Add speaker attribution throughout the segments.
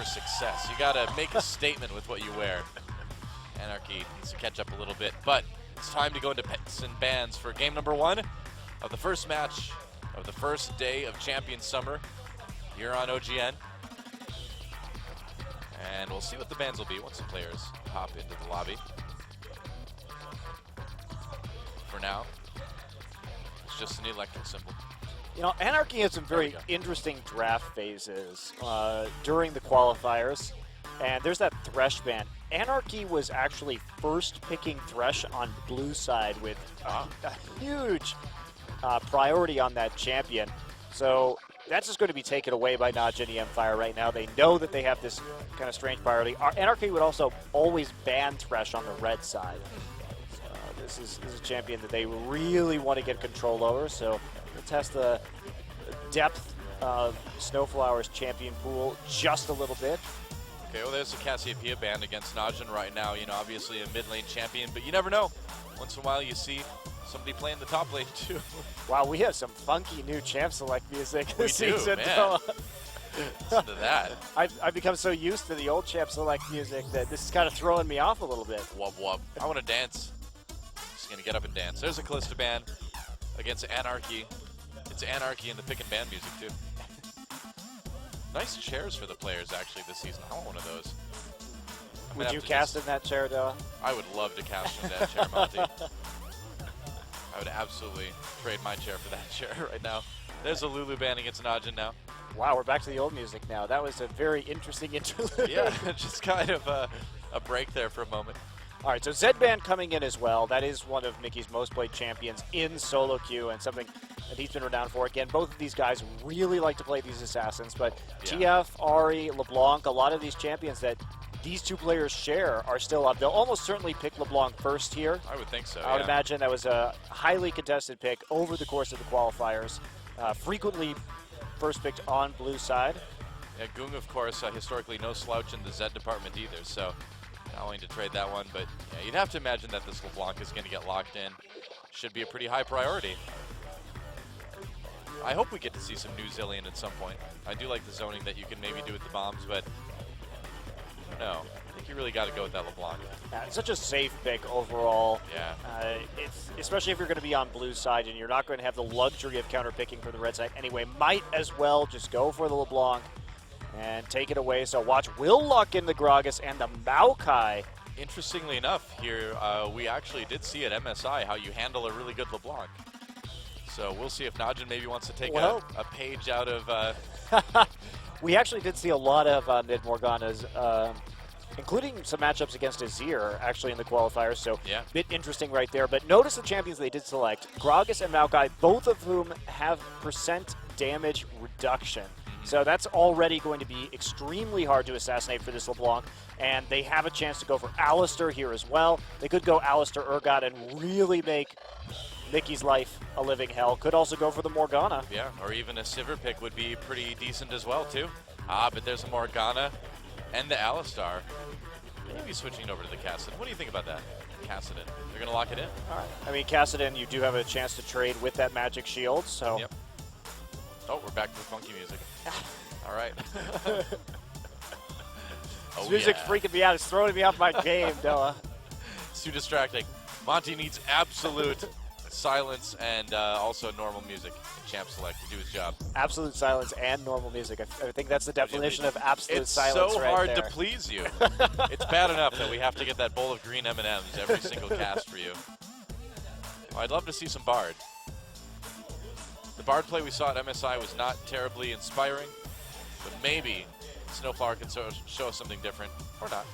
Speaker 1: for success. You gotta make a statement with what you wear. Anarchy needs to catch up a little bit, but it's time to go into picks and bans for game number 1 of the first match of the first day of Champion Summer here on OGN. And we'll see what the bans will be once the players hop into the lobby. For now, it's just an electric symbol.
Speaker 2: You know, Anarchy had some very interesting draft phases during the qualifiers, and there's that Thresh ban. Anarchy was actually first picking Thresh on blue side with a huge priority on that champion. So that's just going to be taken away by Najin e-mFire right now. They know that they have this kind of strange priority. Anarchy would also always ban Thresh on the red side. This is a champion that they really want to get control over, so we'll test the depth of Snowflower's champion pool just a little bit.
Speaker 1: Okay, well, there's a Cassiopeia ban against Najin right now. You know, obviously a mid lane champion, but you never know. Once in a while you see somebody playing the top lane too.
Speaker 2: Wow, we have some funky new champ select music this
Speaker 1: We do,
Speaker 2: season.
Speaker 1: man. Listen to that.
Speaker 2: I've become so used to the old champ select music that this is kind of throwing me off a little bit.
Speaker 1: Wub wub. I want to dance. Just gonna get up and dance. There's a Kalista ban against Anarchy. It's Anarchy in the pick and ban music too. Nice chairs for the players actually this season. I want one of those.
Speaker 2: Would you cast in that chair, Doa?
Speaker 1: I would love to cast in that chair, Monty. I would absolutely trade my chair for that chair right now. There's a Lulu ban against Najin now.
Speaker 2: Wow, we're back to the old music now. That was a very interesting interlude.
Speaker 1: Yeah, just kind of a break there for a moment.
Speaker 2: All right, so Zedban coming in as well. That is one of Mickey's most played champions in solo queue and something that he's been renowned for. Again, both of these guys really like to play these assassins, but TF, Ari, LeBlanc, a lot of these champions that these two players share are still up. They'll almost certainly pick LeBlanc first here.
Speaker 1: I would think so,
Speaker 2: I would imagine that was a highly contested pick over the course of the qualifiers. Frequently first picked on blue side.
Speaker 1: Yeah, Gung, of course, historically no slouch in the Zed department either, so not willing to trade that one, but yeah, you'd have to imagine that this LeBlanc is going to get locked in. Should be a pretty high priority. I hope we get to see some new Zillion at some point. I do like the zoning that you can maybe do with the bombs, but I don't know. I think you really got to go with that LeBlanc.
Speaker 2: It's such a safe pick overall.
Speaker 1: Yeah.
Speaker 2: It's, especially if you're going to be on blue side and you're not going to have the luxury of counter picking for the red side anyway. Might as well just go for the LeBlanc and take it away. So watch Will lock in the Gragas and the Maokai.
Speaker 1: Interestingly enough, here we actually did see at MSI how you handle a really good LeBlanc. So we'll see if Najin maybe wants to take a page out of...
Speaker 2: We actually did see a lot of mid Morganas, including some matchups against Azir, actually, in the qualifiers. So a bit interesting right there. But notice the champions they did select. Gragas and Maokai, both of whom have percent damage reduction. So that's already going to be extremely hard to assassinate for this LeBlanc. And they have a chance to go for Alistar here as well. They could go Alistar Urgot and really make Mickey's life a living hell. Could also go for the Morgana.
Speaker 1: Yeah, or even a Sivir pick would be pretty decent as well, too. But there's a Morgana and the Alistar. Maybe switching it over to the Kassadin. What do you think about that? Kassadin. They're going to lock it in?
Speaker 2: All right. I mean, Kassadin, you do have a chance to trade with that magic shield, so...
Speaker 1: Yep. Oh, we're back to the funky music. All right.
Speaker 2: This music's freaking me out. It's throwing me off my game, Doa.
Speaker 1: It's too distracting. Monty needs absolute silence and also normal music. Champ select to do his job.
Speaker 2: Absolute silence and normal music. I think that's the definition of absolute silence.
Speaker 1: It's so
Speaker 2: right
Speaker 1: hard
Speaker 2: there.
Speaker 1: to please you. It's bad enough that we have to get that bowl of green M&Ms every single cast for you. Well, I'd love to see some Bard. The Bard play we saw at MSI was not terribly inspiring, but maybe Snowflower can show us something different, or not.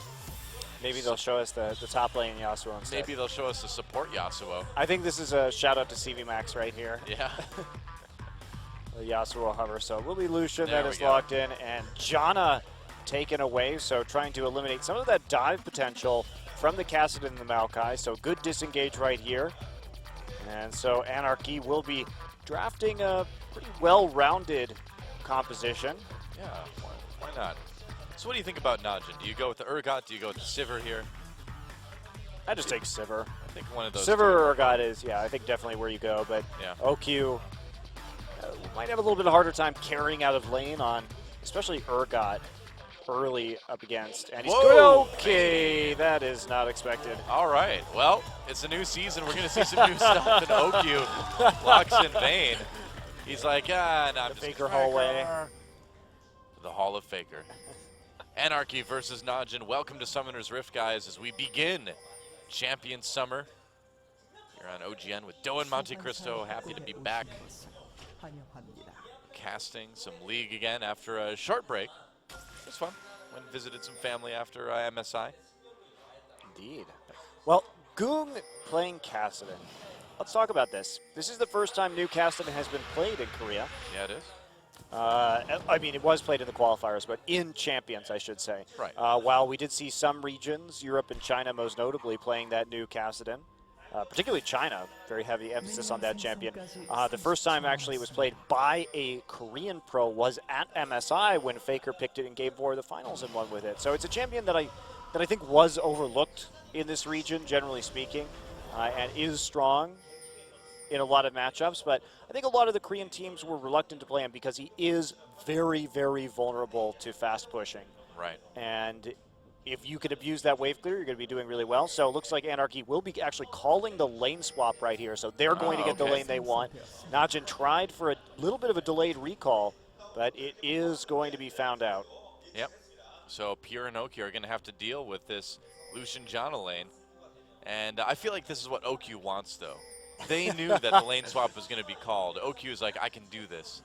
Speaker 2: Maybe they'll show us the top lane Yasuo instead.
Speaker 1: Maybe they'll show us the support Yasuo.
Speaker 2: I think this is a shout out to CV Max right here.
Speaker 1: Yeah.
Speaker 2: The Yasuo hover. So will be Lucian that is locked in, and Janna taken away. So trying to eliminate some of that dive potential from the Kassadin and the Maokai. So good disengage right here. And so Anarchy will be drafting a pretty well-rounded composition.
Speaker 1: Yeah, why not? So what do you think about Najin? Do you go with the Urgot? Do you go with the Sivir here?
Speaker 2: I just take Sivir.
Speaker 1: I think one of those
Speaker 2: Sivir or Urgot is, I think definitely where you go. But OQ might have a little bit harder time carrying out of lane on, especially Urgot. early up against. And he's
Speaker 1: Whoa.
Speaker 2: good. Okay, that is not expected.
Speaker 1: All right. Well, it's a new season. We're going to see some new stuff. And OQ blocks in vain. He's like, no, I'm just
Speaker 2: Faker hallway.
Speaker 1: The Hall of Faker. Anarchy versus Najin. Welcome to Summoner's Rift, guys, as we begin Champion Summer. You're on OGN with Doe and Monte Cristo. Happy to be back. Casting some League again after a short break. It was fun. Went and visited some family after MSI.
Speaker 2: Indeed. Well, Goong playing Kassadin. Let's talk about this. This is the first time new Kassadin has been played in Korea.
Speaker 1: Yeah, it is.
Speaker 2: I mean, it was played in the qualifiers, but in Champions, I should say.
Speaker 1: Right.
Speaker 2: While we did see some regions, Europe and China most notably, playing that new Kassadin. Particularly China, very heavy emphasis on that champion. The first time actually it was played by a Korean pro was at MSI when Faker picked it in Game 4 of the finals and won with it. So it's a champion that I think was overlooked in this region, generally speaking, and is strong in a lot of matchups. But I think a lot of the Korean teams were reluctant to play him because he is very, very vulnerable to fast pushing.
Speaker 1: Right.
Speaker 2: And if you can abuse that wave clear, you're going to be doing really well. So it looks like Anarchy will be actually calling the lane swap right here. So they're going to get the lane they want. Najin tried for a little bit of a delayed recall, but it is going to be found out.
Speaker 1: Yep. So Pure and OQ are going to have to deal with this Lucian Janna lane. And I feel like this is what OQ wants, though. They knew that the lane swap was going to be called. OQ is like, I can do this.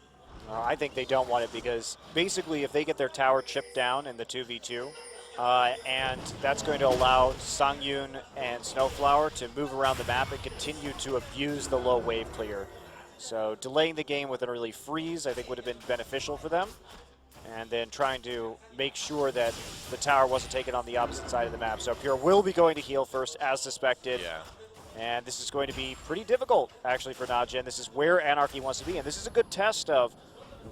Speaker 2: I think they don't want it because basically if they get their tower chipped down in the 2v2, and that's going to allow Sangyun and Snowflower to move around the map and continue to abuse the low wave clear. So delaying the game with an early freeze I think would have been beneficial for them. And then trying to make sure that the tower wasn't taken on the opposite side of the map. So Pure will be going to heal first as suspected.
Speaker 1: Yeah.
Speaker 2: And this is going to be pretty difficult actually for Najin. This is where Anarchy wants to be. And this is a good test of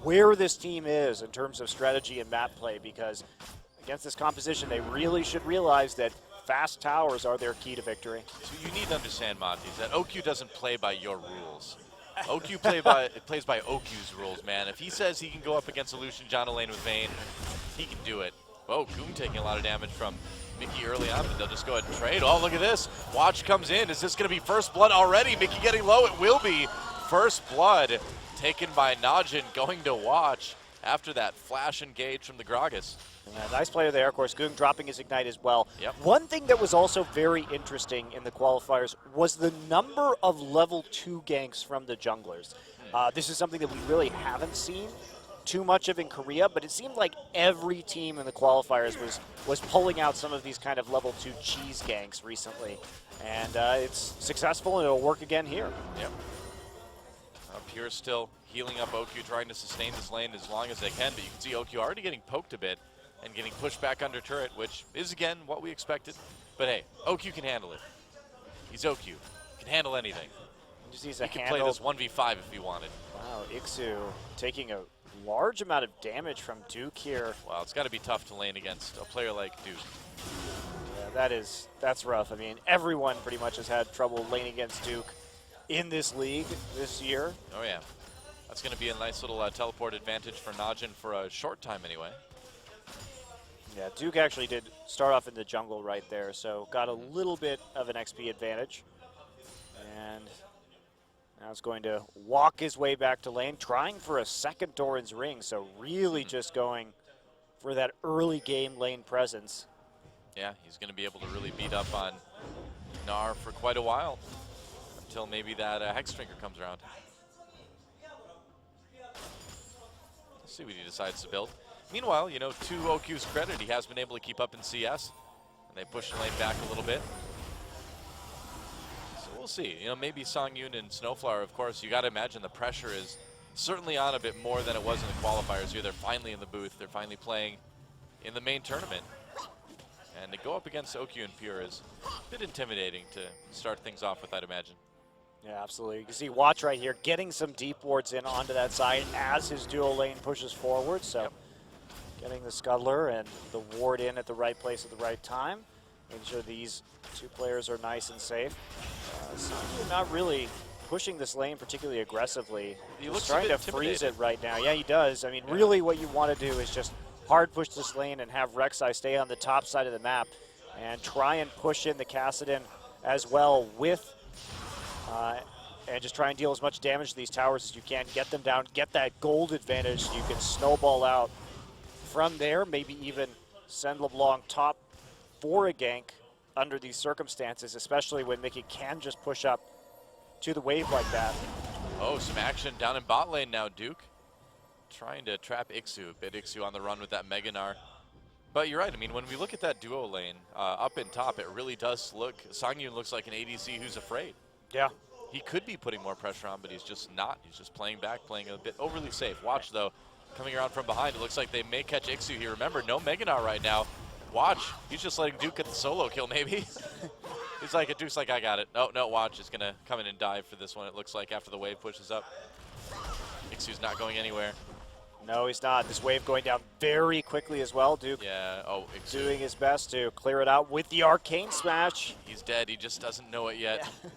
Speaker 2: where this team is in terms of strategy and map play, because against this composition, they really should realize that fast towers are their key to victory.
Speaker 1: So you need to understand, Monty, is that OQ doesn't play by your rules. OQ plays by OQ's rules, man. If he says he can go up against a Lucian Janna lane with Vayne, he can do it. Oh, Goong taking a lot of damage from Mickey early on, but they'll just go ahead and trade. Oh, look at this. Watch comes in. Is this going to be first blood already? Mickey getting low. It will be first blood taken by Najin, going to Watch after that flash engage from the Gragas.
Speaker 2: Yeah, nice player there, of course. Goong dropping his Ignite as well.
Speaker 1: Yep.
Speaker 2: One thing that was also very interesting in the qualifiers was the number of level 2 ganks from the junglers. This is something that we really haven't seen too much of in Korea, but it seemed like every team in the qualifiers was pulling out some of these kind of level 2 cheese ganks recently. And it's successful, and it'll work again here.
Speaker 1: Yep. Pure still healing up OQ, trying to sustain this lane as long as they can, but you can see OQ already getting poked a bit and getting pushed back under turret, which is, again, what we expected. But hey, OQ can handle it. He's OQ. Can handle anything.
Speaker 2: Just needs
Speaker 1: he can play this 1v5 if he wanted.
Speaker 2: Wow, Ixu taking a large amount of damage from Duke here.
Speaker 1: Wow, it's got to be tough to lane against a player like Duke.
Speaker 2: Yeah, that's rough. I mean, everyone pretty much has had trouble laning against Duke in this league this year.
Speaker 1: Oh, yeah. That's going to be a nice little teleport advantage for Najin for a short time anyway.
Speaker 2: Yeah, Duke actually did start off in the jungle right there, so got a little bit of an XP advantage. And now it's going to walk his way back to lane, trying for a second Doran's Ring, so really just going for that early game lane presence.
Speaker 1: Yeah, he's going to be able to really beat up on Gnar for quite a while, until maybe that Hexdrinker comes around. Let's see what he decides to build. Meanwhile, you know, to OQ's credit, he has been able to keep up in CS, and they push the lane back a little bit. So we'll see. You know, maybe Sangyun and Snowflower, of course, you got to imagine the pressure is certainly on a bit more than it was in the qualifiers here. They're finally in the booth. They're finally playing in the main tournament. And to go up against OQ and Pure is a bit intimidating to start things off with, I'd imagine.
Speaker 2: Yeah, absolutely. You can see Watch right here getting some deep wards in onto that side as his dual lane pushes forward. So getting the Scuttler and the ward in at the right place at the right time. Making sure these two players are nice and safe. Sangyun not really pushing this lane particularly aggressively.
Speaker 1: He looks
Speaker 2: trying to freeze it right now. Yeah, he does. I mean, really what you want to do is just hard push this lane and have Rek'Sai stay on the top side of the map and try and push in the Kassadin as well with, and just try and deal as much damage to these towers as you can, get them down, get that gold advantage so you can snowball out from there, maybe even send LeBlanc top for a gank under these circumstances, especially when Mickey can just push up to the wave like that.
Speaker 1: Oh, some action down in bot lane now, Duke. Trying to trap Ixu, bit Ixu on the run with that Meganar. But you're right, I mean, when we look at that duo lane up in top, it really does look, Songyun looks like an ADC who's afraid.
Speaker 2: Yeah.
Speaker 1: He could be putting more pressure on, but he's just not. He's just playing back, playing a bit overly safe. Watch, though, coming around from behind. It looks like they may catch Ixu here. Remember, no Meganar right now. Watch, he's just letting Duke get the solo kill, maybe. He's like, Duke's like, I got it. Oh, no, watch, is going to come in and dive for this one, it looks like, after the wave pushes up. Ixu's not going anywhere.
Speaker 2: No, he's not. This wave going down very quickly as well. Duke doing his best to clear it out with the Arcane Smash.
Speaker 1: He's dead. He just doesn't know it yet. Yeah.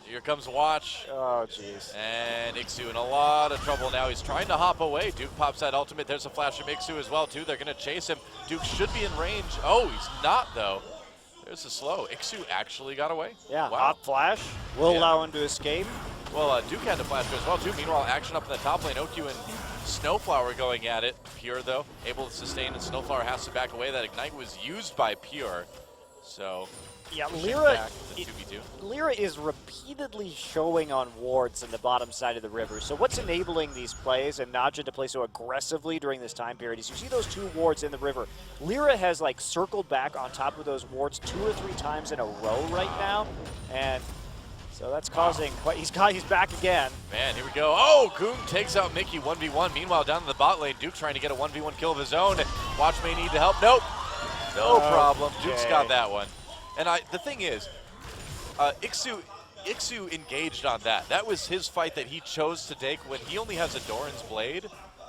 Speaker 1: Here comes Watch.
Speaker 2: Oh, jeez.
Speaker 1: And Ixu in a lot of trouble now. He's trying to hop away. Duke pops that ultimate. There's a flash from Ixu as well, too. They're going to chase him. Duke should be in range. Oh, he's not, though. There's a slow. Ixu actually got away.
Speaker 2: Yeah,
Speaker 1: wow.
Speaker 2: hot flash will allow him to escape.
Speaker 1: Well, Duke had to flash as well, too. Meanwhile, action up in the top lane. OQ and Snowflower going at it. Pure, though, able to sustain, and Snowflower has to back away. That Ignite was used by Pure. So,
Speaker 2: yeah, Lyra is repeatedly showing on wards in the bottom side of the river. So what's enabling these plays and Najin to play so aggressively during this time period is you see those two wards in the river. Lyra has like circled back on top of those wards 2 or 3 times in a row right now, and so that's causing quite, he's back again.
Speaker 1: Man, here we go. Oh, Goon takes out Mickey 1v1. Meanwhile, down in the bot lane, Duke trying to get a 1v1 kill of his own. Watch may need the help. Nope. No problem. Duke's got that one. And the thing is, Ixu engaged on that. That was his fight that he chose to take when he only has a Doran's Blade,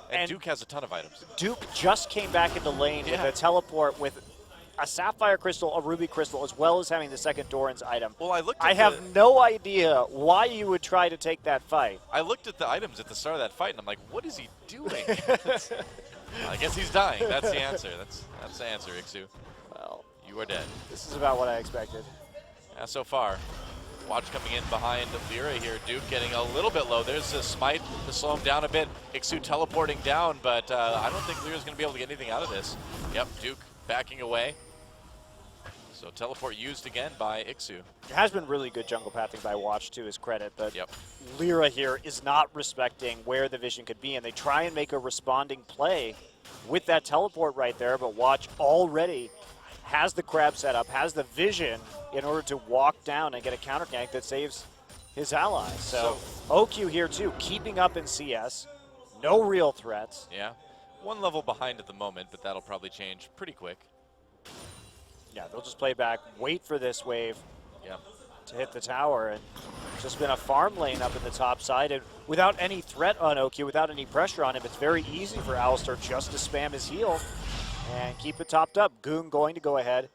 Speaker 1: and Duke has a ton of items.
Speaker 2: Duke just came back into lane with a teleport with a Sapphire Crystal, a Ruby Crystal, as well as having the second Doran's item.
Speaker 1: Well,
Speaker 2: I have no idea why you would try to take that fight.
Speaker 1: I looked at the items at the start of that fight, and I'm like, what is he doing? I guess he's dying. That's the answer. That's the answer, Ixu.
Speaker 2: Well,
Speaker 1: you are dead.
Speaker 2: This is about what I expected.
Speaker 1: Yeah, so far. Watch coming in behind Lyra here. Duke getting a little bit low. There's a smite to slow him down a bit. Ixu teleporting down, but I don't think Lyra's going to be able to get anything out of this. Yep, Duke backing away. So teleport used again by Ixu.
Speaker 2: There has been really good jungle pathing by Watch to his credit, but Lyra here is not respecting where the vision could be, and they try and make a responding play with that teleport right there, but Watch already has the crab set up, has the vision in order to walk down and get a counter gank that saves his allies. So OQ here too, keeping up in CS, no real threats.
Speaker 1: Yeah, 1 level behind at the moment, but that'll probably change pretty quick.
Speaker 2: Yeah, they'll just play back, wait for this wave to hit the tower, and it's just been a farm lane up in the top side, and without any threat on OQ, without any pressure on him, it's very easy for Alistar just to spam his heal and keep it topped up. Goon going to go ahead,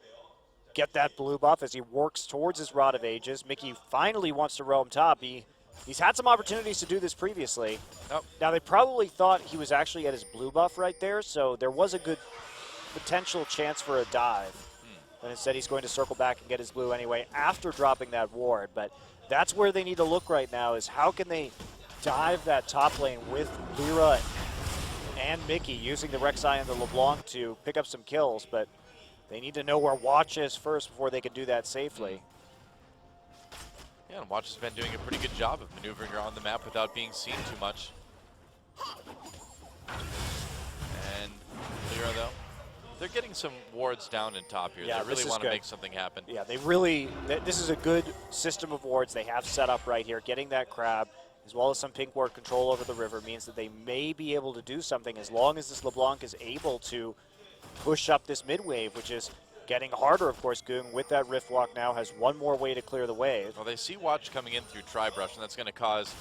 Speaker 2: get that blue buff as he works towards his Rod of Ages. Mickey finally wants to roam top. He's had some opportunities to do this previously. Now, they probably thought he was actually at his blue buff right there, so there was a good potential chance for a dive. But instead, he's going to circle back and get his blue anyway after dropping that ward. But that's where they need to look right now, is how can they dive that top lane with Lyra and Mickey using the Rek'Sai and the LeBlanc to pick up some kills. But they need to know where Watch is first before they can do that safely.
Speaker 1: Yeah, and Watch has been doing a pretty good job of maneuvering around the map without being seen too much. And Lyra, though, they're getting some wards down in top here.
Speaker 2: Yeah,
Speaker 1: they really want to make something happen.
Speaker 2: Yeah, this is a good system of wards they have set up right here. Getting that crab, as well as some pink ward control over the river, means that they may be able to do something as long as this LeBlanc is able to push up this mid wave, which is getting harder, of course. Goong, with that Rift Walk now, has 1 more way to clear the wave.
Speaker 1: Well, they see Watch coming in through Tri-Brush, and that's going to cause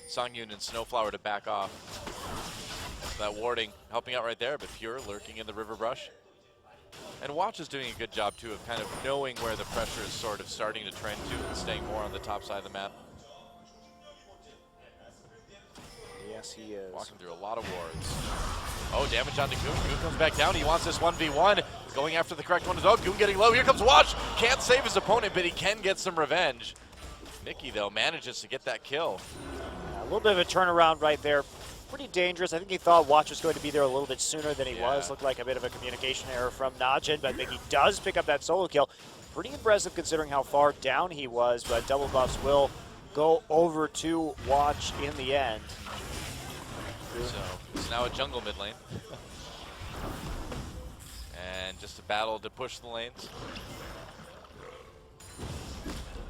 Speaker 1: Songyun and Snowflower to back off. That warding helping out right there, but Pure lurking in the river brush. And Watch is doing a good job, too, of kind of knowing where the pressure is sort of starting to trend to and staying more on the top side of the map.
Speaker 2: Yes, he is.
Speaker 1: Walking through a lot of wards. Oh, damage onto Goon. Goon comes back down. He wants this 1v1. He's going after the correct one as well. Goon getting low. Here comes Watch. Can't save his opponent, but he can get some revenge. Mickey, though, manages to get that kill.
Speaker 2: A little bit of a turnaround right there. Pretty dangerous. I think he thought Watch was going to be there a little bit sooner than he was. Looked like a bit of a communication error from Najin, but Mickey does pick up that solo kill. Pretty impressive considering how far down he was, but double buffs will go over to Watch in the end.
Speaker 1: So it's now a jungle mid lane. And just a battle to push the lanes.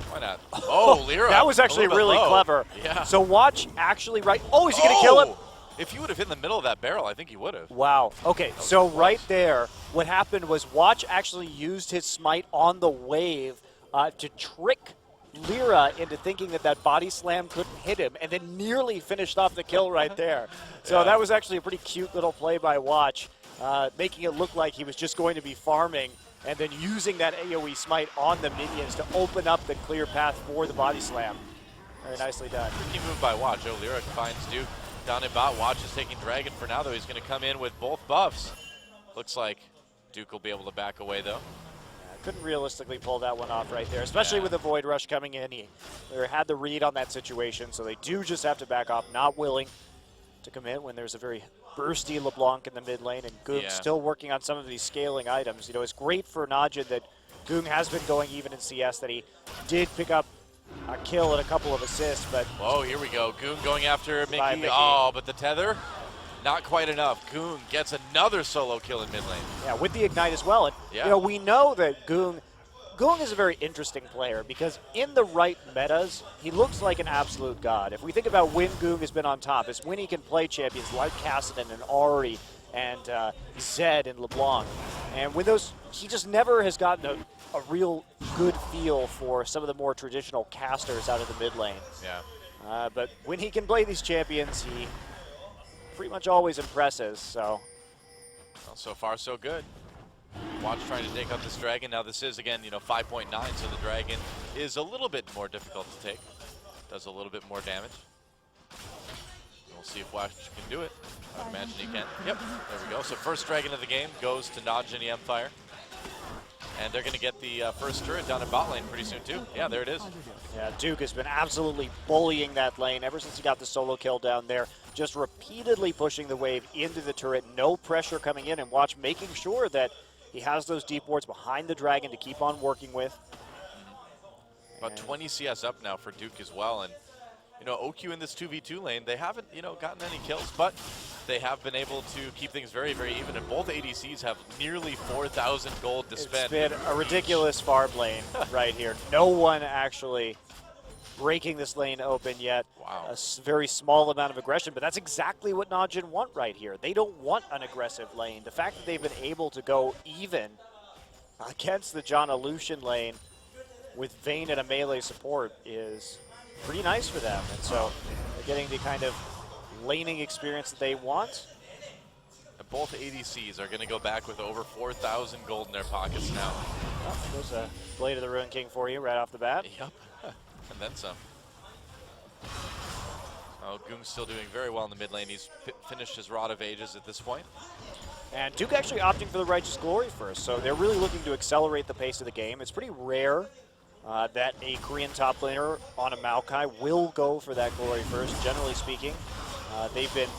Speaker 1: Why not? Oh, Lyra.
Speaker 2: That was actually really clever.
Speaker 1: Yeah.
Speaker 2: So Watch actually right. Oh, is he going to kill him?
Speaker 1: If you would have hit in the middle of that barrel, I think he would have.
Speaker 2: Wow. Okay, so right there, what happened was Watch actually used his smite on the wave to trick Lyra into thinking that that body slam couldn't hit him, and then nearly finished off the kill right there. So that was actually a pretty cute little play by Watch, making it look like he was just going to be farming, and then using that AoE smite on the minions to open up the clear path for the body slam. Very nicely done.
Speaker 1: He moved by Watch. Oh, Lyra finds Duke down in bot. Watch is taking Dragon for now, though. He's going to come in with both buffs. Looks like Duke will be able to back away, though.
Speaker 2: Couldn't realistically pull that one off right there, especially with the Void Rush coming in. He had the read on that situation, so they do just have to back off, not willing to commit when there's a very bursty LeBlanc in the mid lane, and Goong still working on some of these scaling items. You know, it's great for Najin that Goong has been going even in CS, that he did pick up a kill and a couple of assists, but...
Speaker 1: Oh, here we go. Goong going after Mickey. Oh, but the tether, not quite enough. Goong gets another solo kill in mid lane.
Speaker 2: Yeah, with the Ignite as well. And, you know, we know that Goong is a very interesting player because in the right metas, he looks like an absolute god. If we think about when Goong has been on top, it's when he can play champions like Kassadin and Ahri and Zed and LeBlanc. And with those, he just never has gotten a real good feel for some of the more traditional casters out of the mid lane.
Speaker 1: Yeah.
Speaker 2: But when he can play these champions, he pretty much always impresses. So,
Speaker 1: well, so far so good. Watch trying to take out this dragon. Now this is, again, 5.9, so the dragon is a little bit more difficult to take. Does a little bit more damage. We'll see if Watch can do it. I would imagine he can. Yep, there we go. So first dragon of the game goes to Najin e-mFire. And they're going to get the first turret down in bot lane pretty soon, too. Yeah, there it is.
Speaker 2: Yeah, Duke has been absolutely bullying that lane ever since he got the solo kill down there. Just repeatedly pushing the wave into the turret. No pressure coming in, and Watch making sure that he has those deep wards behind the dragon to keep on working with.
Speaker 1: About 20 CS up now for Duke as well. And, OQ in this 2v2 lane, they haven't, gotten any kills, but they have been able to keep things very, very even. And both ADCs have nearly 4,000 gold to spend.
Speaker 2: It's been a ridiculous farm lane right here. No one actually breaking this lane open yet.
Speaker 1: Wow.
Speaker 2: A very small amount of aggression, but that's exactly what Najin want right here. They don't want an aggressive lane. The fact that they've been able to go even against the John Lucian lane with Vayne and a melee support is pretty nice for them. And so they're getting the kind of laning experience that they want.
Speaker 1: And both ADCs are going to go back with over 4,000 gold in their pockets now.
Speaker 2: Oh, there's a Blade of the Ruin King for you right off the bat.
Speaker 1: Yep. And then some. Oh, Goong's still doing very well in the mid lane. He's finished his Rod of Ages at this point.
Speaker 2: And Duke actually opting for the Righteous Glory first, so they're really looking to accelerate the pace of the game. It's pretty rare that a Korean top laner on a Maokai will go for that glory first, generally speaking. They've been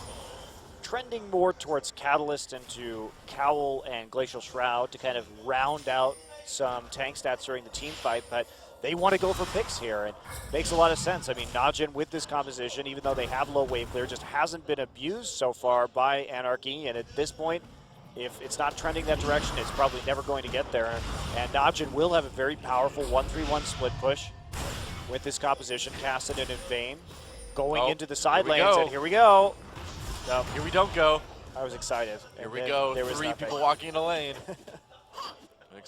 Speaker 2: trending more towards Catalyst into Cowl and Glacial Shroud to kind of round out some tank stats during the team fight, but they want to go for picks here, and it makes a lot of sense. I mean, Najin with this composition, even though they have low wave clear, just hasn't been abused so far by Anarchy, and at this point, if it's not trending that direction, it's probably never going to get there. And Najin will have a very powerful 1-3-1 split push with this composition, Kassadin and Vayne going into the side lanes, and here we go. No,
Speaker 1: here we don't go.
Speaker 2: I was excited.
Speaker 1: Here we go, 3 people walking in a lane.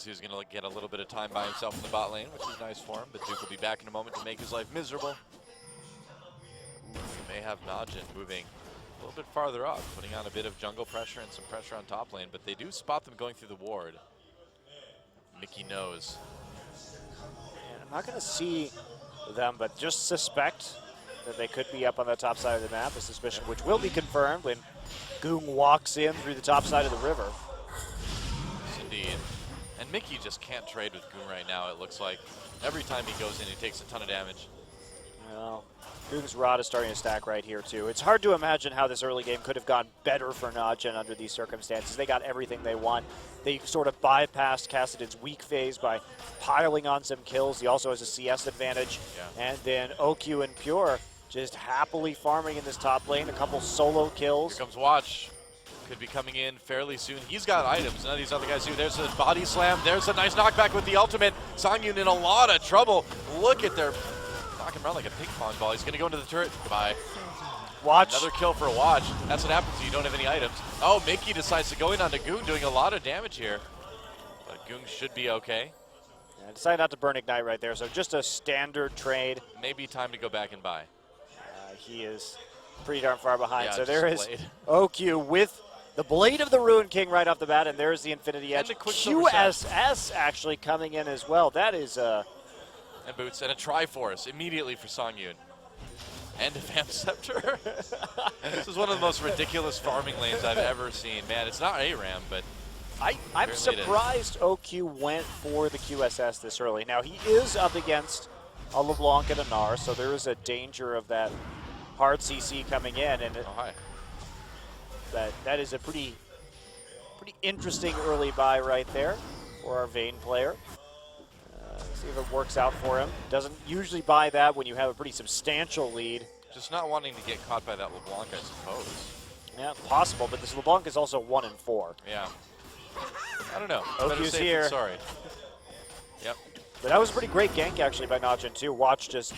Speaker 1: He's going to get a little bit of time by himself in the bot lane, which is nice for him, but Duke will be back in a moment to make his life miserable. We may have Najin moving a little bit farther up, putting on a bit of jungle pressure and some pressure on top lane, but they do spot them going through the ward. Mickey knows.
Speaker 2: And I'm not going to see them, but just suspect that they could be up on the top side of the map, a suspicion which will be confirmed when Goong walks in through the top side of the river.
Speaker 1: Yes, indeed. And Mickey just can't trade with Goong right now, it looks like. Every time he goes in, he takes a ton of damage.
Speaker 2: Well, Goong's rod is starting to stack right here, too. It's hard to imagine how this early game could have gone better for Najin under these circumstances. They got everything they want. They sort of bypassed Kassadin's weak phase by piling on some kills. He also has a CS advantage.
Speaker 1: Yeah.
Speaker 2: And then OQ and Pure just happily farming in this top lane. A couple solo kills.
Speaker 1: Here comes Watch. Could be coming in fairly soon. He's got items. None of these other guys do. There's a body slam. There's a nice knockback with the ultimate. Songyun in a lot of trouble. Look at their... knocking around like a ping pong ball. He's going to go into the turret. Goodbye.
Speaker 2: Watch.
Speaker 1: Another kill for Watch. That's what happens when you don't have any items. Oh, Mickey decides to go in on the Goong, doing a lot of damage here. But Goong should be okay.
Speaker 2: Yeah, decided not to burn Ignite right there, so just a standard trade.
Speaker 1: Maybe time to go back and buy.
Speaker 2: He is pretty darn far behind.
Speaker 1: Yeah,
Speaker 2: so there is
Speaker 1: Blade.
Speaker 2: OQ with the Blade of the Ruin King right off the bat, and there's the Infinity Edge.
Speaker 1: And a quick
Speaker 2: QSS actually coming in as well. That is
Speaker 1: and boots and a Triforce immediately for Songyun. And a Vamp Scepter. This is one of the most ridiculous farming lanes I've ever seen. Man, it's not ARAM, but
Speaker 2: I'm surprised OQ went for the QSS this early. Now, he is up against a LeBlanc and a Gnar, so there is a danger of that hard CC coming in. And that is a pretty interesting early buy right there for our Vayne player. See if it works out for him. Doesn't usually buy that when you have a pretty substantial lead.
Speaker 1: just not wanting to get caught by that LeBlanc, I suppose.
Speaker 2: Yeah, possible, but this LeBlanc is also 1-4.
Speaker 1: Yeah. I don't know.
Speaker 2: OQ's here.
Speaker 1: Sorry. Yep.
Speaker 2: But that was a pretty great gank, actually, by Najin, too. Watch just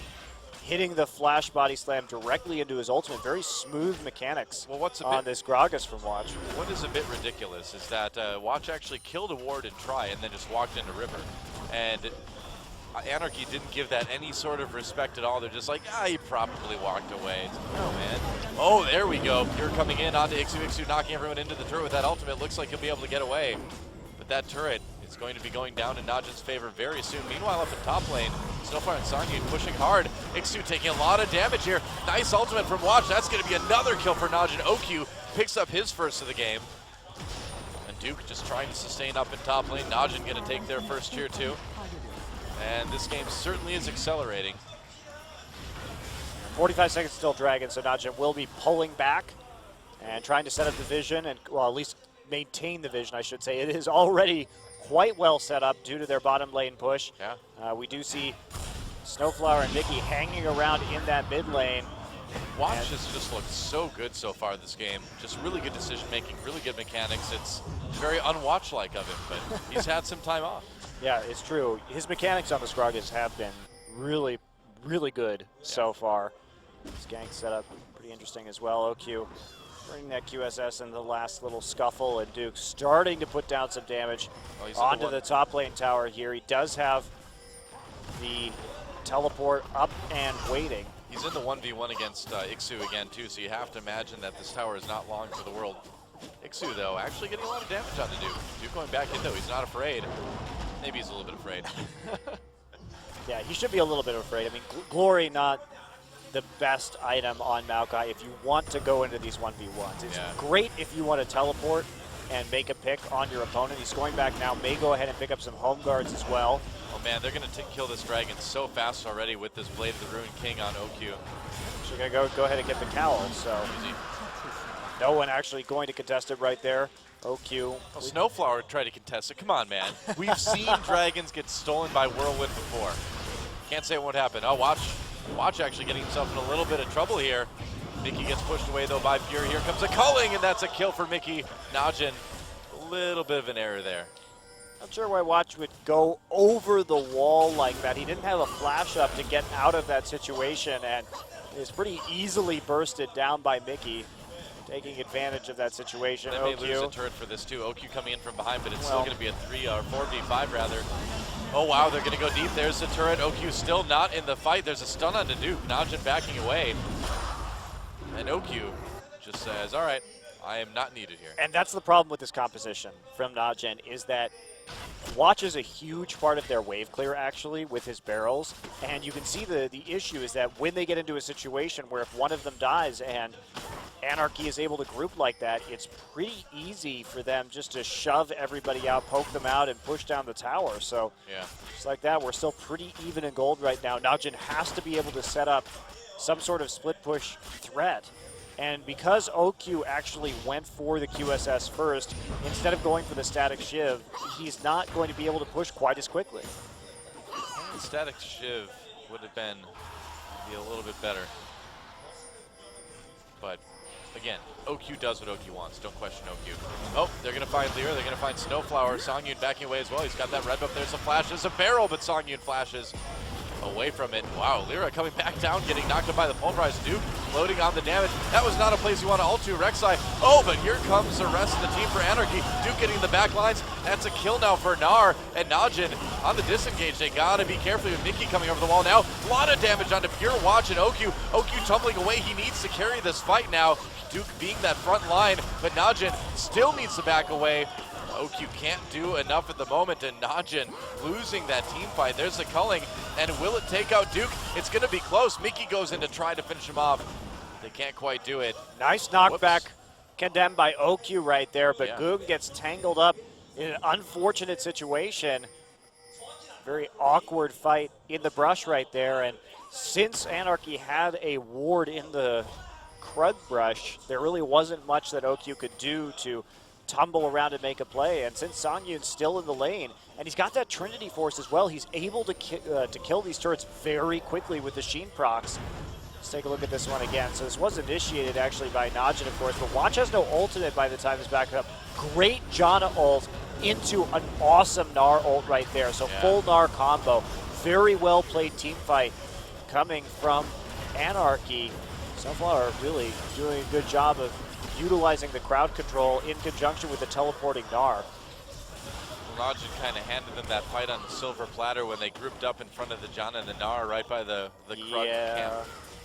Speaker 2: hitting the flash body slam directly into his ultimate. Very smooth mechanics on this Gragas from Watch.
Speaker 1: What is a bit ridiculous is that Watch actually killed a ward in try and then just walked into River. And Anarchy didn't give that any sort of respect at all. They're just like, he probably walked away. It's like, no, man. Oh, there we go. You're coming in onto Ixu, knocking everyone into the turret with that ultimate. Looks like he'll be able to get away. But that turret is going to be going down in Najin's favor very soon. Meanwhile, up in top lane, *nnofire and Songyun pushing hard. Ixu taking a lot of damage here. Nice ultimate from Watch. That's going to be another kill for Najin. OQ picks up his first of the game. And Duke just trying to sustain up in top lane. Najin going to take their first tier 2. And this game certainly is accelerating.
Speaker 2: 45 seconds still Dragon, so Najin will be pulling back and trying to set up the vision, and well, at least maintain the vision, I should say. It is already quite well set up due to their bottom lane push.
Speaker 1: Yeah.
Speaker 2: We do see Snowflower and Mickey hanging around in that mid lane.
Speaker 1: Watch has just looked so good so far this game. Just really good decision making, really good mechanics. It's very unwatch-like of him, but he's had some time off.
Speaker 2: Yeah, it's true. His mechanics on the Scroggins have been really, really good so far. This gank setup pretty interesting as well. OQ bringing that QSS in the last little scuffle, and Duke starting to put down some damage onto the top lane tower here. He does have the teleport up and waiting.
Speaker 1: He's in the 1v1 against Ixu again too, so you have to imagine that this tower is not long for the world. Ixu, though, actually getting a lot of damage on the Duke. Duke going back in, though. He's not afraid. Maybe he's a little bit afraid.
Speaker 2: Yeah, he should be a little bit afraid. I mean, Glory not the best item on Maokai if you want to go into these 1v1s. It's great if you want to teleport and make a pick on your opponent. He's going back now, may go ahead and pick up some home guards as well.
Speaker 1: Oh man, they're going to kill this dragon so fast already with this Blade of the Ruin King on OQ.
Speaker 2: So you're going to go ahead and get the cowl, so
Speaker 1: easy.
Speaker 2: No one actually going to contest it right there. OQ.
Speaker 1: Well, Snowflower tried to contest it. Come on, man. We've seen dragons get stolen by Whirlwind before. Can't say it won't happen. Oh, Watch actually getting himself in a little bit of trouble here. Mickey gets pushed away, though, by Fury. Here comes a culling, and that's a kill for Mickey. Najin, a little bit of an error there.
Speaker 2: Not sure why Watch would go over the wall like that. He didn't have a flash up to get out of that situation, and is pretty easily bursted down by Mickey. Taking advantage of that situation.
Speaker 1: They may lose a turret for this too. OQ coming in from behind, but it's still going to be a 4v5 rather. Oh wow, they're going to go deep. There's the turret. OQ still not in the fight. There's a stun on the Duke. Najin backing away. And OQ just says, all right, I am not needed here.
Speaker 2: And that's the problem with this composition from Najin, is that Watch is a huge part of their wave clear, actually, with his barrels. And you can see the issue is that when they get into a situation where if one of them dies and Anarchy is able to group like that, it's pretty easy for them just to shove everybody out, poke them out, and push down the tower. So
Speaker 1: yeah,
Speaker 2: just like that, we're still pretty even in gold right now. Najin has to be able to set up some sort of split push threat. And because OQ actually went for the QSS first, instead of going for the static shiv, he's not going to be able to push quite as quickly.
Speaker 1: The static shiv would have been a little bit better. But again, OQ does what OQ wants. Don't question OQ. Oh, they're going to find Lyra. They're going to find Snowflower. Songyun backing away as well. He's got that red buff. There's a flash. There's a barrel, but Songyun flashes away from it. Wow, Lyra coming back down, getting knocked up by the pulverized Duke, loading on the damage. That was not a place you want to ult to, Rek'Sai. Oh, but here comes the rest of the team for Anarchy. Duke getting the back lines. That's a kill now for Gnar and Najin on the disengage. They gotta be careful with Mickey coming over the wall now. A lot of damage onto Pure Watch and OQ. OQ tumbling away. He needs to carry this fight now. Duke being that front line, but Najin still needs to back away. OQ can't do enough at the moment, and Najin losing that team fight. There's the culling, and will it take out Duke? It's going to be close. Mickey goes in to try to finish him off. They can't quite do it.
Speaker 2: Nice knockback.
Speaker 1: Whoops.
Speaker 2: Condemned by OQ right there, but
Speaker 1: Yeah.
Speaker 2: Goog gets tangled up in an unfortunate situation. Very awkward fight in the brush right there, and since Anarchy had a ward in the Krug brush, there really wasn't much that OQ could do to tumble around and make a play. And since Songyun's still in the lane, and he's got that Trinity Force as well, he's able to kill these turrets very quickly with the Sheen procs. Let's take a look at this one again. So this was initiated actually by Najin, of course, but Watch has no ultimate by the time it's back up. Great Janna ult into an awesome Gnar ult right there. So full Gnar combo. Very well played team fight coming from Anarchy. Sunflower really doing a good job of utilizing the crowd control in conjunction with the teleporting Gnar.
Speaker 1: Najin kind of handed them that fight on the silver platter when they grouped up in front of the Janna and the Gnar right by the Krug camp.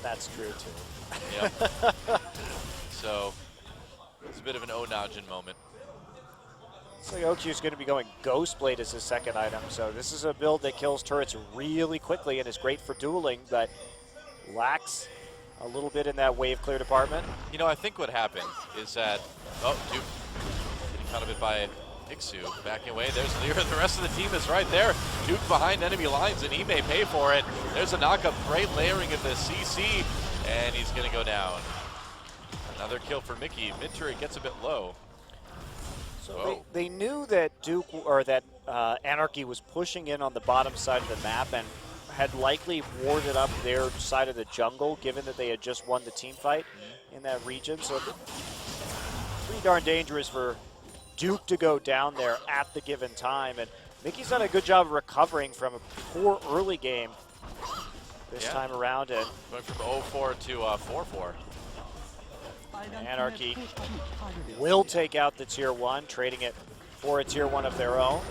Speaker 2: That's true too.
Speaker 1: Yep. So it's a bit of an Najin moment.
Speaker 2: Looks like OQ is going to be going Ghost Blade as his second item. So this is a build that kills turrets really quickly and is great for dueling, but lacks a little bit in that wave clear department.
Speaker 1: You know, I think what happened is that, oh, Duke getting caught a bit by Ixu, backing away. There's Lyra. The rest of the team is right there. Duke behind enemy lines, and he may pay for it. There's a knockup, great layering of the CC, and he's going to go down. Another kill for Mickey. Mid turret gets a bit low.
Speaker 2: So they knew that Duke, or that Anarchy was pushing in on the bottom side of the map and had likely warded up their side of the jungle, given that they had just won the team fight in that region. So pretty darn dangerous for Duke to go down there at the given time. And Mickey's done a good job of recovering from a poor early game this time around. And
Speaker 1: going from 0-4 to 4-4.
Speaker 2: Anarchy will take out the tier 1, trading it for a tier 1 of their own.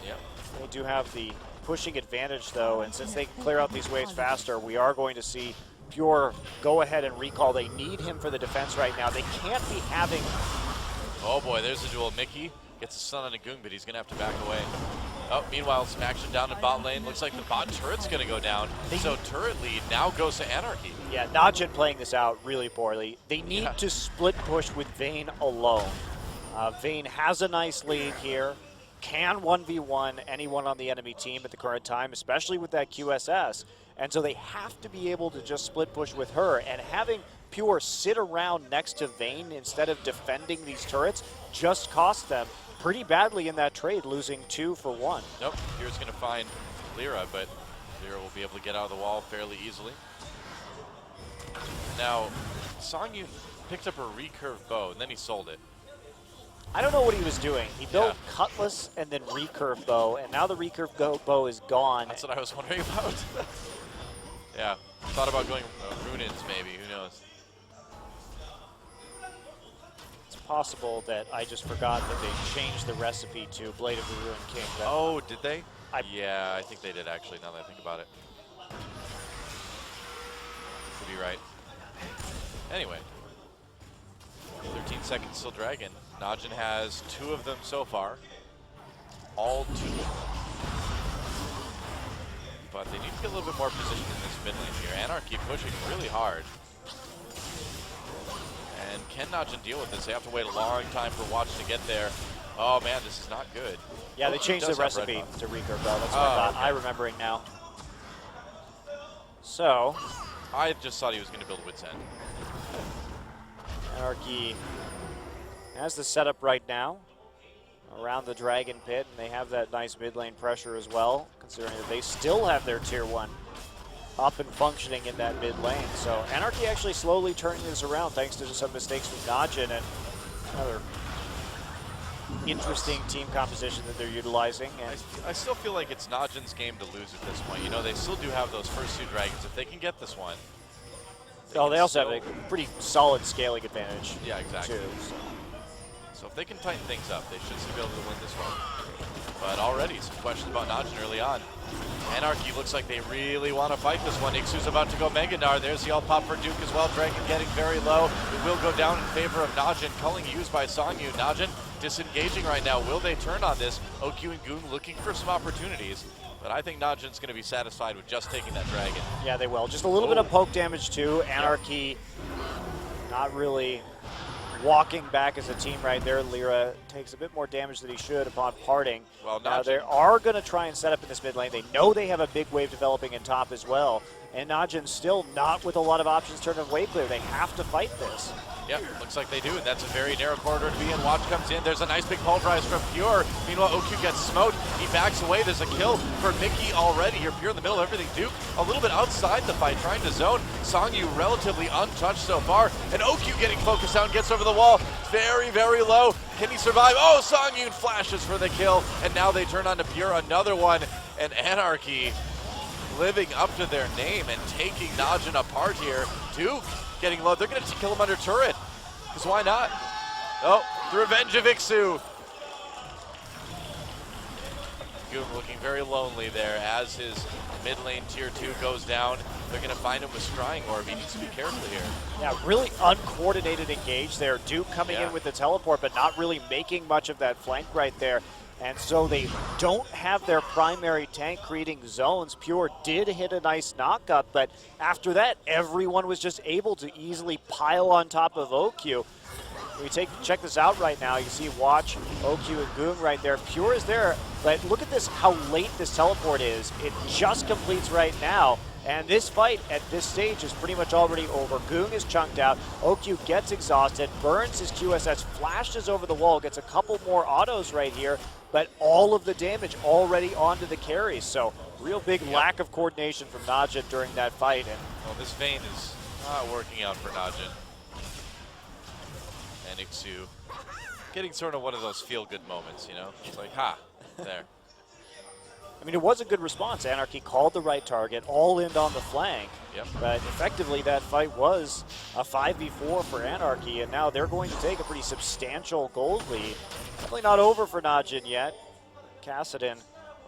Speaker 1: Yep.
Speaker 2: They do have the pushing advantage though, and since they can clear out these waves faster, we are going to see Pure go ahead and recall. They need him for the defense right now. They can't be having...
Speaker 1: Oh boy, there's a duel. Mickey gets a stun on a Goong, but he's going to have to back away. Oh, meanwhile, some action down in bot lane. Looks like the bot turret's going to go down. So turret lead now goes to Anarchy.
Speaker 2: Yeah, Najin playing this out really poorly. They need to split push with Vayne alone. Vayne has a nice lead here. Can 1v1 anyone on the enemy team at the current time, especially with that QSS. And so they have to be able to just split push with her. And having Pure sit around next to Vayne instead of defending these turrets just cost them pretty badly in that trade, losing 2 for 1.
Speaker 1: Nope, Pure's going to find Lyra, but Lyra will be able to get out of the wall fairly easily. Now, Songyun picked up a recurve bow, and then he sold it.
Speaker 2: I don't know what he was doing. He built Cutlass and then recurve bow, and now the recurve bow is gone.
Speaker 1: That's what I was wondering about. Yeah, thought about going Runins maybe, who knows.
Speaker 2: It's possible that I just forgot that they changed the recipe to Blade of the Ruined King.
Speaker 1: Oh, did they? Yeah, I think they did actually, now that I think about it. Could be right. Anyway. 13 seconds still Dragon. Najin has 2 of them so far. All 2. But they need to get a little bit more position in this mid lane here. Anarchy pushing really hard. And can Najin deal with this? They have to wait a long time for Watch to get there. Oh man, this is not good.
Speaker 2: Yeah, they changed the recipe to recurve though. That's what I thought. Okay. I'm remembering now. So.
Speaker 1: I just thought he was going to build Wit's End.
Speaker 2: Anarchy has the setup right now around the Dragon Pit, and they have that nice mid lane pressure as well, considering that they still have their tier 1 up and functioning in that mid lane. So Anarchy actually slowly turning this around thanks to some mistakes from Najin and another interesting team composition that they're utilizing. And
Speaker 1: I still feel like it's Najin's game to lose at this point. You know, they still do have those first 2 dragons. If they can get this one.
Speaker 2: They also have a pretty solid scaling advantage.
Speaker 1: Yeah, exactly.
Speaker 2: Too,
Speaker 1: so if they can tighten things up, they should still be able to win this one. But already some questions about Najin early on. Anarchy looks like they really want to fight this one. Ixu's about to go Mega Gnar. There's the all pop for Duke as well. Dragon getting very low. It will go down in favor of Najin. Culling used by Songyu. Najin disengaging right now. Will they turn on this? OQ and Goon looking for some opportunities. But I think Najin's going to be satisfied with just taking that Dragon.
Speaker 2: Yeah, they will. Just a little bit of poke damage too. Anarchy not really walking back as a team right there. Lyra takes a bit more damage than he should upon parting.
Speaker 1: Well,
Speaker 2: now they are going to try and set up in this mid lane. They know they have a big wave developing in top as well. And Najin still not with a lot of options turning wave clear. They have to fight this.
Speaker 1: Yep, looks like they do, and that's a very narrow corridor to be in. Watch comes in, there's a nice big pulverize from Pure. Meanwhile, OQ gets smoked, he backs away, there's a kill for Mickey already. Here, Pure in the middle of everything. Duke a little bit outside the fight, trying to zone. Songyu relatively untouched so far, and OQ getting focused down, gets over the wall. Very, very low. Can he survive? Oh, Songyu flashes for the kill, and now they turn on to Pure, another one, and Anarchy living up to their name and taking Najin apart here. Duke getting low. They're going to kill him under turret, because why not? Oh, the revenge of Ixu. Goon looking very lonely there as his mid lane tier 2 goes down. They're going to find him with Scrying Orb. He needs to be careful here.
Speaker 2: Yeah, really uncoordinated engage there. Duke coming in with the teleport, but not really making much of that flank right there. And so they don't have their primary tank creating zones. Pure did hit a nice knockup, but after that, everyone was just able to easily pile on top of OQ. We check this out right now. You see Watch, OQ, and Goon right there. Pure is there, but look at this, how late this teleport is. It just completes right now. And this fight at this stage is pretty much already over. Goon is chunked out. OQ gets exhausted, burns his QSS, flashes over the wall, gets a couple more autos right here, but all of the damage already onto the carries. So real big lack of coordination from Najin during that fight. And
Speaker 1: well, this Vayne is not working out for Najin. And Ixu getting sort of one of those feel-good moments, you know? It's like, ha, there.
Speaker 2: I mean, it was a good response. Anarchy called the right target, all in on the flank.
Speaker 1: Yep.
Speaker 2: But effectively, that fight was a 5v4 for Anarchy, and now they're going to take a pretty substantial gold lead. Definitely not over for Najin yet. Kassadin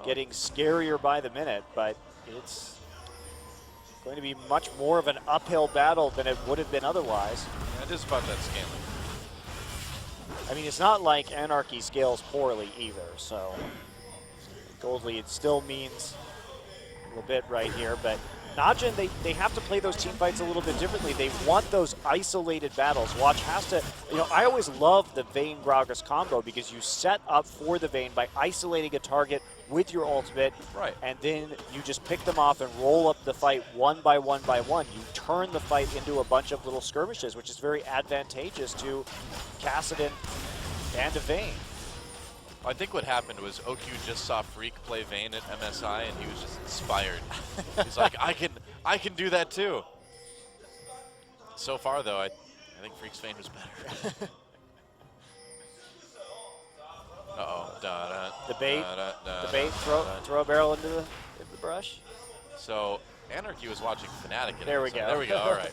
Speaker 2: getting scarier by the minute, but it's going to be much more of an uphill battle than it would have been otherwise.
Speaker 1: Yeah, it is about that scaling.
Speaker 2: I mean, it's not like Anarchy scales poorly either, so gold lead still means a little bit right here, but Najin, they have to play those team fights a little bit differently. They want those isolated battles. Watch has to, you know, I always love the Vayne Gragas combo because you set up for the Vayne by isolating a target with your ultimate,
Speaker 1: right,
Speaker 2: and then you just pick them off and roll up the fight one by one by one. You turn the fight into a bunch of little skirmishes, which is very advantageous to Kassadin and to Vayne.
Speaker 1: I think what happened was OQ just saw Freak play Vayne at MSI, and he was just inspired. He's like, I can do that too. So far, though, I think Freak's Vayne was better. Uh-oh.
Speaker 2: The bait, throw a barrel into the brush.
Speaker 1: So Anarchy was watching Fnatic.
Speaker 2: There we go.
Speaker 1: There we go, all right.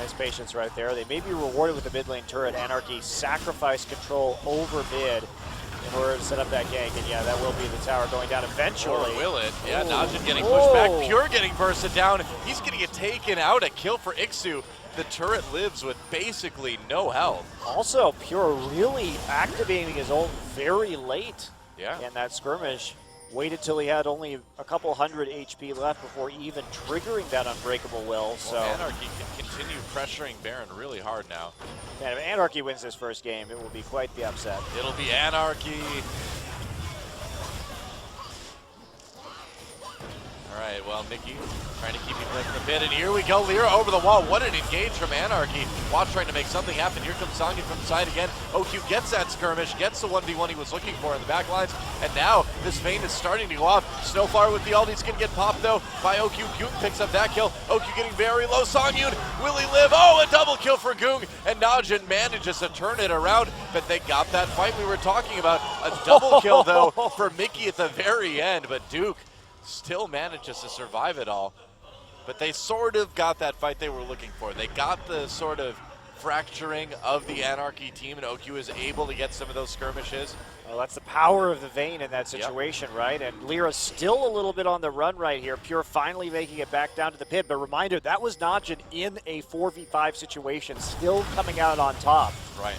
Speaker 2: Nice patience right there. They may be rewarded with the mid lane turret. Anarchy sacrificed control over mid in order to set up that gank. And yeah, that will be the tower going down eventually.
Speaker 1: Or will it? Yeah, Najin getting pushed back. Pure getting bursted down. He's going to get taken out. A kill for Ixu. the turret lives with basically no health.
Speaker 2: Also, Pure really activating his ult very late in that skirmish. Waited till he had only a couple hundred HP left before even triggering that Unbreakable Will. So
Speaker 1: Anarchy can continue pressuring Baron really hard now.
Speaker 2: Man, if Anarchy wins this first game, it will be quite the upset.
Speaker 1: It'll be Anarchy. All right, well, Mickey trying to keep him away from the pit, and here we go, Lyra over the wall. What an engage from Anarchy. Watch trying to make something happen. Here comes Sangin from the side again. OQ gets that skirmish, gets the 1v1 he was looking for in the back lines, and now this Vayne is starting to go off. Snowflower with the ult, he's gonna get popped though by OQ. Goong picks up that kill. OQ getting very low. Songyun, will he live? Oh, a double kill for Goong, and Najin manages to turn it around, but they got that fight we were talking about. A double kill though for Mickey at the very end, but Duke still manages to survive it all. But they sort of got that fight they were looking for. They got the sort of fracturing of the Anarchy team, and OQ is able to get some of those skirmishes.
Speaker 2: Well, that's the power of the Vayne in that situation, right? And Lyra's still a little bit on the run right here. Pure finally making it back down to the pit. But reminder, that was Najin in a 4v5 situation, still coming out on top.
Speaker 1: Right.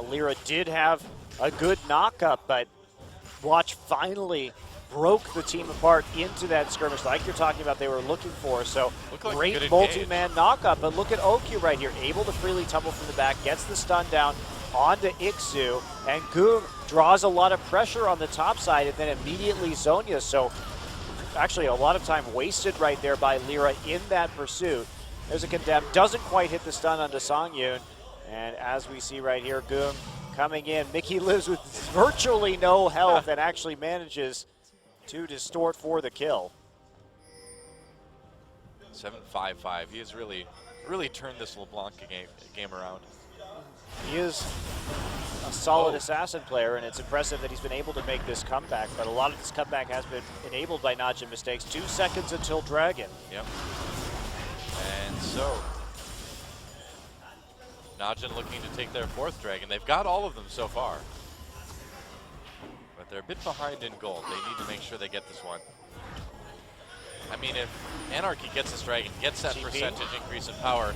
Speaker 2: Lyra did have a good knock-up, but Watch finally broke the team apart into that skirmish like you're talking about they were looking for. So
Speaker 1: like
Speaker 2: great multi-man knock-up, but look at OQ right here, able to freely tumble from the back, gets the stun down onto Ixu, and Goong draws a lot of pressure on the top side and then immediately Zhonya. So actually a lot of time wasted right there by Lyra in that pursuit. There's a condemn, doesn't quite hit the stun onto Songyun, and as we see right here, Goong coming in. Mickey lives with virtually no health and actually manages to distort for the kill.
Speaker 1: 7-5-5. He has really turned this LeBlanc game around.
Speaker 2: He is a solid assassin player, and it's impressive that he's been able to make this comeback, but a lot of this comeback has been enabled by Najin mistakes. 2 seconds until Dragon.
Speaker 1: Yep. And so, Najin looking to take their 4th Dragon. They've got all of them so far. But they're a bit behind in gold. They need to make sure they get this one. I mean, if Anarchy gets this Dragon, gets that percentage increase in power,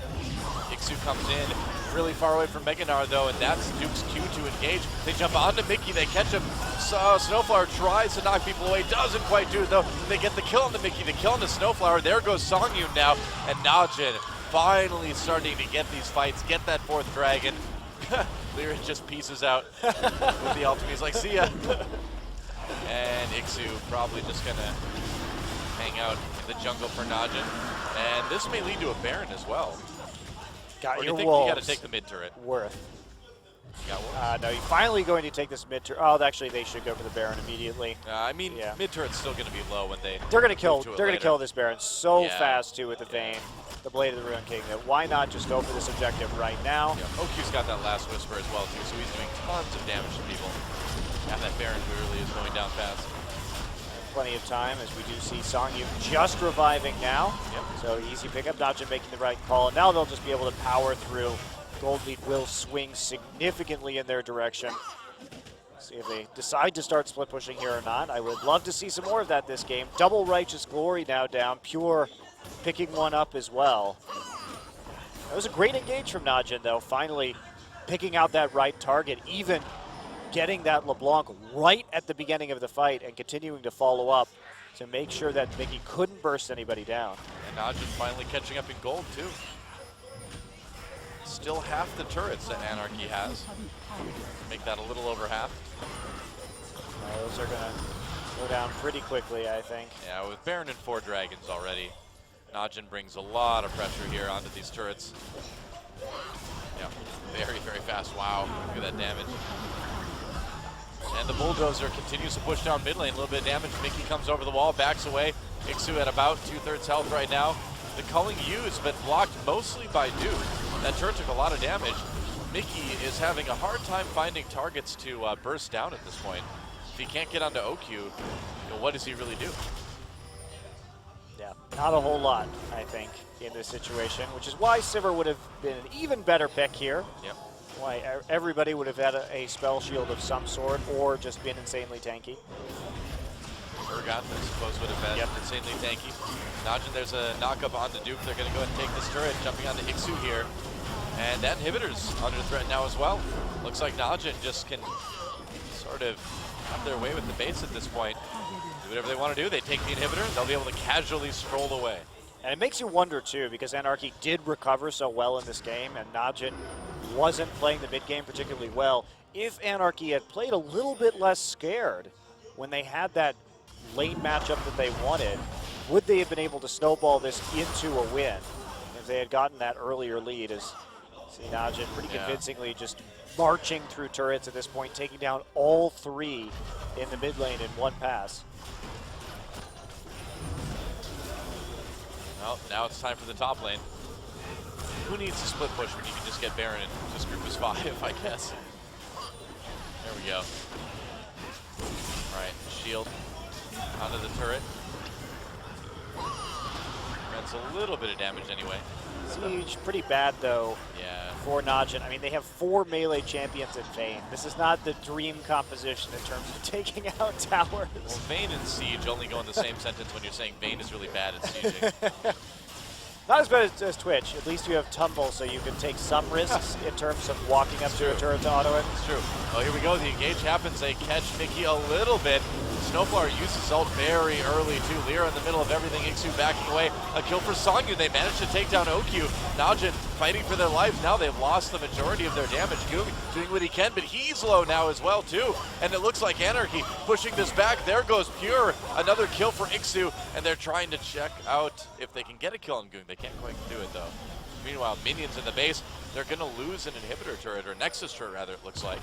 Speaker 1: Ixu comes in really far away from Meganar though, and that's Duke's cue to engage. They jump onto Mickey, they catch him. Snowflower tries to knock people away, doesn't quite do it though. They get the kill on the Mickey, the kill on the Snowflower. There goes Songyun now, and Najin finally starting to get these fights, get that 4th Dragon. Lyra just pieces out with the ultimate. He's like, see ya. And Ixu probably just gonna hang out in the jungle for Najin. And this may lead to a Baron as well.
Speaker 2: Got your
Speaker 1: you think
Speaker 2: wolves.
Speaker 1: you gotta take the mid turret?
Speaker 2: Worth.
Speaker 1: You got wolves?
Speaker 2: No, you're finally going to take this mid turret. Oh, actually, they should go for the Baron immediately.
Speaker 1: I mean, mid turret's still gonna be low when
Speaker 2: they're gonna kill. They're gonna kill this Baron so
Speaker 1: Yeah.
Speaker 2: fast too with the Vayne, the Blade of the Ruined King. That why not just go for this objective right now?
Speaker 1: Yeah. OQ's got that last whisper as well too, so he's doing tons of damage to people. And that Baron really is going down fast.
Speaker 2: Plenty of time as we do see Songyun just reviving now.
Speaker 1: Yep.
Speaker 2: So easy pickup, Najin making the right call. And now they'll just be able to power through. Gold lead will swing significantly in their direction. See if they decide to start split pushing here or not. I would love to see some more of that this game. Double Righteous Glory now down. Pure picking one up as well. That was a great engage from Najin though, finally picking out that right target, even getting that LeBlanc right at the beginning of the fight and continuing to follow up to make sure that Mickey couldn't burst anybody down.
Speaker 1: And Najin finally catching up in gold too. Still half the turrets that Anarchy has. Make that a little over half.
Speaker 2: Those are gonna go down pretty quickly, I think.
Speaker 1: Yeah, with Baron and 4 Dragons already, Najin brings a lot of pressure here onto these turrets. Yeah, very fast. Wow, look at that damage. And the Bulldozer continues to push down mid lane, a little bit of damage. Mickey comes over the wall, backs away. Ixu at about 2/3 health right now. The culling used, but blocked mostly by Duke. That turret took a lot of damage. Mickey is having a hard time finding targets to burst down at this point. If he can't get onto OQ, what does he really do?
Speaker 2: Yeah, not a whole lot, I think, in this situation, which is why Sivir would have been an even better pick here.
Speaker 1: Yep.
Speaker 2: Why everybody would have had a spell shield of some sort or just been insanely tanky.
Speaker 1: Ergon, I suppose, would have been insanely tanky. Najin, there's a knock-up onto Duke. They're going to go ahead and take this turret, jumping onto Ixu here. And that inhibitor's under threat now as well. Looks like Najin just can sort of have their way with the base at this point. Do whatever they want to do. They take the inhibitor, they'll be able to casually stroll away.
Speaker 2: And it makes you wonder, too, because Anarchy did recover so well in this game, and Najin wasn't playing the mid-game particularly well. If Anarchy had played a little bit less scared when they had that lane matchup that they wanted, would they have been able to snowball this into a win if they had gotten that earlier lead? As see Najin pretty convincingly just marching through turrets at this point, taking down all three in the mid lane in one pass.
Speaker 1: Well, now it's time for the top lane. Who needs a split push when you can just get Baron and just group as 5, I guess. There we go. All right, shield onto the turret. That's a little bit of damage anyway.
Speaker 2: Siege, pretty bad though for Najin. I mean, they have 4 melee champions in Vayne. This is not the dream composition in terms of taking out towers.
Speaker 1: Well, Vayne and Siege only go in the same sentence when you're saying Vayne is really bad at sieging.
Speaker 2: Not as bad as Twitch. At least you have Tumble, so you can take some risks in terms of walking up to a turret to auto it.
Speaker 1: It's true. Oh, here we go. The engage happens. They catch Mickey a little bit. Snowflower uses ult very early, too. Lyra in the middle of everything. Ixu backing away. A kill for Songyu. They managed to take down OQ. Najin fighting for their lives. Now they've lost the majority of their damage. Goong doing what he can, but he's low now as well, too. And it looks like Anarchy pushing this back. There goes Pure. Another kill for Ixu. And they're trying to check out if they can get a kill on Goong. They can't quite do it, though. Meanwhile, minions in the base. They're going to lose an inhibitor turret, or Nexus turret, rather, it looks like.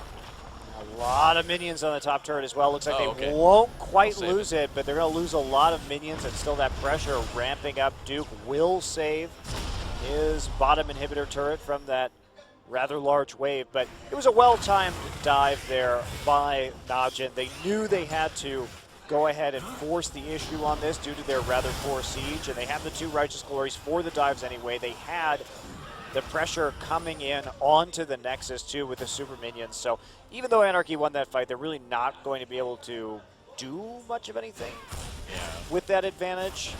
Speaker 2: A lot of minions on the top turret as well. Looks like they won't quite lose it, but they're going to lose a lot of minions, and still that pressure ramping up. Duke will save his bottom inhibitor turret from that rather large wave, but it was a well-timed dive there by Najin. They knew they had to go ahead and force the issue on this due to their rather poor siege, and they have the 2 Righteous Glories for the dives anyway. They had the pressure coming in onto the Nexus too with the super minions. So even though Anarchy won that fight, they're really not going to be able to do much of anything with that advantage.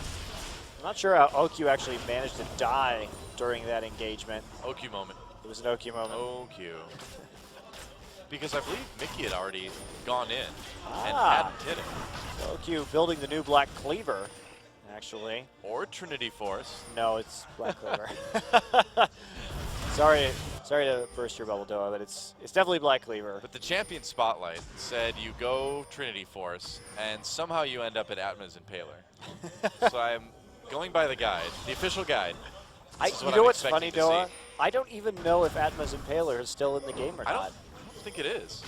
Speaker 2: I'm not sure how OQ actually managed to die during that engagement.
Speaker 1: OQ moment.
Speaker 2: It was an OQ moment.
Speaker 1: OQ. Because I believe Mickey had already gone in and hadn't hit him.
Speaker 2: So OQ building the new Black Cleaver, actually.
Speaker 1: Or Trinity Force.
Speaker 2: No, it's Black Cleaver. Sorry to burst your bubble, Doa, but it's definitely Black Cleaver.
Speaker 1: But the champion spotlight said you go Trinity Force, and somehow you end up at Atma's Impaler. So I'm going by the guide, the official guide.
Speaker 2: You know what's funny, Doa? I don't even know if Atma's Impaler is still in the game or not.
Speaker 1: I don't think it is.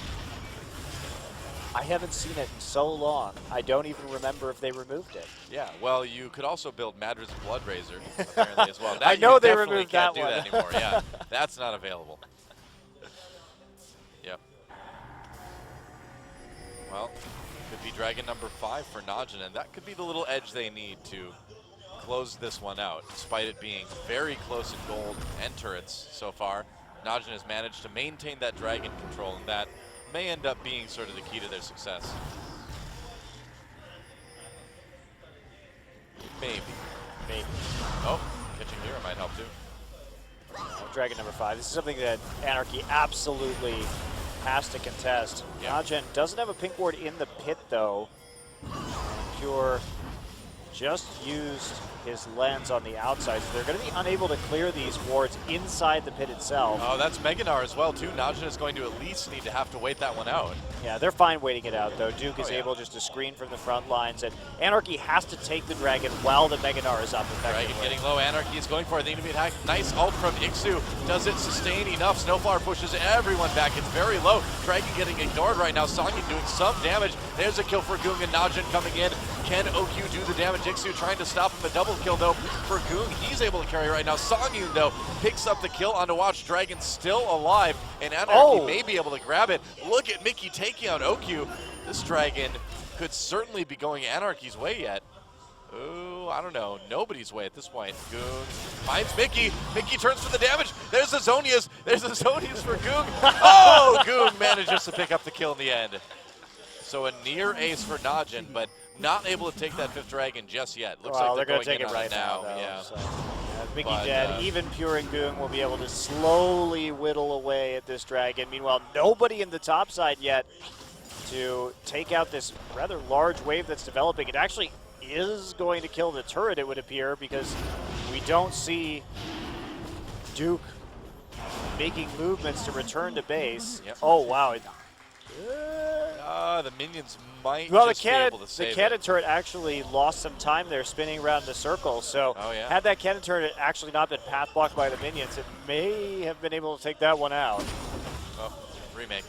Speaker 2: I haven't seen it in so long. I don't even remember if they removed it.
Speaker 1: Yeah, well, you could also build Madrid's Blood Razor, apparently, as well. That
Speaker 2: I know they
Speaker 1: definitely
Speaker 2: removed
Speaker 1: can't
Speaker 2: that
Speaker 1: do
Speaker 2: one.
Speaker 1: that anymore. Yeah, that's not available. Yep. Well, could be Dragon number 5 for Najin, and that could be the little edge they need to close this one out. Despite it being very close in gold and turrets so far, Najin has managed to maintain that Dragon control, and that may end up being sort of the key to their success. Maybe. Oh, catching Lyra might help too.
Speaker 2: Dragon number 5. This is something that Anarchy absolutely has to contest. Najin doesn't have a pink ward in the pit, though. Pure just used his lens on the outside, so they're going to be unable to clear these wards inside the pit itself.
Speaker 1: Oh, that's Meganar as well, too. Najin is going to at least need to have to wait that one out.
Speaker 2: Yeah, they're fine waiting it out, though. Duke is able just to screen from the front lines, and Anarchy has to take the Dragon while the Meganar is up effectively.
Speaker 1: Dragon getting low. Anarchy is going for the enemy attack. Nice ult from Ixu. Does it sustain enough? Snowflower pushes everyone back. It's very low. Dragon getting ignored right now. Songyu doing some damage. There's a kill for Goong, and Najin coming in. Can OQ do the damage? Ixu trying to stop him. A double kill, though, for Goong. He's able to carry right now. Songyu, though, picks up the kill onto Watch. Dragon still alive, and Anarchy may be able to grab it. Look at Mickey taking out OQ. This Dragon could certainly be going Anarchy's way yet. Oh, I don't know. Nobody's way at this point. Goong finds Mickey. Mickey turns for the damage. There's the Zonias. There's the Zonias for Goong. Oh, Goong manages to pick up the kill in the end. So a near ace for Najin, but not able to take that 5th dragon just yet. Looks
Speaker 2: well,
Speaker 1: like
Speaker 2: they're
Speaker 1: going
Speaker 2: going to take
Speaker 1: in
Speaker 2: it
Speaker 1: on
Speaker 2: right now, though.
Speaker 1: Yeah.
Speaker 2: So, Mickey
Speaker 1: But,
Speaker 2: dead. Even Pure and Goong will be able to slowly whittle away at this dragon. Meanwhile, nobody in the top side yet to take out this rather large wave that's developing. It actually is going to kill the turret, it would appear, because we don't see Duke making movements to return to base.
Speaker 1: Yep.
Speaker 2: Oh, wow.
Speaker 1: The minions might
Speaker 2: Well,
Speaker 1: just be able to save
Speaker 2: the cannon
Speaker 1: it.
Speaker 2: turret actually lost some time there spinning around the circle. So had that cannon turret actually not been path blocked by the minions, it may have been able to take that one out.
Speaker 1: Oh, remake.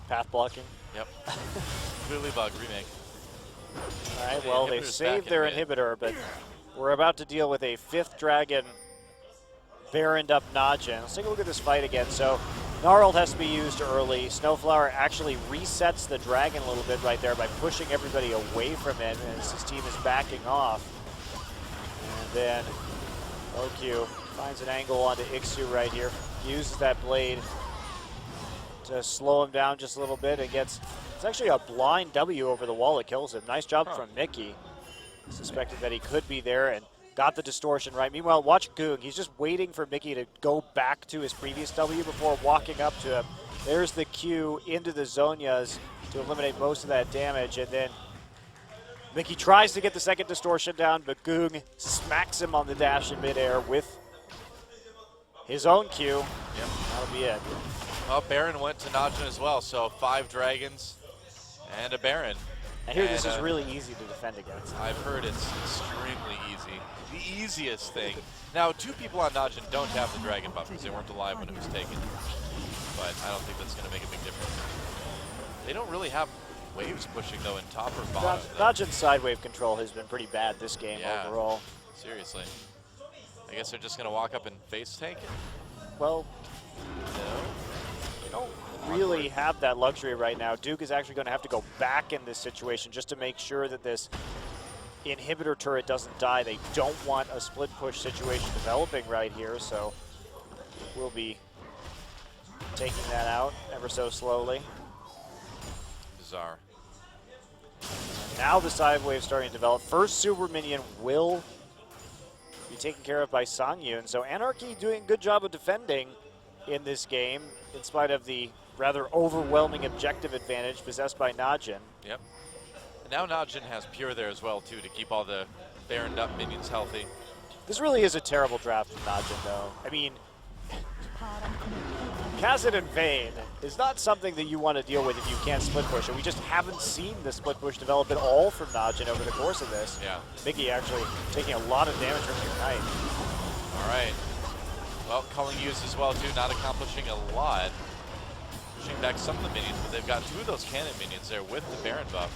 Speaker 2: Path blocking.
Speaker 1: Yep. Clearly bug, remake.
Speaker 2: All right, well, they saved their inhibitor, but we're about to deal with a 5th dragon Baroned up Najin. Let's take a look at this fight again. So Gnarled has to be used early. Snowflower actually resets the dragon a little bit right there by pushing everybody away from it as his team is backing off. And then OQ finds an angle onto Ixu right here. Uses that blade to slow him down just a little bit. It's actually a blind W over the wall that kills him. Nice job from Mickey. Suspected that he could be there and got the distortion right. Meanwhile, watch Goong. He's just waiting for Mickey to go back to his previous W before walking up to him. There's the Q into the Zonias to eliminate most of that damage. And then Mickey tries to get the second distortion down, but Goong smacks him on the dash in midair with his own Q.
Speaker 1: Yep.
Speaker 2: That'll be it.
Speaker 1: Well, Baron went to Najin as well, so 5 dragons and a Baron.
Speaker 2: I hear this is really easy to defend against.
Speaker 1: I've heard it's extremely easy. The easiest thing. Now, 2 people on Najin don't have the dragon buff because they weren't alive when it was taken. But I don't think that's going to make a big difference. They don't really have waves pushing, though, in top or bottom.
Speaker 2: Najin's side wave control has been pretty bad this game overall.
Speaker 1: Seriously. I guess they're just going to walk up and face tank it?
Speaker 2: Well, they don't really have that luxury right now. Duke is actually going to have to go back in this situation just to make sure that this inhibitor turret doesn't die. They don't want a split push situation developing right here, so we'll be taking that out ever so slowly.
Speaker 1: Bizarre.
Speaker 2: Now the side wave starting to develop. First super minion will be taken care of by Sangyun. So Anarchy doing a good job of defending in this game in spite of the rather overwhelming objective advantage possessed by Najin.
Speaker 1: Yep. And now Najin has Pure there as well, too, to keep all the Baroned up minions healthy.
Speaker 2: This really is a terrible draft from Najin, though. I mean, Kazan and Vayne is not something that you want to deal with if you can't split push, and we just haven't seen the split push develop at all from Najin over the course of this.
Speaker 1: Yeah.
Speaker 2: Mickey actually taking a lot of damage from Ignite.
Speaker 1: All right. Well, culling use as well, too, not accomplishing a lot. Pushing back some of the minions, but they've got 2 of those cannon minions there with the Baron buff.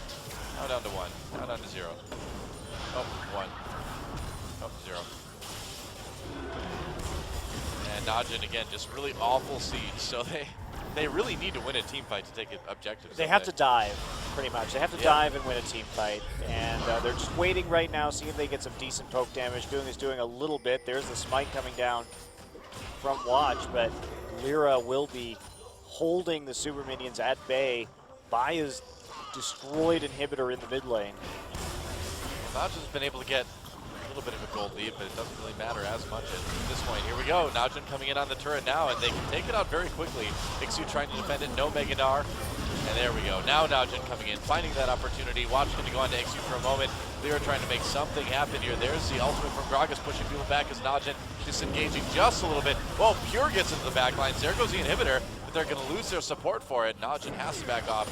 Speaker 1: Now down to 1, now down to 0. Oh, 1. Oh, 0. And Najin, again, just really awful siege. So they really need to win a team fight to take objectives.
Speaker 2: They have to dive, pretty much. They have to dive and win a team fight. And they're just waiting right now, see if they get some decent poke damage. Goong is doing a little bit. There's the smite coming down from Watch, but Lyra will be holding the super minions at bay by his destroyed inhibitor in the mid lane.
Speaker 1: Najin's been able to get a little bit of a gold lead, but it doesn't really matter as much at this point. Here we go. Najin coming in on the turret now, and they can take it out very quickly. Ixu trying to defend it. No Mega Gnar. And there we go. Now Najin coming in, finding that opportunity. Watch going to go on to Ixu for a moment. Lyra trying to make something happen here. There's the ultimate from Gragas pushing people back as Najin disengaging just a little bit. Well, Pure gets into the back lines. There goes the inhibitor, but they're going to lose their support for it. Najin has to back off.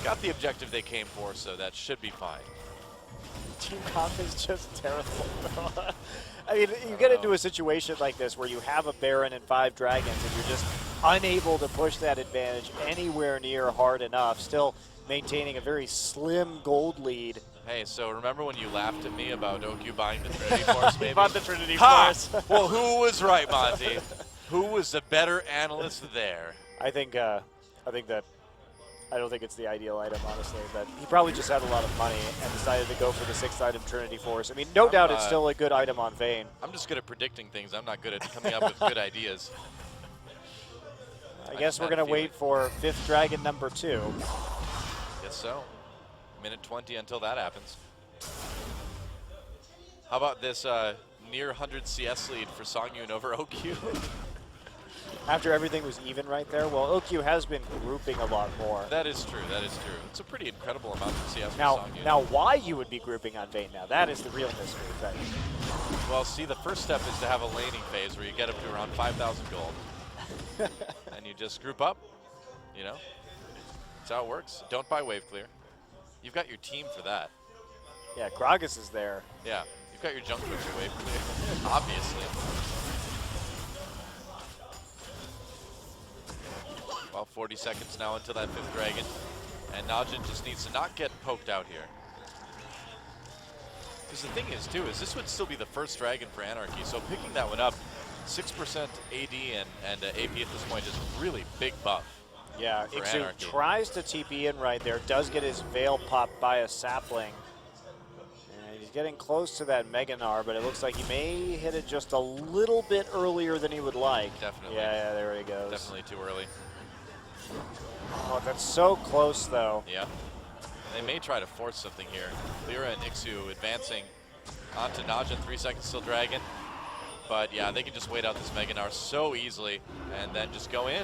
Speaker 1: Got the objective they came for, so that should be fine.
Speaker 2: Team comp is just terrible. I mean, you get into a situation like this where you have a Baron and 5 dragons and you're just unable to push that advantage anywhere near hard enough, still maintaining a very slim gold lead.
Speaker 1: Hey, so remember when you laughed at me about OQ buying the Trinity Force, maybe?
Speaker 2: He bought the Trinity Force.
Speaker 1: Well, who was right, Monty? Who was the better analyst there?
Speaker 2: I don't think it's the ideal item, honestly, but he probably just had a lot of money and decided to go for the 6th item Trinity Force. I mean, no doubt it's still a good item on Vayne.
Speaker 1: I'm just good at predicting things. I'm not good at coming up with good ideas.
Speaker 2: I guess we're going to wait for 5th Dragon number 2.
Speaker 1: Guess so. Minute 20 until that happens. How about this near 100 CS lead for Songyun over OQ?
Speaker 2: After everything was even right there, well, OQ has been grouping a lot more.
Speaker 1: That is true, that is true. It's a pretty incredible amount of CS for
Speaker 2: Now,
Speaker 1: Songyun.
Speaker 2: why you would be grouping on Vayne now, that is the real mystery thing.
Speaker 1: Well, see, the first step is to have a laning phase where you get up to around 5,000 gold. And you just group up, you know? That's how it works. Don't buy wave clear. You've got your team for that.
Speaker 2: Yeah, Gragas is there.
Speaker 1: Yeah, you've got your junglers for wave clear, obviously. About 40 seconds now until that 5th Dragon. And Najin just needs to not get poked out here. Because the thing is, too, is this would still be the first Dragon for Anarchy, so picking that one up, 6% AD and AP at this point is really big buff.
Speaker 2: Yeah,
Speaker 1: for
Speaker 2: Ixu
Speaker 1: Anarchy.
Speaker 2: tries to TP in right there, does get his Veil popped by a sapling. And he's getting close to that Mega Gnar, but it looks like he may hit it just a little bit earlier than he would like.
Speaker 1: Definitely.
Speaker 2: Yeah, there he goes.
Speaker 1: Definitely too early.
Speaker 2: Oh, that's so close, though.
Speaker 1: Yeah. They may try to force something here. Lyra and Ixu advancing onto Najin, 3 seconds till Dragon. But yeah, they can just wait out this Mega Gnar so easily and then just go in.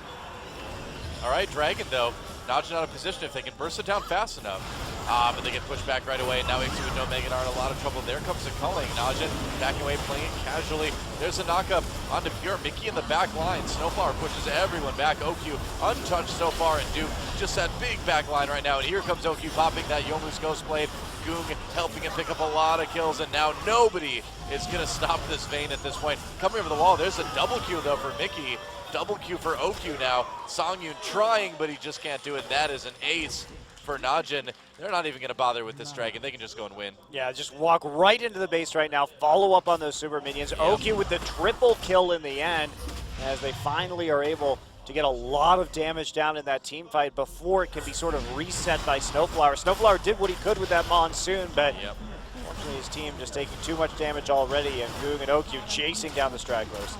Speaker 1: All right, Dragon though, Najin out of position if they can burst it down fast enough. But they get pushed back right away. Now Ixu with no Mega Gnar in a lot of trouble. There comes the culling. Najin backing away, playing it casually. There's a knockup onto Pure. Mickey in the back line. Snowflower pushes everyone back. OQ untouched so far, and Duke just that big back line right now. And here comes OQ popping that Yomu's Ghost Blade. Goong helping him pick up a lot of kills, and now nobody is going to stop this Vayne at this point. Coming over the wall, there's a double Q though for Mickey. Double Q for OQ now. Songyun trying, but he just can't do it. That is an ace for Najin. They're not even going to bother with this Dragon. They can just go and win.
Speaker 2: Yeah, just walk right into the base right now, follow up on those super minions. Yep. OQ with the triple kill in the end, as they finally are able to get a lot of damage down in that team fight before it can be sort of reset by Snowflower. Snowflower did what he could with that Monsoon, but unfortunately his team just taking too much damage already, and Goong and OQ chasing down the stragglers.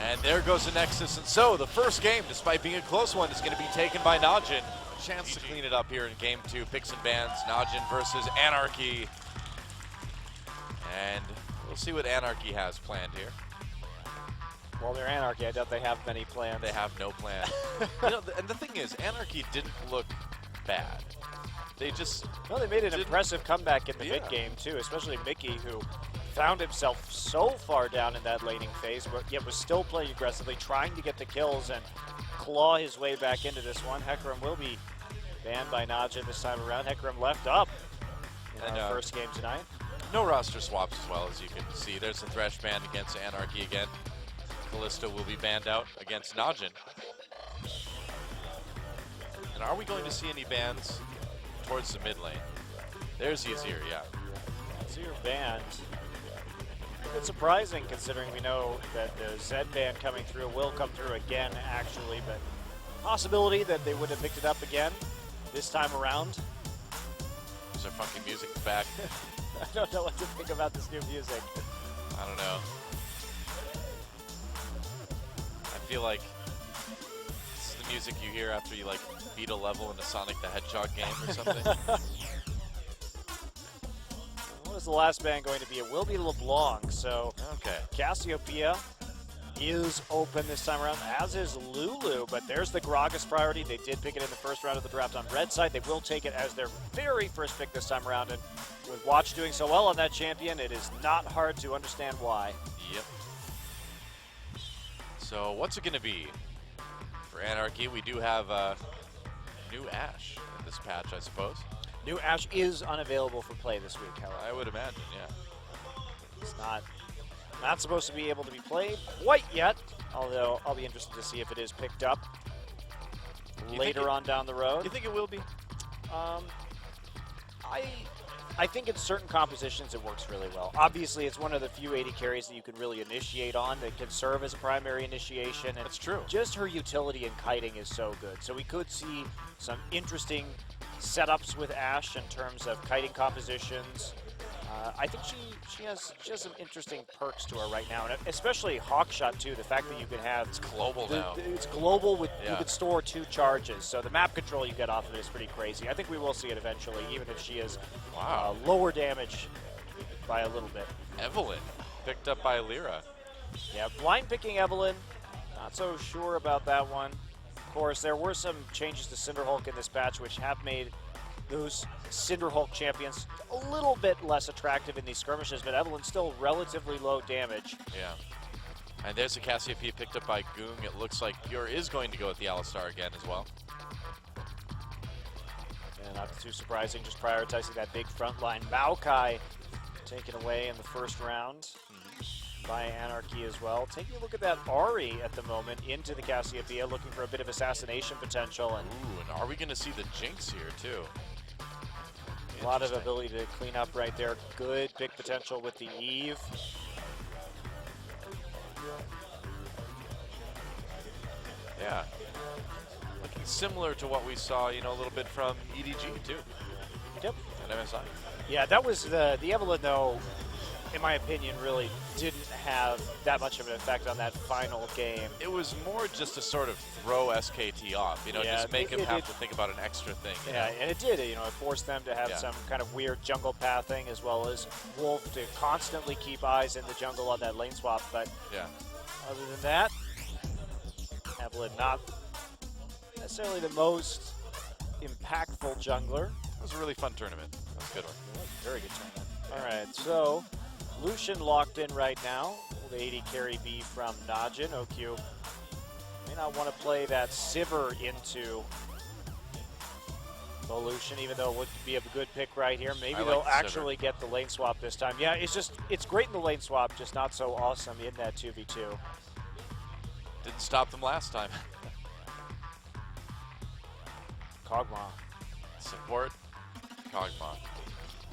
Speaker 1: And there goes the Nexus, and so the first game, despite being a close one, is going to be taken by Najin. Chance to clean it up here in game 2. Picks and bans, Najin versus Anarchy. And we'll see what Anarchy has planned here.
Speaker 2: Well, they're Anarchy. I doubt they have many plans.
Speaker 1: They have no plan. You know, and the thing is, Anarchy didn't look bad. They just...
Speaker 2: No, they made an impressive comeback in the mid-game, too, especially Mickey, who found himself so far down in that laning phase, but yet was still playing aggressively, trying to get the kills and claw his way back into this one. Hecarim will be banned by Najin this time around. Hecarim left up in our first game tonight.
Speaker 1: No roster swaps as well, as you can see. There's the Thresh ban against Anarchy again. Kalista will be banned out against Najin. And are we going to see any bans towards the mid lane? There's Azir, yeah.
Speaker 2: Azir banned. It's surprising considering we know that the Zed ban coming through will come through again, actually, but possibility that they would have picked it up again this time around.
Speaker 1: There's our funky music back.
Speaker 2: I don't know what to think about this new music.
Speaker 1: I don't know. I feel like this is the music you hear after you like beat a level in a Sonic the Hedgehog game or something.
Speaker 2: What is the last ban going to be? It will be LeBlanc, so Cassiopeia is open this time around, as is Lulu, but there's the Gragas priority. They did pick it in the first round of the draft on red side. They will take it as their very first pick this time around, and with Watch doing so well on that champion, it is not hard to understand why.
Speaker 1: Yep. So what's it going to be for Anarchy? We do have new Ashe in this patch, I suppose.
Speaker 2: New Ashe is unavailable for play this week, however.
Speaker 1: I would imagine, yeah.
Speaker 2: It's not supposed to be able to be played quite yet, although I'll be interested to see if it is picked up later on down the road.
Speaker 1: You think it will be?
Speaker 2: I think in certain compositions it works really well. Obviously, it's one of the few AD carries that you can really initiate on that can serve as a primary initiation. And
Speaker 1: that's true.
Speaker 2: Just her utility in kiting is so good. So we could see some interesting setups with Ashe in terms of kiting compositions. I think she has some interesting perks to her right now, and especially Hawkshot too. The fact that you can have
Speaker 1: It's global now.
Speaker 2: It's global with you
Speaker 1: Yeah.
Speaker 2: can store 2 charges, so the map control you get off of it is pretty crazy. I think we will see it eventually, even if she is
Speaker 1: Wow.
Speaker 2: lower damage by a little bit.
Speaker 1: Evelyn picked up by Lyra.
Speaker 2: Yeah, blind picking Evelyn. Not so sure about that one. Of course, there were some changes to Cinderhulk in this patch, which have made those Cinderhulk champions a little bit less attractive in these skirmishes, but Evelyn's still relatively low damage.
Speaker 1: Yeah. And there's a Cassiopeia picked up by Goong. It looks like Pure is going to go with the Alistar again as well.
Speaker 2: And not too surprising, just prioritizing that big front line. Maokai taken away in the first round by Anarchy as well. Taking a look at that Ari at the moment into the Cassiopeia, looking for a bit of assassination potential. And
Speaker 1: Ooh, and are we going to see the Jinx here too?
Speaker 2: a lot of ability to clean up right there. Good big potential with the Eve.
Speaker 1: Yeah. Looking similar to what we saw, you know, a little bit from EDG too.
Speaker 2: Yep.
Speaker 1: And MSI.
Speaker 2: Yeah, that was the Evelyn, though, in my opinion, really didn't have that much of an effect on that final game.
Speaker 1: It was more just to sort of throw SKT off, you know,
Speaker 2: Yeah,
Speaker 1: just make him
Speaker 2: it
Speaker 1: have to think about an extra thing. you
Speaker 2: Yeah,
Speaker 1: know?
Speaker 2: and it did. You know, it forced them to have
Speaker 1: Yeah.
Speaker 2: some kind of weird jungle pathing, as well as Wolf to constantly keep eyes in the jungle on that lane swap. But
Speaker 1: Yeah.
Speaker 2: other than that, Evelyn not necessarily the most impactful jungler.
Speaker 1: It was a really fun tournament. That was a good one.
Speaker 2: Very good tournament. All right, so Lucian locked in right now. The 80 carry B from Najin. OQ may not want to play that Sivir into Lucian, even though it would be a good pick right here. Maybe
Speaker 1: I like
Speaker 2: they'll
Speaker 1: the Sivir.
Speaker 2: actually get the lane swap this time. Yeah, it's great in the lane swap, just not so awesome in that 2v2.
Speaker 1: Didn't stop them last time.
Speaker 2: Kog'Maw.
Speaker 1: Support Kog'Maw.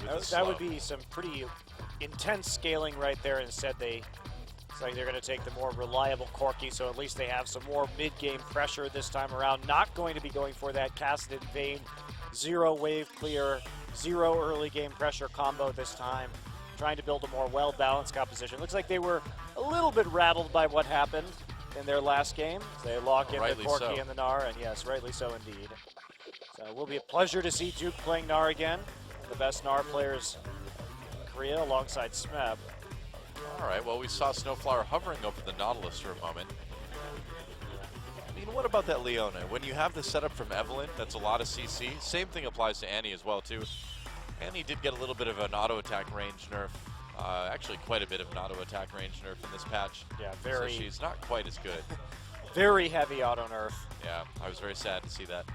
Speaker 1: with the
Speaker 2: That would
Speaker 1: slow.
Speaker 2: be some pretty intense scaling right there. Instead, it's like they're going to take the more reliable Corki, so at least they have some more mid-game pressure this time around. Not going to be going for that Cast in Vain, 0 wave clear, 0 early game pressure combo this time. Trying to build a more well-balanced composition. Looks like they were a little bit rattled by what happened in their last game. They lock in the
Speaker 1: Rightly
Speaker 2: Corki
Speaker 1: so.
Speaker 2: and the Gnar, and yes, rightly so indeed. So it will be a pleasure to see Duke playing Gnar again. The best Gnar players in Korea alongside Smeb.
Speaker 1: All right, well, we saw Snowflower hovering over the Nautilus for a moment. I mean, what about that Leona? When you have the setup from Evelyn, that's a lot of CC. Same thing applies to Annie as well, too. Annie did get a little bit of an auto attack range nerf. Actually, quite a bit of an auto attack range nerf in this patch.
Speaker 2: Yeah, very,
Speaker 1: So she's not quite as good.
Speaker 2: very heavy auto nerf.
Speaker 1: Yeah, I was very sad to see that.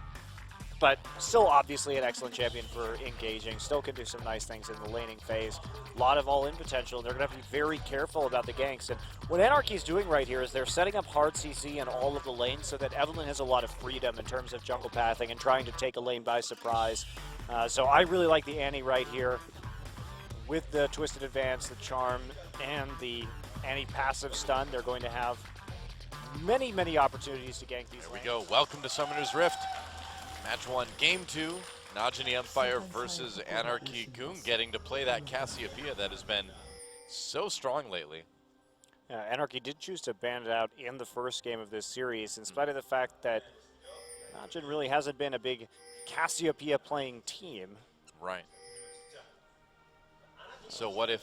Speaker 2: But still obviously an excellent champion for engaging. Still can do some nice things in the laning phase. A lot of all-in potential. They're going to have to be very careful about the ganks. And what Anarchy's doing right here is they're setting up hard CC in all of the lanes so that Evelyn has a lot of freedom in terms of jungle pathing and trying to take a lane by surprise. So I really like the Annie right here with the Twisted Advance, the Charm, and the Annie passive stun. They're going to have many, many opportunities to gank these
Speaker 1: Here
Speaker 2: lanes.
Speaker 1: we go. Welcome to Summoner's Rift. Match 1, Game 2. Najin e-mFire versus Anarchy. Goong getting to play that Cassiopeia that has been so strong lately.
Speaker 2: Anarchy did choose to ban it out in the first game of this series, in spite of the fact that Najin really hasn't been a big Cassiopeia playing team.
Speaker 1: Right. So what if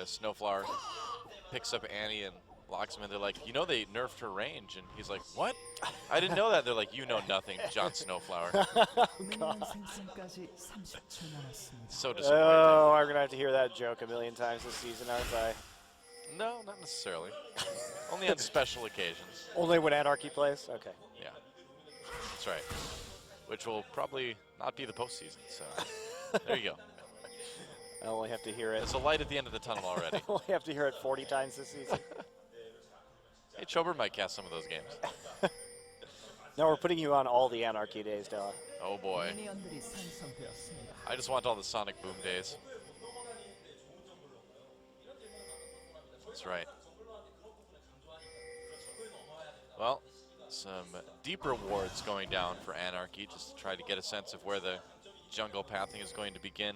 Speaker 1: Snowflower picks up Annie and locks him in? They're like, you know, they nerfed her range, and he's like, what? I didn't know that. They're like, you know nothing, Jon Snowflower. So disappointing.
Speaker 2: Oh, I'm going to have to hear that joke a million times this season, aren't I?
Speaker 1: No, not necessarily. Only on special occasions.
Speaker 2: Only when Anarchy plays? Okay.
Speaker 1: Yeah, that's right. Which will probably not be the postseason. So there you go.
Speaker 2: I only have to hear it.
Speaker 1: There's a light at the end of the tunnel already.
Speaker 2: I only have to hear it 40 times this season.
Speaker 1: Hey, Chober might cast some of those games.
Speaker 2: No, we're putting you on all the Anarchy days, Della.
Speaker 1: Oh boy. I just want all the Sonic Boom days. That's right. Well, some deep rewards going down for Anarchy, just to try to get a sense of where the jungle pathing is going to begin.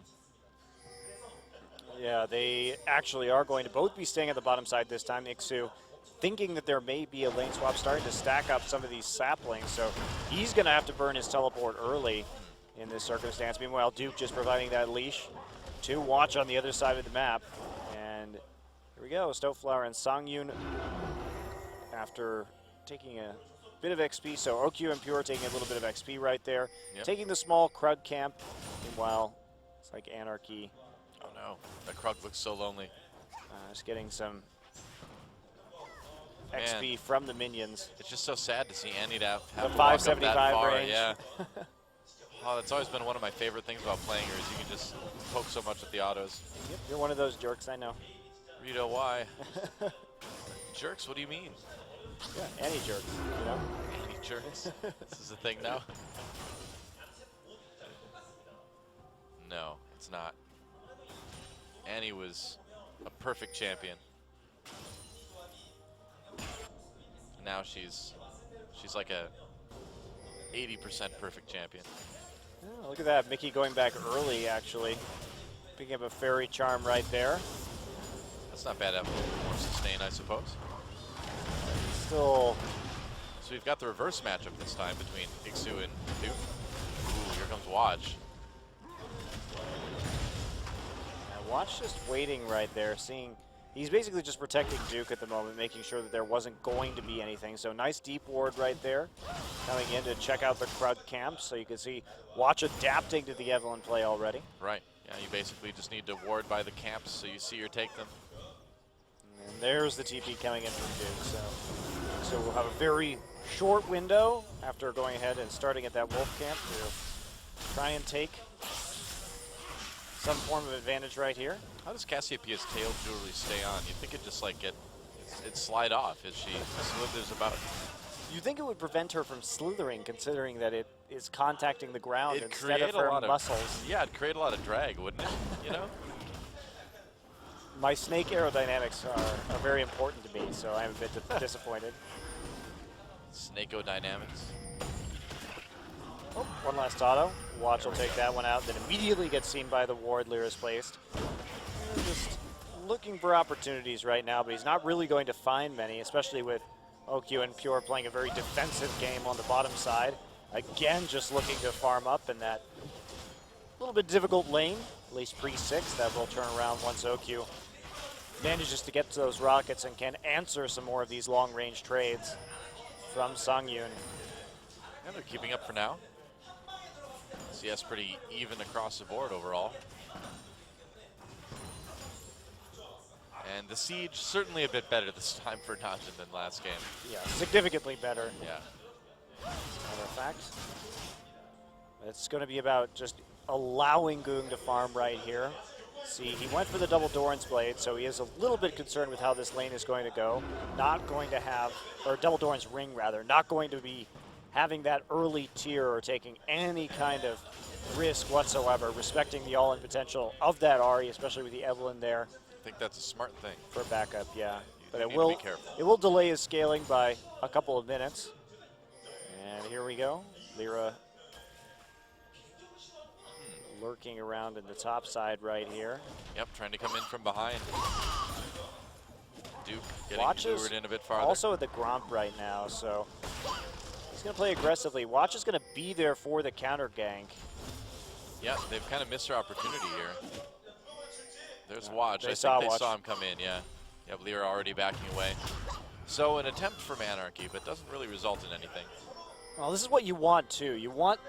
Speaker 2: Yeah, they actually are going to both be staying at the bottom side this time. Ixu thinking that there may be a lane swap, starting to stack up some of these saplings, so he's going to have to burn his teleport early in this circumstance. Meanwhile, Duke just providing that leash to watch on the other side of the map. And here we go, Stowflower and Songyun after taking a bit of XP, so OQ and Pure taking a little bit of XP right there.
Speaker 1: Yep.
Speaker 2: Taking the small Krug camp. Meanwhile, it's like Anarchy.
Speaker 1: Oh no, that Krug looks so lonely.
Speaker 2: Just getting some XP from the minions.
Speaker 1: It's just so sad to see Annie have
Speaker 2: The
Speaker 1: to walk up
Speaker 2: 575
Speaker 1: that far.
Speaker 2: range.
Speaker 1: Yeah. Oh, that's always been one of my favorite things about playing her is you can just poke so much at the autos.
Speaker 2: Yep, you're one of those jerks, I know.
Speaker 1: Rito, why? Jerks? What do you mean?
Speaker 2: Yeah, any jerk, you know?
Speaker 1: Any jerks? This is a thing now? No, it's not. Annie was a perfect champion. Now she's like a 80% perfect champion.
Speaker 2: Oh, look at that, Mickey going back early, actually. Picking up a fairy charm right there.
Speaker 1: That's not bad. Have a little more sustain, I suppose.
Speaker 2: Still.
Speaker 1: So we've got the reverse matchup this time between Ixu and Duke. Ooh, here comes Watch.
Speaker 2: Watch just waiting right there, seeing he's basically just protecting Duke at the moment, making sure that there wasn't going to be anything. So nice deep ward right there, coming in to check out the Krug camp. So you can see Watch adapting to the Evelyn play already.
Speaker 1: Right. Yeah, you basically just need to ward by the camps so you see her take them.
Speaker 2: And there's the TP coming in from Duke. So we'll have a very short window after going ahead and starting at that Wolf camp to try and take some form of advantage right here.
Speaker 1: How does Cassiopeia's tail jewelry stay on? You'd think it just like it slide off as she slithers about.
Speaker 2: You think it would prevent her from slithering, considering that it is contacting the ground
Speaker 1: It'd
Speaker 2: instead
Speaker 1: create
Speaker 2: of her
Speaker 1: a lot
Speaker 2: muscles.
Speaker 1: Yeah, it'd create a lot of drag, wouldn't it? You know?
Speaker 2: My snake aerodynamics are very important to me, so I'm a bit disappointed.
Speaker 1: Snake-o dynamics.
Speaker 2: Oh, one last auto. Watch will take that one out, then immediately gets seen by the ward Lyra's placed. Just looking for opportunities right now, but he's not really going to find many, especially with OQ and Pure playing a very defensive game on the bottom side. Again, just looking to farm up in that little bit difficult lane, at least pre-6. That will turn around once OQ manages to get to those rockets and can answer some more of these long-range trades from Songyun.
Speaker 1: Yeah, they're keeping up for now. CS pretty even across the board overall. And the siege certainly a bit better this time for Najin than last game.
Speaker 2: Yeah, significantly better.
Speaker 1: Yeah.
Speaker 2: Matter of fact, it's going to be about just allowing Goong to farm right here. See, he went for the double Doran's Blade, so he is a little bit concerned with how this lane is going to go. Not going to have, or double Doran's Ring rather, not going to be having that early tier or taking any kind of risk whatsoever, respecting the all-in potential of that Ahri, especially with the Evelyn there.
Speaker 1: I think that's a smart thing.
Speaker 2: For backup, yeah. But
Speaker 1: You need to be careful.
Speaker 2: it will delay his scaling by a couple of minutes. And here we go. Lyra lurking around in the top side right here.
Speaker 1: Yep, trying to come in from behind. Duke getting
Speaker 2: Watch is
Speaker 1: lured in a bit farther.
Speaker 2: also at the Gromp right now, so he's going to play aggressively. Watch is going to be there for the counter gank.
Speaker 1: Yeah, they've kind of missed their opportunity here. There's Watch.
Speaker 2: They
Speaker 1: I
Speaker 2: saw
Speaker 1: think they
Speaker 2: Watch.
Speaker 1: saw him come in, yeah. Yep, Lyra already backing away. So an attempt from Anarchy, but doesn't really result in anything.
Speaker 2: Well, this is what you want, too. You want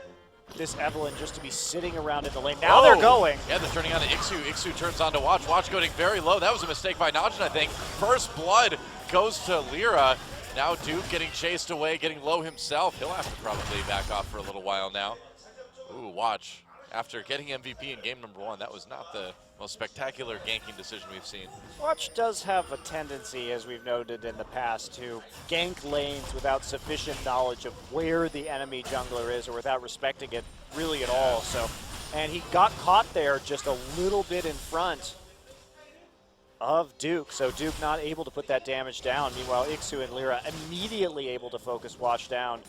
Speaker 2: this Evelyn just to be sitting around in the lane. Now they're going.
Speaker 1: Yeah, they're turning on to Ixu. Ixu turns on to Watch. Watch going very low. That was a mistake by Najin, I think. First blood goes to Lyra. Now Duke getting chased away, getting low himself. He'll have to probably back off for a little while now. Ooh, Watch. After getting MVP in game number 1, that was not the most spectacular ganking decision we've seen.
Speaker 2: Watch does have a tendency, as we've noted in the past, to gank lanes without sufficient knowledge of where the enemy jungler is or without respecting it really at all. So, and he got caught there just a little bit in front of Duke, so Duke not able to put that damage down. Meanwhile, Ixu and Lyra immediately able to focus Watch down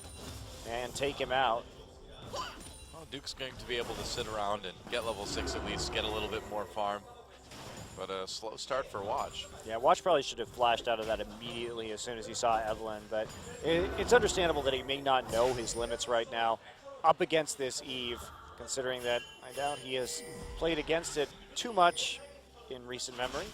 Speaker 2: and take him out.
Speaker 1: Well, Duke's going to be able to sit around and get level 6 at least, get a little bit more farm. But a slow start for Watch.
Speaker 2: Yeah, Watch probably should have flashed out of that immediately as soon as he saw Evelyn, but it's understandable that he may not know his limits right now up against this Eve, considering that I doubt he has played against it too much in recent memory.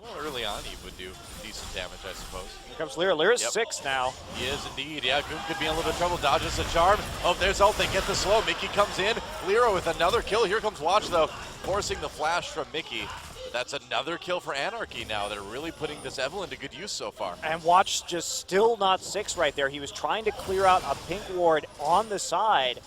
Speaker 1: Well, early on, he would do decent damage, I suppose.
Speaker 2: Here comes Lyra. Lyra's
Speaker 1: Yep.
Speaker 2: 6 now.
Speaker 1: He is indeed. Yeah, Goon could be in a little bit of trouble. Dodges a charm. Oh, there's ult. They get the slow. Mickey comes in. Lyra with another kill. Here comes Watch, though, forcing the flash from Mickey. But that's another kill for Anarchy now. They're really putting this Evelyn to good use so far.
Speaker 2: And Watch just still not 6 right there. He was trying to clear out a pink ward on the side.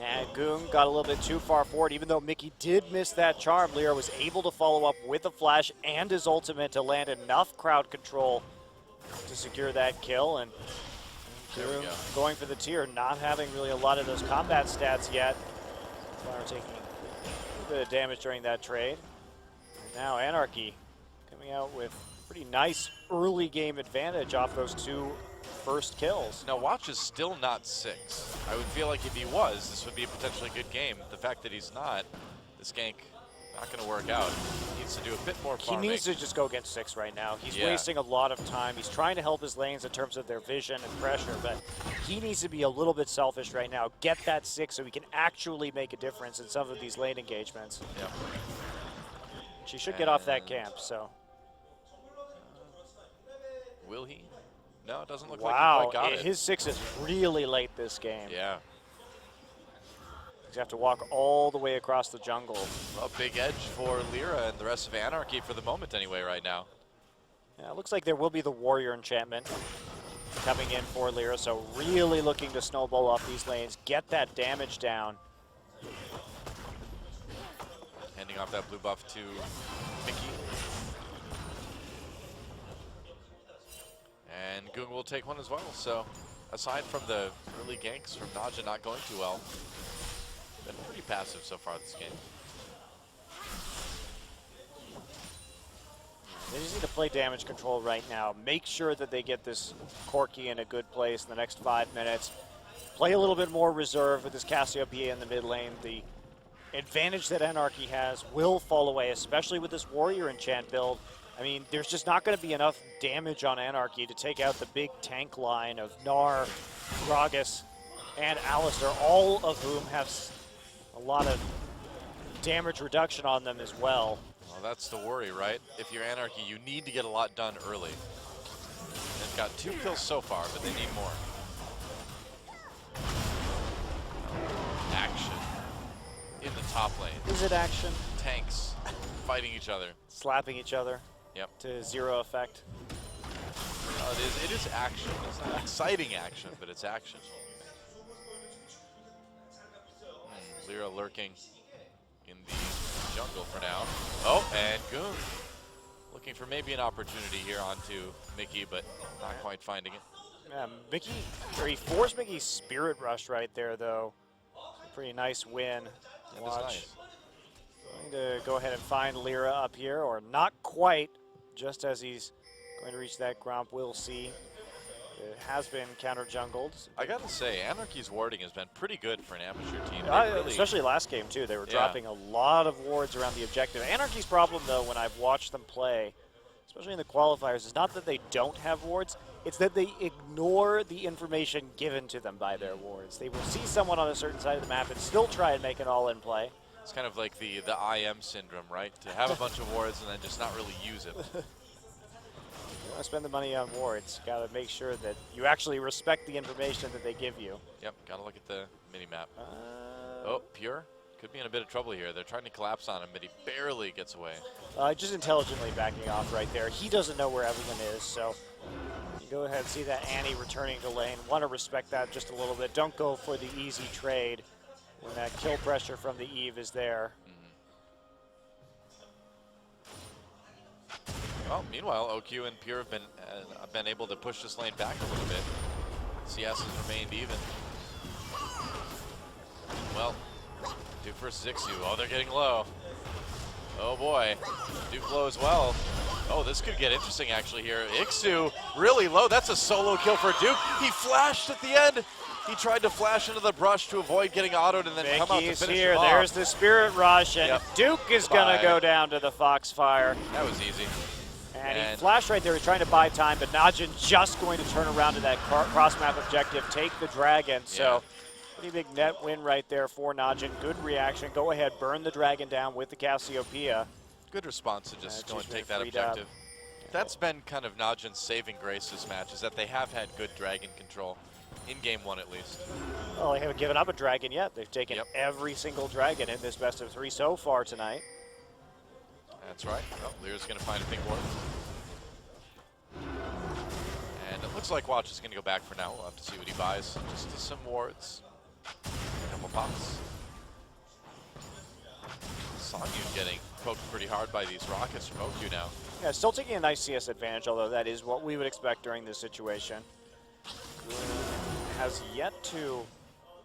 Speaker 2: And Goon got a little bit too far forward. Even though Mickey did miss that charm, Lyra was able to follow up with a flash and his ultimate to land enough crowd control to secure that kill. And Goon going for the tier, not having really a lot of those combat stats yet. Flower taking a little bit of damage during that trade. And now Anarchy coming out with pretty nice early game advantage off those 2 first kills.
Speaker 1: Now, Watch is still not 6. I would feel like if he was, this would be a potentially good game. The fact that he's not, this gank not going to work out. He needs to do a bit more farming.
Speaker 2: He needs to just go get 6 right now. He's wasting a lot of time. He's trying to help his lanes in terms of their vision and pressure, but he needs to be a little bit selfish right now. Get that 6 so he can actually make a difference in some of these lane engagements.
Speaker 1: Yep.
Speaker 2: She should get off that camp, so.
Speaker 1: Will he? No, it doesn't look
Speaker 2: wow,
Speaker 1: like he quite got it.
Speaker 2: His 6 is really late this game.
Speaker 1: Yeah.
Speaker 2: He's have to walk all the way across the jungle.
Speaker 1: A big edge for Lyra and the rest of Anarchy for the moment anyway right now.
Speaker 2: Yeah, it looks like there will be the Warrior enchantment coming in for Lyra, so really looking to snowball off these lanes, get that damage down.
Speaker 1: Handing off that blue buff to Mickey. And Goon will take one as well. So aside from the early ganks from Najin not going too well, been pretty passive so far this game.
Speaker 2: They just need to play damage control right now. Make sure that they get this Corki in a good place in the next 5 minutes. Play a little bit more reserve with this Cassiopeia in the mid lane. The advantage that Anarchy has will fall away, especially with this Warrior enchant build. I mean, there's just not going to be enough damage on Anarchy to take out the big tank line of Gnar, Gragas, and Alistar, all of whom have a lot of damage reduction on them as well.
Speaker 1: Well, that's the worry, right? If you're Anarchy, you need to get a lot done early. They've got 2 kills so far, but they need more. Action in the top lane.
Speaker 2: Is it action?
Speaker 1: Tanks fighting each other.
Speaker 2: Slapping each other.
Speaker 1: Yep.
Speaker 2: To 0 effect.
Speaker 1: It is action. It's not exciting action, but it's action. Lyra lurking in the jungle for now. Oh, and Goon looking for maybe an opportunity here onto Mickey, but not quite finding it.
Speaker 2: Yeah, Mickey, or he forced Mickey's Spirit Rush right there, though. Pretty nice win. Watch.
Speaker 1: Nice.
Speaker 2: Going to go ahead and find Lyra up here, or not quite, just as he's going to reach that Gromp. We'll see. It has been counter-jungled.
Speaker 1: I gotta say, Anarchy's warding has been pretty good for an amateur team. Really,
Speaker 2: especially last game, too. They were dropping a lot of wards around the objective. Anarchy's problem, though, when I've watched them play, especially in the qualifiers, is not that they don't have wards, it's that they ignore the information given to them by their wards. They will see someone on a certain side of the map and still try and make an all-in play.
Speaker 1: It's kind of like the IM syndrome, right? To have a bunch of wards and then just not really use it.
Speaker 2: You want to spend the money on wards, got to make sure that you actually respect the information that they give you.
Speaker 1: Yep, got to look at the mini-map. Oh, Pure could be in a bit of trouble here. They're trying to collapse on him, but he barely gets away.
Speaker 2: Just intelligently backing off right there. He doesn't know where everyone is, so you go ahead and see that Annie returning to lane. Want to respect that just a little bit. Don't go for the easy trade when that kill pressure from the Eve is there.
Speaker 1: Well, meanwhile, OQ and Pure have been able to push this lane back a little bit. CS has remained even. Well, Duke versus Ixu. Oh, they're getting low. Oh boy, Duke low as well. Oh, this could get interesting actually here. Ixu really low. That's a solo kill for Duke. He flashed at the end. He tried to flash into the brush to avoid getting autoed and then come out to
Speaker 2: Mickey's
Speaker 1: finish
Speaker 2: here.
Speaker 1: him off.
Speaker 2: There's the Spirit Rush, and
Speaker 1: Yep.
Speaker 2: Duke is going to go down to the Foxfire.
Speaker 1: That was easy.
Speaker 2: And he flashed right there. He's trying to buy time, but Najin just going to turn around to that cross-map objective, take the Dragon. So pretty big net win right there for Najin. Good reaction. Go ahead, burn the Dragon down with the Cassiopeia.
Speaker 1: Good response to just go and take that objective. That's been kind of Najin's saving grace this match, is that they have had good Dragon control. In game 1 at least.
Speaker 2: Well, they haven't given up a Dragon yet. They've taken every single Dragon in this best of 3 so far tonight.
Speaker 1: That's right. Oh, Lear's going to find a pink ward. And it looks like Watch is going to go back for now. We'll have to see what he buys. Just some wards. A couple pops. Songyun getting poked pretty hard by these rockets from OQ now.
Speaker 2: Yeah, still taking a nice CS advantage, although that is what we would expect during this situation. Has yet to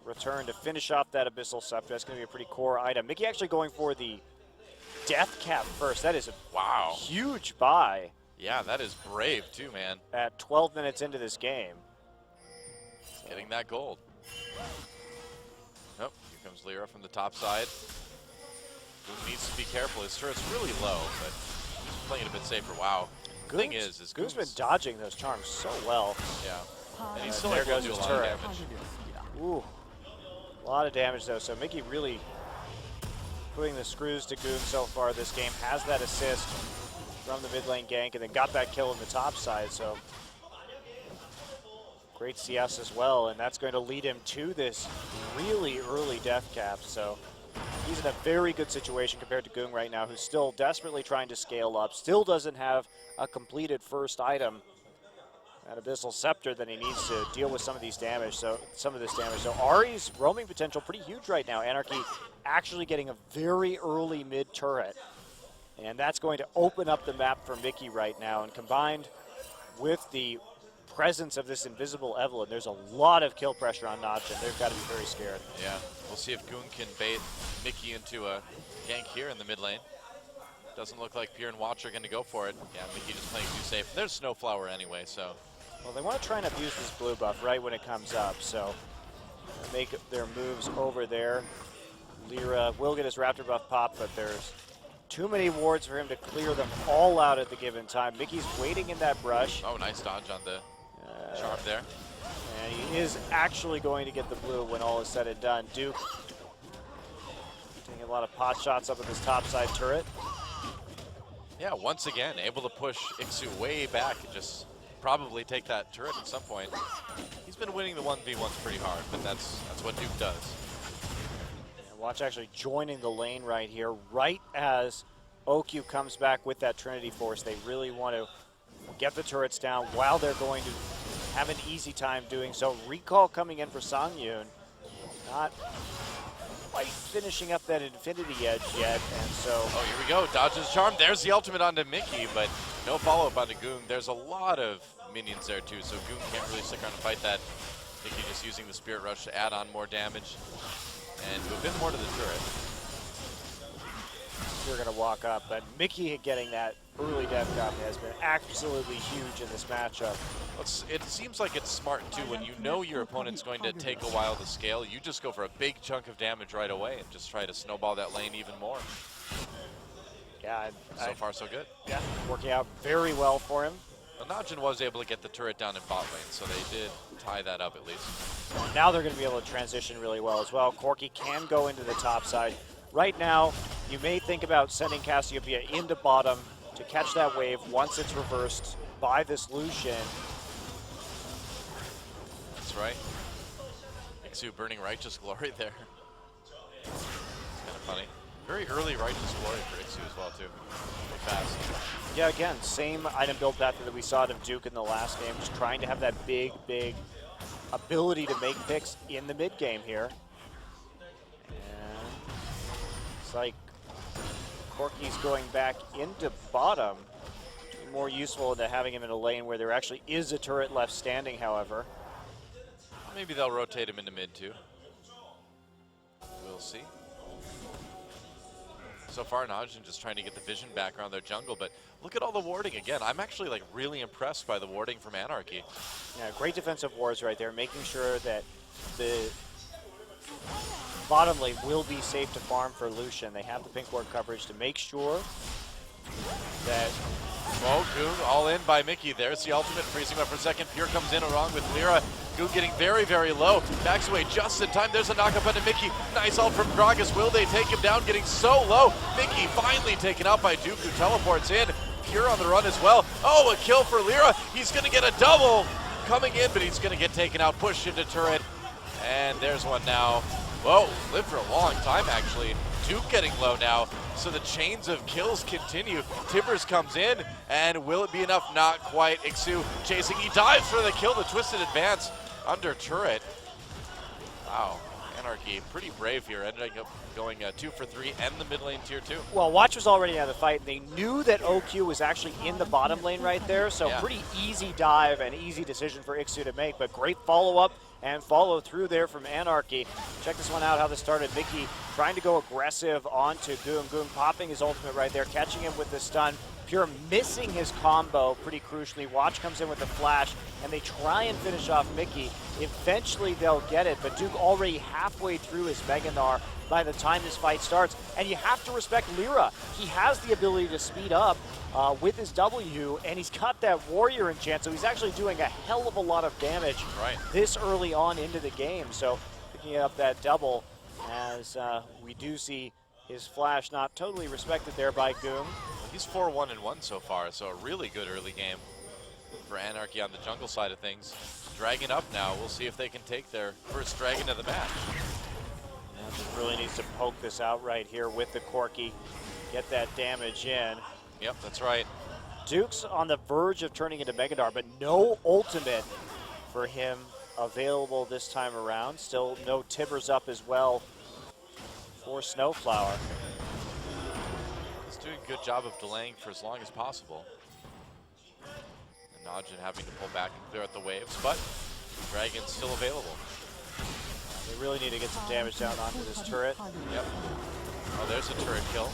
Speaker 2: return to finish off that Abyssal Scepter. That's going to be a pretty core item. Mickey actually going for the Death Cap first. That is a huge buy.
Speaker 1: Yeah, that is brave too, man.
Speaker 2: At 12 minutes into this game.
Speaker 1: Getting that gold. Nope, here comes Lyra from the top side. Goon needs to be careful. His turret's really low, but he's playing it a bit safer. Wow. The thing is
Speaker 2: Goon's been dodging those charms so well.
Speaker 1: Yeah. And he's still
Speaker 2: there
Speaker 1: able to
Speaker 2: goes
Speaker 1: do a
Speaker 2: his
Speaker 1: lot
Speaker 2: turret.
Speaker 1: of damage.
Speaker 2: Ooh, a lot of damage though. So Mickey really putting the screws to Goon so far this game. Has that assist from the mid lane gank and then got that kill on the top side. So great CS as well, and that's going to lead him to this really early death cap. So he's in a very good situation compared to Goon right now, who's still desperately trying to scale up, still doesn't have a completed first item. That Abyssal Scepter, then he needs to deal with some of these damage. So Ahri's roaming potential pretty huge right now. Anarchy actually getting a very early mid turret, and that's going to open up the map for Mickey right now. And combined with the presence of this invisible Evelynn, there's a lot of kill pressure on Najin. They've got to be very scared.
Speaker 1: Yeah, we'll see if Goon can bait Mickey into a gank here in the mid lane. Doesn't look like Pier and Watch are going to go for it. Yeah, Mickey just playing too safe. There's Snowflower anyway, so.
Speaker 2: Well, they want to try and abuse this blue buff right when it comes up, so make their moves over there. Lyra will get his Raptor buff pop, but there's too many wards for him to clear them all out at the given time. Mickey's waiting in that brush.
Speaker 1: Oh, nice dodge on the charm there.
Speaker 2: And he is actually going to get the blue when all is said and done. Duke taking a lot of pot shots up at this top side turret.
Speaker 1: Yeah, once again, able to push Ixu way back and just probably take that turret at some point. He's been winning the 1v1s pretty hard, but that's what Duke does.
Speaker 2: And Watch actually joining the lane right here, right as OQ comes back with that Trinity Force. They really want to get the turrets down while they're going to have an easy time doing so. Recall coming in for Songyun, not quite finishing up that Infinity Edge yet, and so.
Speaker 1: Oh, here we go, dodges charm. There's the ultimate onto Mickey, but no follow-up onto Goon. There's a lot of minions there too, so Goon can't really stick around and fight that. Mickey just using the Spirit Rush to add on more damage and do a bit more to the turret.
Speaker 2: You're going to walk up, but Mickey getting that early death cap has been absolutely huge in this matchup.
Speaker 1: It seems like it's smart too, when you know your opponent's going to take a while to scale, you just go for a big chunk of damage right away and just try to snowball that lane even more.
Speaker 2: Yeah,
Speaker 1: so far so good.
Speaker 2: Yeah, working out very well for him.
Speaker 1: Well, Najin was able to get the turret down in bot lane, so they did tie that up at least.
Speaker 2: Now they're going to be able to transition really well as well. Corki can go into the top side. Right now, you may think about sending Cassiopeia into bottom to catch that wave once it's reversed by this Lucian.
Speaker 1: That's right. Ixu burning Righteous Glory there. It's kind of funny. Very early Righteous Glory for Ixu as well too. Pretty fast.
Speaker 2: Yeah, again, same item build path that we saw out of Duke in the last game, just trying to have that big ability to make picks in the mid game here. And it's like Corki's going back into bottom. More useful into having him in a lane where there actually is a turret left standing, however.
Speaker 1: Maybe they'll rotate him into mid too. We'll see. So far, Najin just trying to get the vision back around their jungle, but look at all the warding again. I'm actually like really impressed by the warding from Anarchy.
Speaker 2: Yeah, great defensive wards right there, making sure that the bottom lane will be safe to farm for Lucian. They have the pink ward coverage to make sure that...
Speaker 1: Oh, Goong all in by Mickey. There's the ultimate, freezing him up for a second. Pure comes in along with Lyra. Goong getting very, very low. Backs away just in time. There's a knockup onto Mickey. Nice ult from Gragas. Will they take him down? Getting so low. Mickey finally taken out by Duke, who teleports in. Pure on the run as well. Oh, a kill for Lyra. He's going to get a double coming in, but he's going to get taken out, pushed into turret. And there's one now. Whoa, lived for a long time, actually. Duke getting low now, so the chains of kills continue. Tibbers comes in, and will it be enough? Not quite. Ixu chasing, he dives for the kill, the twisted advance under turret. Wow, Anarchy, pretty brave here, ended up going 2 for 3 and the mid lane tier 2.
Speaker 2: Well, Watch was already out of the fight, and they knew that OQ was actually in the bottom lane right there, so
Speaker 1: yeah.
Speaker 2: Pretty easy dive and easy decision for Ixu to make, but great follow-up and follow through there from Anarchy. Check this one out, how this started. Mickey trying to go aggressive onto Goong. Goong popping his ultimate right there, catching him with the stun. Pure missing his combo pretty crucially. Watch comes in with the flash, and they try and finish off Mickey. Eventually they'll get it, but Duke already halfway through his Mega Gnar by the time this fight starts. And you have to respect Lyra. He has the ability to speed up with his W, and he's got that warrior enchant, so he's actually doing a hell of a lot of damage this early on into the game. So picking up that double, as we do see his flash not totally respected there by Goong.
Speaker 1: He's 4-1-1 so far, so a really good early game for Anarchy on the jungle side of things. Dragon up now. We'll see if they can take their first dragon of the match.
Speaker 2: Just really needs to poke this out right here with the Corki. Get that damage in.
Speaker 1: Yep, that's right.
Speaker 2: Duke's on the verge of turning into Mega Gnar, but no ultimate for him available this time around. Still no Tibbers up as well for Snowflower.
Speaker 1: He's doing a good job of delaying for as long as possible. And Najin having to pull back and clear out the waves, but Dragon's still available.
Speaker 2: They really need to get some damage down onto this turret.
Speaker 1: Yep. Oh, there's a turret kill.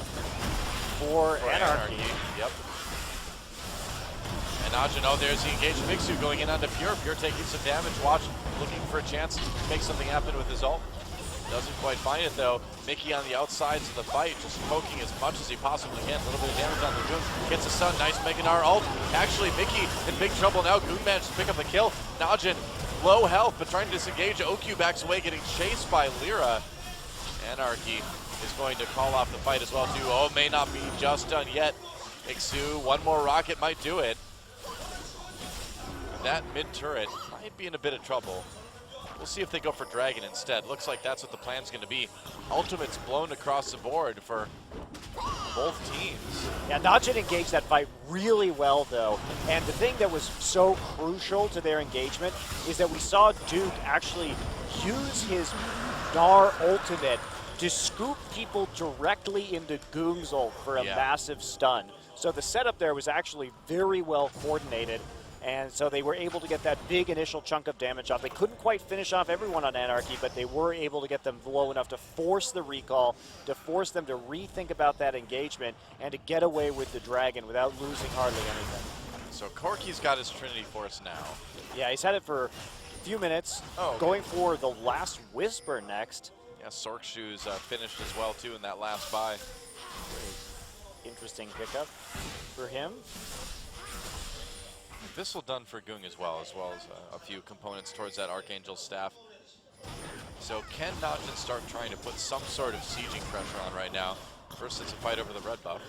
Speaker 2: For Anarchy.
Speaker 1: Yep. And Najin, oh, there's the engaged Mixu going in onto Pure. Pure taking some damage. Watch, looking for a chance to make something happen with his ult. Doesn't quite find it though. Mickey on the outsides of the fight, just poking as much as he possibly can. A little bit of damage on the Goong. Gets a stun, nice Mega Gnar ult. Actually, Mickey in big trouble now. Goong managed to pick up the kill. Najin, low health, but trying to disengage. OQ backs away, getting chased by Lyra. Anarchy is going to call off the fight as well too. Oh, may not be just done yet. Ixu, one more rocket might do it. That mid turret might be in a bit of trouble. We'll see if they go for Dragon instead. Looks like that's what the plan's going to be. Ultimates blown across the board for both teams.
Speaker 2: Yeah, Najin engaged that fight really well, though. And the thing that was so crucial to their engagement is that we saw Duke actually use his Gnar ultimate to scoop people directly into Goong's ult for a massive stun. So the setup there was actually very well coordinated. And so they were able to get that big initial chunk of damage off. They couldn't quite finish off everyone on Anarchy, but they were able to get them low enough to force the recall, to force them to rethink about that engagement, and to get away with the Dragon without losing hardly anything.
Speaker 1: So Corki's got his Trinity Force now.
Speaker 2: Yeah, he's had it for a few minutes, going for the last Whisper next.
Speaker 1: Yeah, Sork Shoes finished as well too in that last buy.
Speaker 2: Very interesting pickup for him.
Speaker 1: Thistle done for Goong as well as a few components towards that Archangel staff. So can Najin start trying to put some sort of sieging pressure on right now? First it's a fight over the red buff.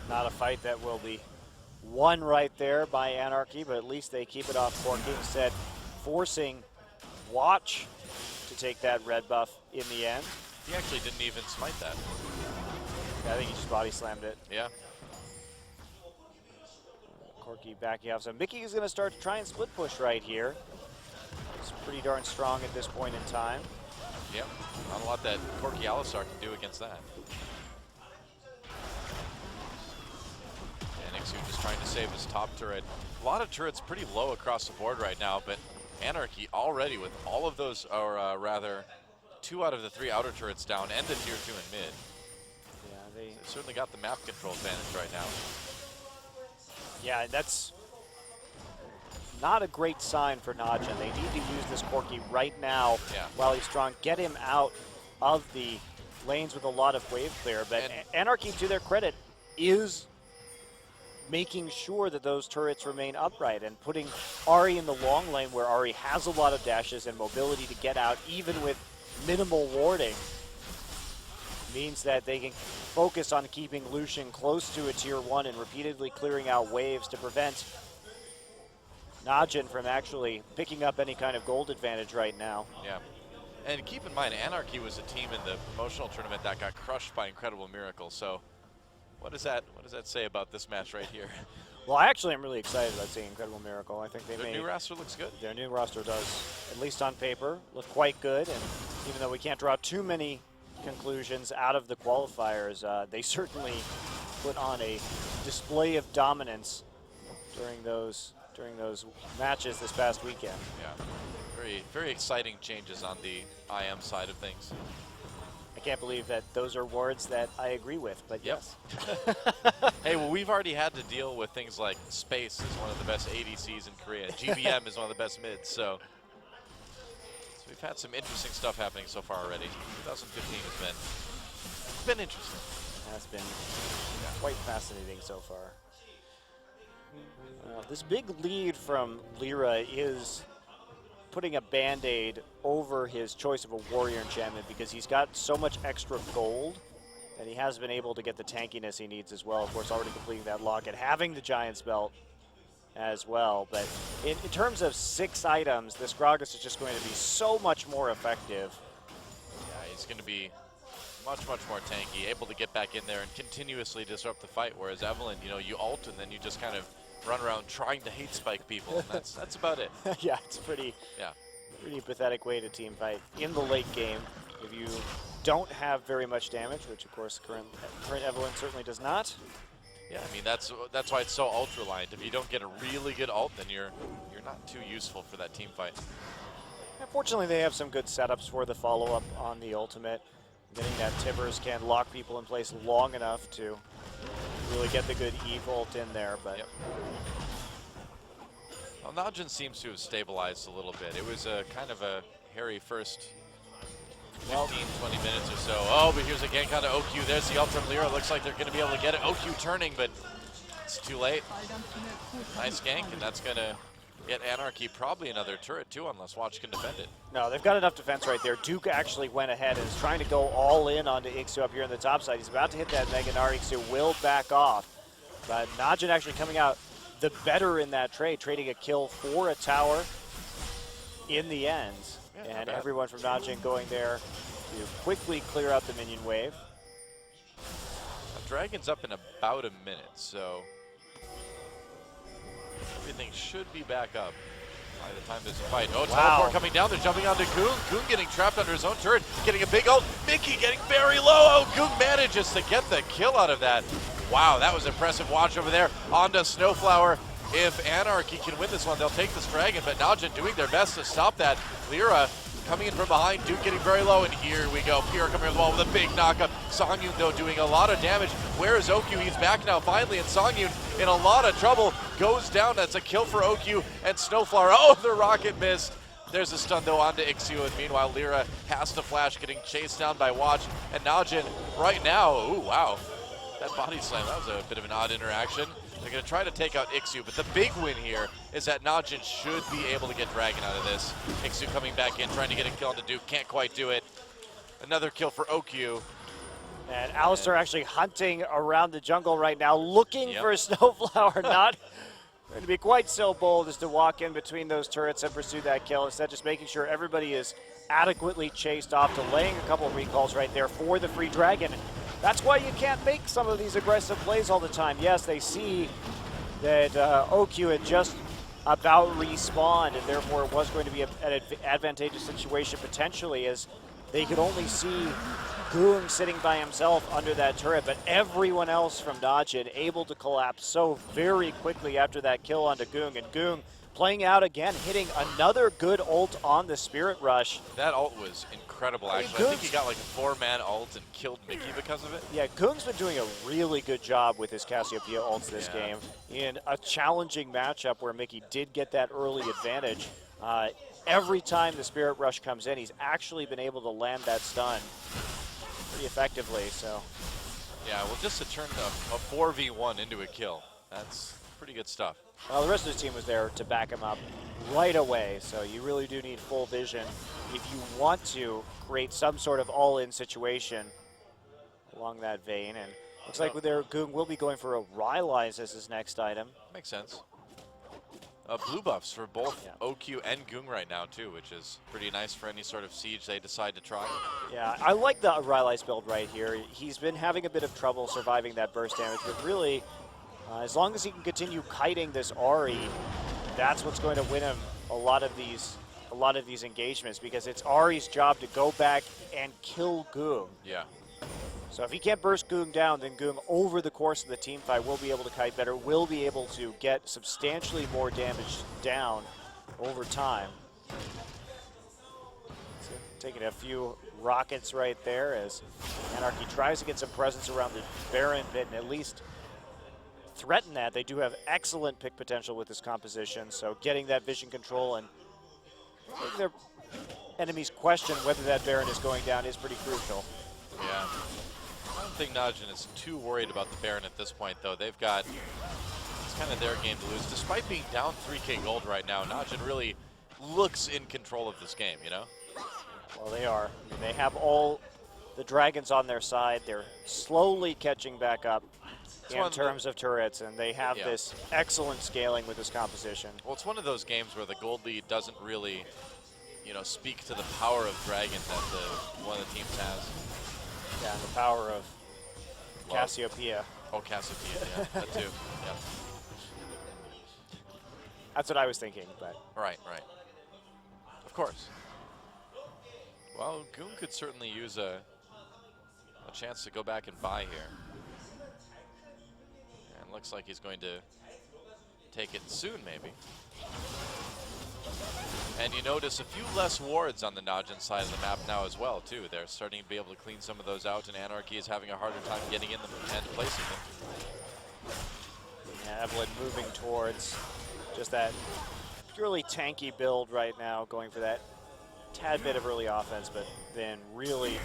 Speaker 2: Not a fight that will be won right there by Anarchy, but at least they keep it off Corki, instead forcing Watch to take that red buff in the end.
Speaker 1: He actually didn't even smite that.
Speaker 2: Yeah, I think he just body slammed it.
Speaker 1: Yeah.
Speaker 2: Corki backing off. So Mickey is going to start to try and split push right here. It's pretty darn strong at this point in time.
Speaker 1: Yep, not a lot that Corki Alisar can do against that. And Ixu just trying to save his top turret. A lot of turrets pretty low across the board right now, but Anarchy already with all of those, or rather, 2 out of the 3 outer turrets down and the tier 2 in mid.
Speaker 2: Yeah, they
Speaker 1: certainly got the map control advantage right now.
Speaker 2: Yeah, that's not a great sign for Najin. They need to use this Corki right now while he's strong. Get him out of the lanes with a lot of wave clear. But Anarchy, to their credit, is making sure that those turrets remain upright and putting Ahri in the long lane where Ahri has a lot of dashes and mobility to get out even with minimal warding. Means that they can focus on keeping Lucian close to a tier 1 and repeatedly clearing out waves to prevent Najin from actually picking up any kind of gold advantage right now.
Speaker 1: Yeah. And keep in mind, Anarchy was a team in the promotional tournament that got crushed by Incredible Miracle. So what does that say about this match right here?
Speaker 2: Well, I actually am really excited about seeing Incredible Miracle. I think
Speaker 1: their new roster looks good.
Speaker 2: Their new roster does, at least on paper, look quite good. And even though we can't draw too many conclusions out of the qualifiers, they certainly put on a display of dominance during those matches this past weekend.
Speaker 1: Yeah, very, very exciting changes on the IM side of things.
Speaker 2: I can't believe that those are words that I agree with, but yes.
Speaker 1: Hey, well, we've already had to deal with things like Space is one of the best ADCs in Korea. GBM is one of the best mids, so we've had some interesting stuff happening so far already. 2015 has been interesting.
Speaker 2: It has been quite fascinating so far. This big lead from Lyra is putting a band-aid over his choice of a warrior enchantment because he's got so much extra gold and he has been able to get the tankiness he needs as well. Of course, already completing that lock and having the Giant's Belt as well. But in terms of 6 items, this Gragas is just going to be so much more effective.
Speaker 1: Yeah, he's going to be much more tanky, able to get back in there and continuously disrupt the fight, whereas Evelyn, you know, you ult and then you just kind of run around trying to hate spike people, and that's about it.
Speaker 2: Yeah, it's pretty pathetic way to team fight in the late game if you don't have very much damage, which of course current Evelyn certainly does not.
Speaker 1: Yeah, I mean that's why it's so ult reliant. If you don't get a really good ult, then you're not too useful for that team fight.
Speaker 2: Unfortunately, they have some good setups for the follow-up on the ultimate. Getting that Tibbers can lock people in place long enough to really get the good E-Volt in there, but...
Speaker 1: Yep. Well, Najin seems to have stabilized a little bit. It was a kind of a hairy first 15, 20 minutes or so. Oh, but here's a gank onto OQ. There's the ult from Lyra. Looks like they're going to be able to get it. OQ turning, but it's too late. Nice gank, and that's going to get Anarchy probably another turret too, unless Watch can defend it.
Speaker 2: No, they've got enough defense right there. Duke actually went ahead and is trying to go all in onto Ixu up here on the top side. He's about to hit that Mega Gnar. Ixu will back off. But Najin actually coming out the better in that trade, trading a kill for a tower in the end. Yeah, and everyone from Najin going there to quickly clear out the minion wave.
Speaker 1: Dragon's up in about a minute, so everything should be back up by the time there's a fight. Oh, teleport coming down. They're jumping onto Goong. Goong getting trapped under his own turret, getting a big ult. Mickey getting very low. Oh, Goong manages to get the kill out of that. Wow, that was impressive. Watch over there onto Snowflower. If Anarchy can win this one, they'll take this dragon, but Najin doing their best to stop that. Lyra coming in from behind, Duke getting very low, and here we go. Pierre coming over the wall with a big knockup. Songyun, though, doing a lot of damage. Where is OQ? He's back now, finally, and Songyun in a lot of trouble. Goes down. That's a kill for OQ and Snowflower. Oh, the rocket missed. There's a stun, though, onto Ixu, and meanwhile, Lyra has to flash, getting chased down by Watch. And Najin right now, ooh, wow. That body slam, that was a bit of an odd interaction. They're going to try to take out Ixu, but the big win here is that Najin should be able to get Dragon out of this. Ixu coming back in, trying to get a kill on the Duke, can't quite do it. Another kill for OQ.
Speaker 2: And Alistar actually hunting around the jungle right now, looking for Snowflower, not going to be quite so bold as to walk in between those turrets and pursue that kill. Instead, just making sure everybody is adequately chased off, delaying a couple of recalls right there for the free Dragon. That's why you can't make some of these aggressive plays all the time. Yes, they see that OQ had just about respawned, and therefore it was going to be an advantageous situation potentially, as they could only see Goong sitting by himself under that turret, but everyone else from Najin able to collapse so very quickly after that kill onto Goong, and Goong playing out again, hitting another good ult on the Spirit Rush.
Speaker 1: That ult was incredible, actually. I think he got like a 4-man ult and killed Mickey because of it.
Speaker 2: Yeah, Goong's been doing a really good job with his Cassiopeia ults this game. In a challenging matchup where Mickey did get that early advantage, every time the Spirit Rush comes in, he's actually been able to land that stun pretty effectively. So,
Speaker 1: yeah, well, just to turn a 4v1 into a kill, that's pretty good stuff.
Speaker 2: well, the rest of the team was there to back him up right away, so you really do need full vision if you want to create some sort of all-in situation along that vein. And looks like with their Goong will be going for a Rylai's as his next item.
Speaker 1: Makes sense. Blue buffs for both OQ and Goong right now, too, which is pretty nice for any sort of siege they decide to try.
Speaker 2: Yeah, I like the Rylai's build right here. He's been having a bit of trouble surviving that burst damage, but really, as long as he can continue kiting this Ahri, that's what's going to win him a lot of these engagements, because it's Ahri's job to go back and kill Goong.
Speaker 1: Yeah.
Speaker 2: So if he can't burst Goong down, then Goong over the course of the team fight will be able to kite better, will be able to get substantially more damage down over time. So taking a few rockets right there as Anarchy tries to get some presence around the Baron pit and at least threaten that. They do have excellent pick potential with this composition, so getting that vision control and making their enemies question whether that Baron is going down is pretty crucial.
Speaker 1: Yeah. I don't think Najin is too worried about the Baron at this point, though. They've got, it's kind of their game to lose. Despite being down 3K gold right now, Najin really looks in control of this game, you know?
Speaker 2: Well, they are. I mean, they have all the dragons on their side. They're slowly catching back up in terms of turrets, and they have this excellent scaling with this composition.
Speaker 1: Well, it's one of those games where the gold lead doesn't really, you know, speak to the power of dragon that one of the teams has.
Speaker 2: Yeah, the power of Cassiopeia.
Speaker 1: Oh, Cassiopeia, yeah, that too. Yeah.
Speaker 2: That's what I was thinking, but.
Speaker 1: Right. Of course. Well, Goong could certainly use a chance to go back and buy here. And looks like he's going to take it soon, maybe. And you notice a few less wards on the Najin side of the map now as well, too. They're starting to be able to clean some of those out, and Anarchy is having a harder time getting in them and placing them.
Speaker 2: Yeah, Evelyn moving towards just that purely tanky build right now, going for that tad bit of early offense, but then really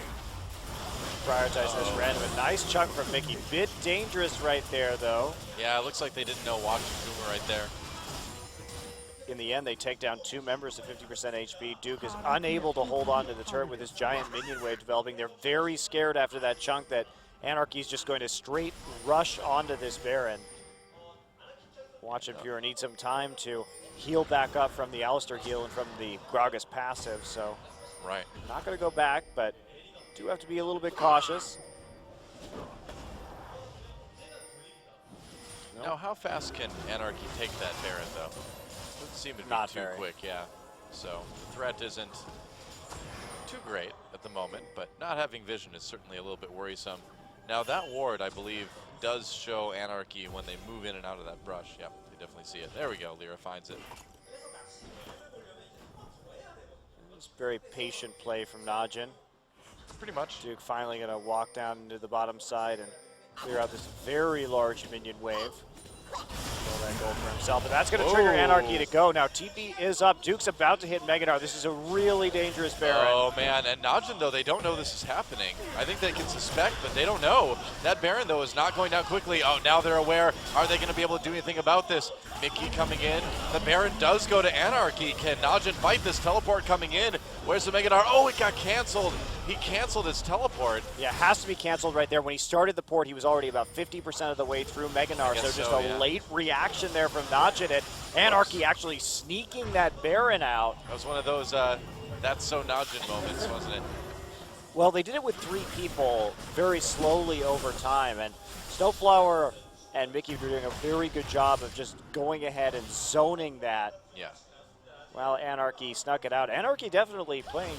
Speaker 2: prioritize this random. A nice chunk from Mickey. Bit dangerous right there, though.
Speaker 1: Yeah, it looks like they didn't know watching Boomer right there.
Speaker 2: In the end, they take down 2 members of 50% HP. Duke is unable to hold on to the turret with his giant minion wave developing. They're very scared after that chunk that Anarchy's just going to straight rush onto this Baron. Watch and Pure need some time to heal back up from the Alistair heal and from the Gragas passive, so not going to go back, but do have to be a little bit cautious.
Speaker 1: Now, how fast can Anarchy take that Baron, though? Doesn't seem to be too quick, yeah. So the threat isn't too great at the moment, but not having vision is certainly a little bit worrisome. Now that ward, I believe, does show Anarchy when they move in and out of that brush. Yep, they definitely see it. There we go, Lyra finds it.
Speaker 2: It's very patient play from Najin.
Speaker 1: Pretty much.
Speaker 2: Duke finally going to walk down into the bottom side and clear out this very large minion wave. That gold for himself, but that's going to trigger Anarchy to go. Now TP is up. Duke's about to hit Megadar. This is a really dangerous Baron.
Speaker 1: Oh man, and Najin though, they don't know this is happening. I think they can suspect, but they don't know. That Baron though is not going down quickly. Oh, now they're aware. Are they going to be able to do anything about this? Mickey coming in. The Baron does go to Anarchy. Can Najin fight this teleport coming in? Where's the Megadar? Oh, it got canceled. He canceled his teleport.
Speaker 2: Yeah, it has to be canceled right there. When he started the port, he was already about 50% of the way through Meganar, so just a late reaction there from Najin, and Anarchy actually sneaking that Baron out.
Speaker 1: That was one of those that's so Najin moments, wasn't it?
Speaker 2: Well, they did it with 3 people very slowly over time, and Snowflower and Mickey were doing a very good job of just going ahead and zoning that.
Speaker 1: Yeah.
Speaker 2: Well, Anarchy snuck it out. Anarchy definitely playing,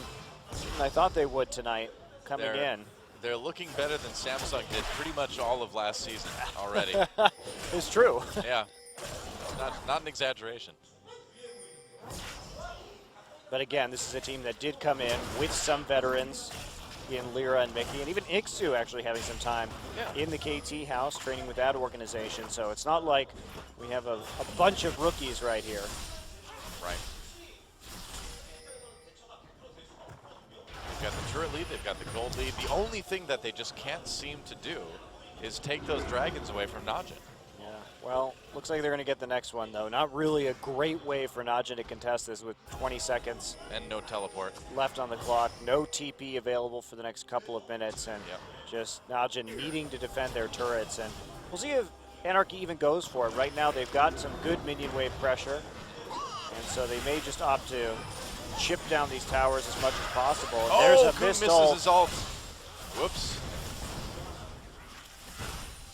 Speaker 2: I thought they would tonight, coming in.
Speaker 1: They're looking better than Samsung did pretty much all of last season already.
Speaker 2: It's true.
Speaker 1: Yeah, not an exaggeration.
Speaker 2: But again, this is a team that did come in with some veterans in Lyra and Mickey, and even Ixu actually having some time in the KT house training with that organization. So it's not like we have a bunch of rookies right here.
Speaker 1: Right. They've got the turret lead, they've got the gold lead. The only thing that they just can't seem to do is take those dragons away from Najin.
Speaker 2: Yeah, well, looks like they're going to get the next one, though. Not really a great way for Najin to contest this with 20 seconds.
Speaker 1: And no teleport.
Speaker 2: Left on the clock. No TP available for the next couple of minutes. And just Najin needing to defend their turrets. And we'll see if Anarchy even goes for it. Right now, they've got some good minion wave pressure. And so they may just opt to chip down these towers as much as possible. And there's a
Speaker 1: Goon
Speaker 2: missed
Speaker 1: misses
Speaker 2: ult.
Speaker 1: his ult. Whoops.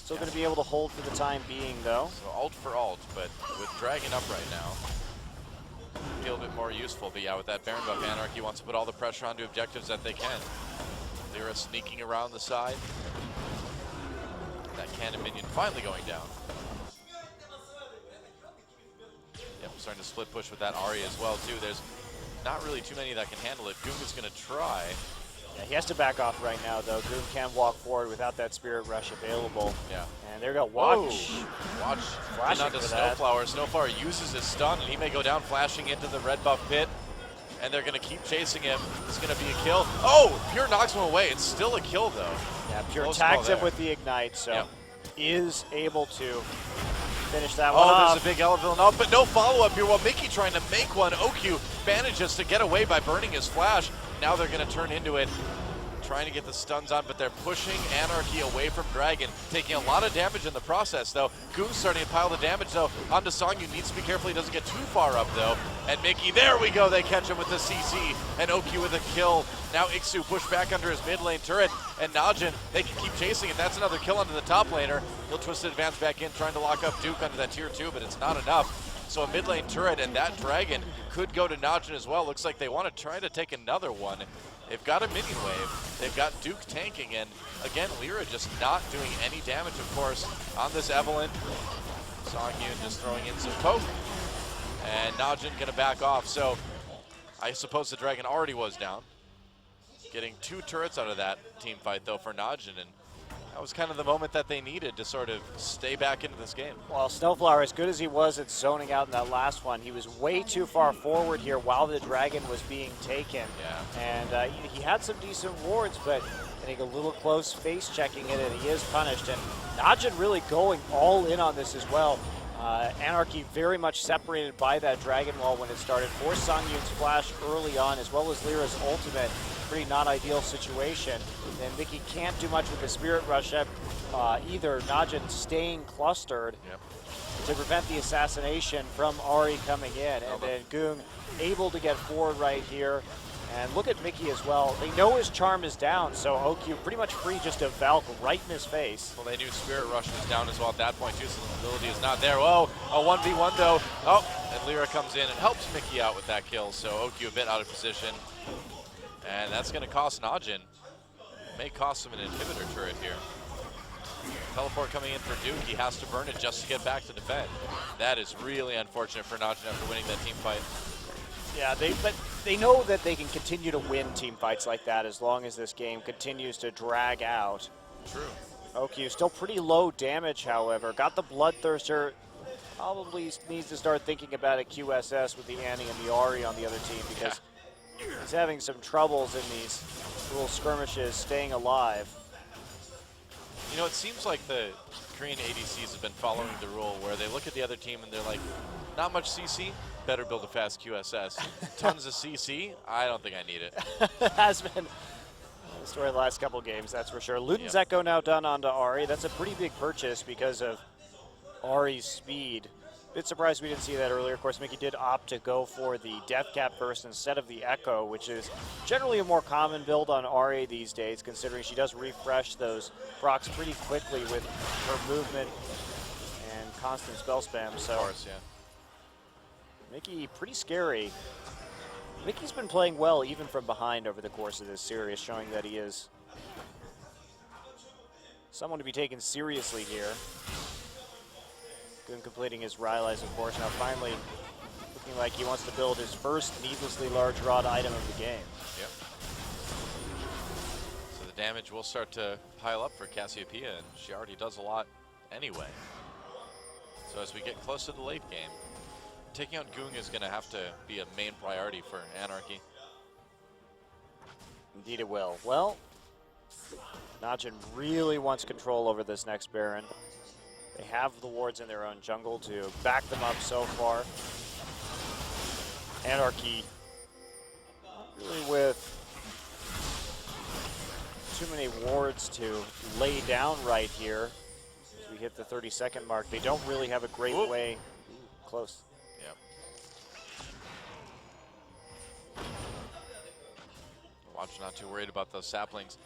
Speaker 2: Still going to be able to hold for the time being, though.
Speaker 1: So ult for ult, but with Dragon up right now, be a little bit more useful. But yeah, with that Baron buff, Anarchy wants to put all the pressure onto objectives that they can. Lyra sneaking around the side. That cannon minion finally going down. Yep, starting to split push with that Ahri as well, too. There's not really too many that can handle it. Goon is going to try.
Speaker 2: Yeah, he has to back off right now, though. Goon can't walk forward without that Spirit Rush available.
Speaker 1: Yeah.
Speaker 2: And there we go. Watch.
Speaker 1: Watch.
Speaker 2: Flashing
Speaker 1: Onto
Speaker 2: for
Speaker 1: Snowflower. Snowflower uses his stun, and he may go down flashing into the red buff pit. And they're going to keep chasing him. It's going to be a kill. Oh! Pure knocks him away. It's still a kill, though.
Speaker 2: Yeah, Pure
Speaker 1: Close
Speaker 2: tags
Speaker 1: call
Speaker 2: him with the Ignite, so is able to finish that one
Speaker 1: off.
Speaker 2: off.
Speaker 1: There's a big elephant off, but no follow-up here. While Mickey trying to make one, OQ manages to get away by burning his flash. Now they're going to turn into it. Trying to get the stuns on, but they're pushing Anarchy away from Dragon, taking a lot of damage in the process, though. Goon's starting to pile the damage, though. Onto Songyu, needs to be careful he doesn't get too far up, though. And Mickey, there we go, they catch him with the CC, and OQ with a kill. Now Ixu pushed back under his mid lane turret, and Najin, they can keep chasing it. That's another kill onto the top laner. He'll twist it, advance back in, trying to lock up Duke under that tier 2, but it's not enough. So a mid lane turret, and that Dragon could go to Najin as well. Looks like they want to try to take another one. They've got a minion wave. They've got Duke tanking, and again, Lyra just not doing any damage, of course, on this Evelyn. Songyun just throwing in some poke, and Najin gonna back off. So I suppose the Dragon already was down. Getting 2 turrets out of that team fight, though, for Najin, and that was kind of the moment that they needed to sort of stay back into this game.
Speaker 2: Well, Snowflower, as good as he was at zoning out in that last one, he was way too far forward here while the Dragon was being taken.
Speaker 1: Yeah.
Speaker 2: And he had some decent wards, but I think a little close face checking it, and he is punished. And Najin really going all in on this as well. Anarchy very much separated by that Dragon Wall when it started. Forced Songyun's flash early on, as well as Lyra's ultimate. Pretty not ideal situation. And Mickey can't do much with the Spirit Rush either. Najin staying clustered to prevent the assassination from Ahri coming in. And then Goong able to get forward right here. And look at Mickey as well. They know his charm is down, so OQ pretty much free just to Valk right in his face.
Speaker 1: Well, they knew Spirit Rush was down as well at that point, too, so the ability is not there. Whoa, a 1v1, though. Oh, and Lyra comes in and helps Mickey out with that kill, so OQ a bit out of position. And that's going to cost Najin. May cost him an inhibitor turret here. Teleport coming in for Duke. He has to burn it just to get back to defend. That is really unfortunate for Najin after winning that team fight.
Speaker 2: Yeah, but they know that they can continue to win team fights like that as long as this game continues to drag out.
Speaker 1: True.
Speaker 2: OQ still pretty low damage, however. Got the Bloodthirster. Probably needs to start thinking about a QSS with the Annie and the Ahri on the other team, because he's having some troubles in these little skirmishes staying alive.
Speaker 1: You know, it seems like the Korean ADCs have been following the rule where they look at the other team and they're like, not much CC, better build a fast QSS. Tons of CC, I don't think I need it.
Speaker 2: Has been the story of the last couple games, that's for sure. Luden's Echo now done onto Ahri. That's a pretty big purchase because of Ahri's speed. Bit surprised we didn't see that earlier. Of course, Mickey did opt to go for the Death Cap first instead of the Echo, which is generally a more common build on Ahri these days, considering she does refresh those procs pretty quickly with her movement and constant spell spam. So,
Speaker 1: of course,
Speaker 2: Mickey, pretty scary. Mickey's been playing well even from behind over the course of this series, showing that he is someone to be taken seriously here. Goon completing his Rylai's, of course. Now finally looking like he wants to build his first needlessly large rod item of the game.
Speaker 1: Yep. So the damage will start to pile up for Cassiopeia, and she already does a lot anyway. So as we get close to the late game, taking out Goong is going to have to be a main priority for Anarchy.
Speaker 2: Indeed it will. Well, Najin really wants control over this next Baron. They have the wards in their own jungle to back them up so far. Anarchy, not really with too many wards to lay down right here. As we hit the 30-second mark, they don't really have a great way. Ooh, close.
Speaker 1: Yep. Watch not too worried about those saplings.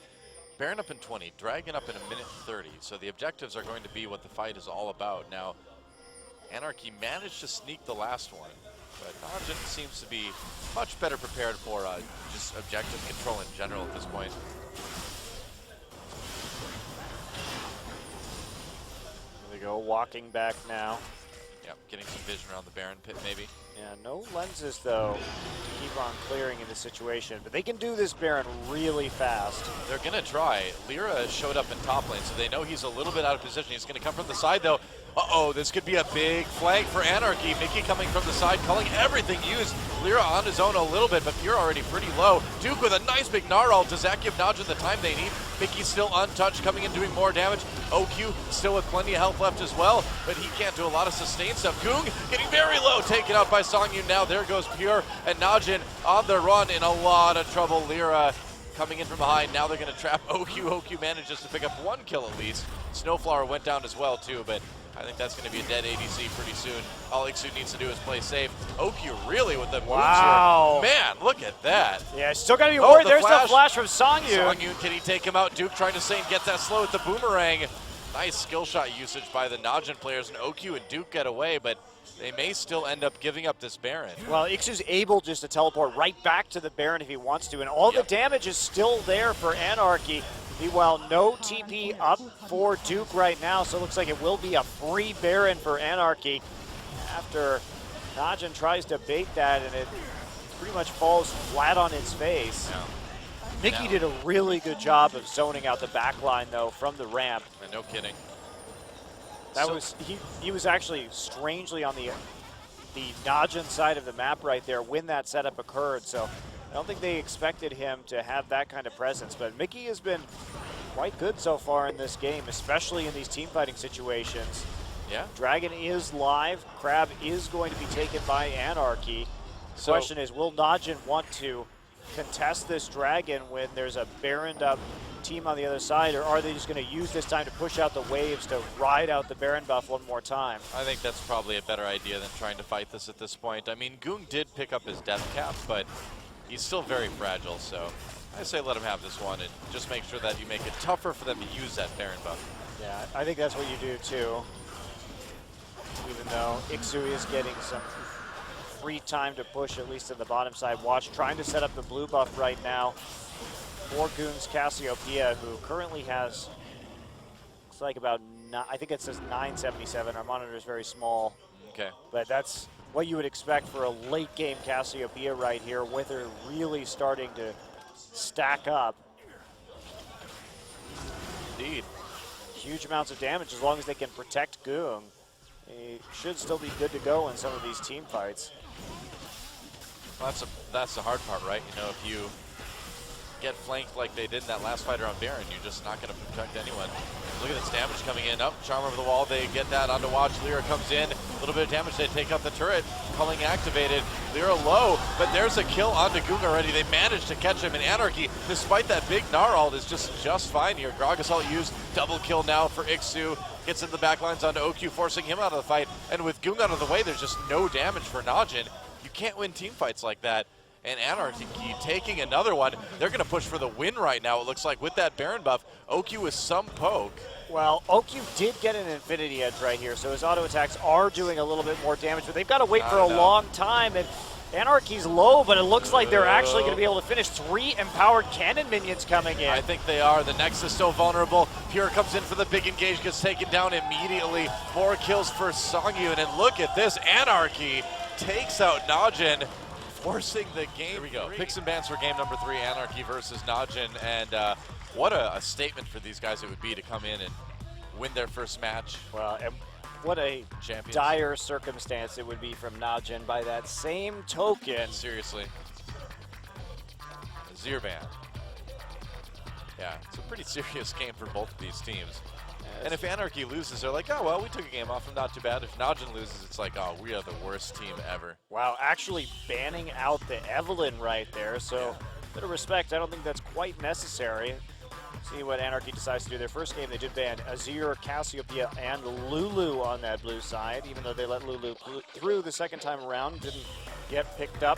Speaker 1: Baron up in 20, Dragon up in a minute 30. So the objectives are going to be what the fight is all about. Now, Anarchy managed to sneak the last one, but Najin seems to be much better prepared for just objective control in general at this point.
Speaker 2: There they go, walking back now.
Speaker 1: Yep, getting some vision around the Baron pit maybe.
Speaker 2: Yeah, no lenses though to keep on clearing in this situation, but they can do this Baron really fast.
Speaker 1: They're gonna try. Lyra showed up in top lane, so they know he's a little bit out of position. He's gonna come from the side though. Uh-oh, this could be a big flank for Anarchy. Mickey coming from the side, calling everything used. Lyra on his own a little bit, but you're already pretty low. Duke with a nice big Gnarl. Does that give Najin the time they need? Mickey's still untouched, coming in doing more damage. OQ still with plenty of health left as well, but he can't do a lot of sustain stuff. Goong getting very low, taken out by Songyun now. There goes Pure, and Najin on the run in a lot of trouble. Lyra coming in from behind. Now they're going to trap OQ. OQ manages to pick up one kill at least. Snowflower went down as well too, but I think that's going to be a dead ADC pretty soon. All Ixu needs to do is play safe. OQ really with the moves here. Man, look at that.
Speaker 2: Yeah, still got to be worried. There's the flash from Songyun.
Speaker 1: Songyun, can he take him out? Duke trying to stay and get that slow with the boomerang. Nice skill shot usage by the Najin players, and OQ and Duke get away, but they may still end up giving up this Baron.
Speaker 2: Well, Ixu's able just to teleport right back to the Baron if he wants to, and all the damage is still there for Anarchy. Meanwhile, no TP up for Duke right now, so it looks like it will be a free Baron for Anarchy after Najin tries to bait that, and it pretty much falls flat on its face.
Speaker 1: Yeah.
Speaker 2: Mickey did a really good job of zoning out the back line, though, from the ramp.
Speaker 1: No kidding.
Speaker 2: That was he was actually strangely on the Najin side of the map right there when that setup occurred, so I don't think they expected him to have that kind of presence, but Mickey has been quite good so far in this game, especially in these team fighting situations.
Speaker 1: Yeah.
Speaker 2: Dragon is live. Crab is going to be taken by Anarchy. The question is, will Najin want to contest this Dragon when there's a Baroned up team on the other side, or are they just going to use this time to push out the waves to ride out the Baron buff one more time?
Speaker 1: I think that's probably a better idea than trying to fight this at this point. I mean, Goong did pick up his death cap, but he's still very fragile, so I say let him have this one and just make sure that you make it tougher for them to use that Baron buff.
Speaker 2: Yeah, I think that's what you do too. Even though Ixu is getting some free time to push, at least in the bottom side. Watch trying to set up the blue buff right now for Goong's Cassiopeia, who currently has, looks like about, I think it says 977. Our monitor is very small.
Speaker 1: Okay.
Speaker 2: But that's what you would expect for a late game Cassiopeia right here, with her really starting to stack up.
Speaker 1: Indeed.
Speaker 2: Huge amounts of damage as long as they can protect Goong. They should still be good to go in some of these team fights.
Speaker 1: Well, that's the hard part, right? You know, if you get flanked like they did in that last fighter on Baron, you're just not going to protect anyone. Look at this damage coming in. Up, Charm over the wall. They get that onto Watch. Lyra comes in. A little bit of damage. They take out the turret. Culling activated. Lyra low, but there's a kill onto Goong already. They managed to catch him in Anarchy, despite that big Gnarl is just fine here. Grog Assault used. Double kill now for Ixu. Gets in the back lines onto OQ, forcing him out of the fight. And with Goong out of the way, there's just no damage for Najin. You can't win team fights like that. And Anarchy taking another one. They're going to push for the win right now, it looks like, with that Baron buff. OQ with some poke.
Speaker 2: Well, OQ did get an Infinity Edge right here, so his auto attacks are doing a little bit more damage, but they've got to wait for a long time. And Anarchy's low, but it looks like they're actually going to be able to finish. 3 empowered cannon minions coming in.
Speaker 1: I think they are. The Nexus still vulnerable. Pure comes in for the big engage, gets taken down immediately. More kills for Songyun, and look at this. Anarchy takes out Najin, forcing the game. Here we go. Picks and bans for game number 3, Anarchy versus Najin. And what a statement for these guys it would be to come in and win their first match.
Speaker 2: Well, and what a
Speaker 1: Champions.
Speaker 2: dire circumstance it would be from Najin by that same token.
Speaker 1: Seriously. Zero ban. Yeah, it's a pretty serious game for both of these teams. And if Anarchy loses, they're like, oh, well, we took a game off, not too bad. If Najin loses, it's like, oh, we are the worst team ever.
Speaker 2: Wow, actually banning out the Evelyn right there. So, bit of respect. I don't think that's quite necessary. See what Anarchy decides to do. Their first game, they did ban Azir, Cassiopeia, and Lulu on that blue side, even though they let Lulu through the second time around, didn't get picked up.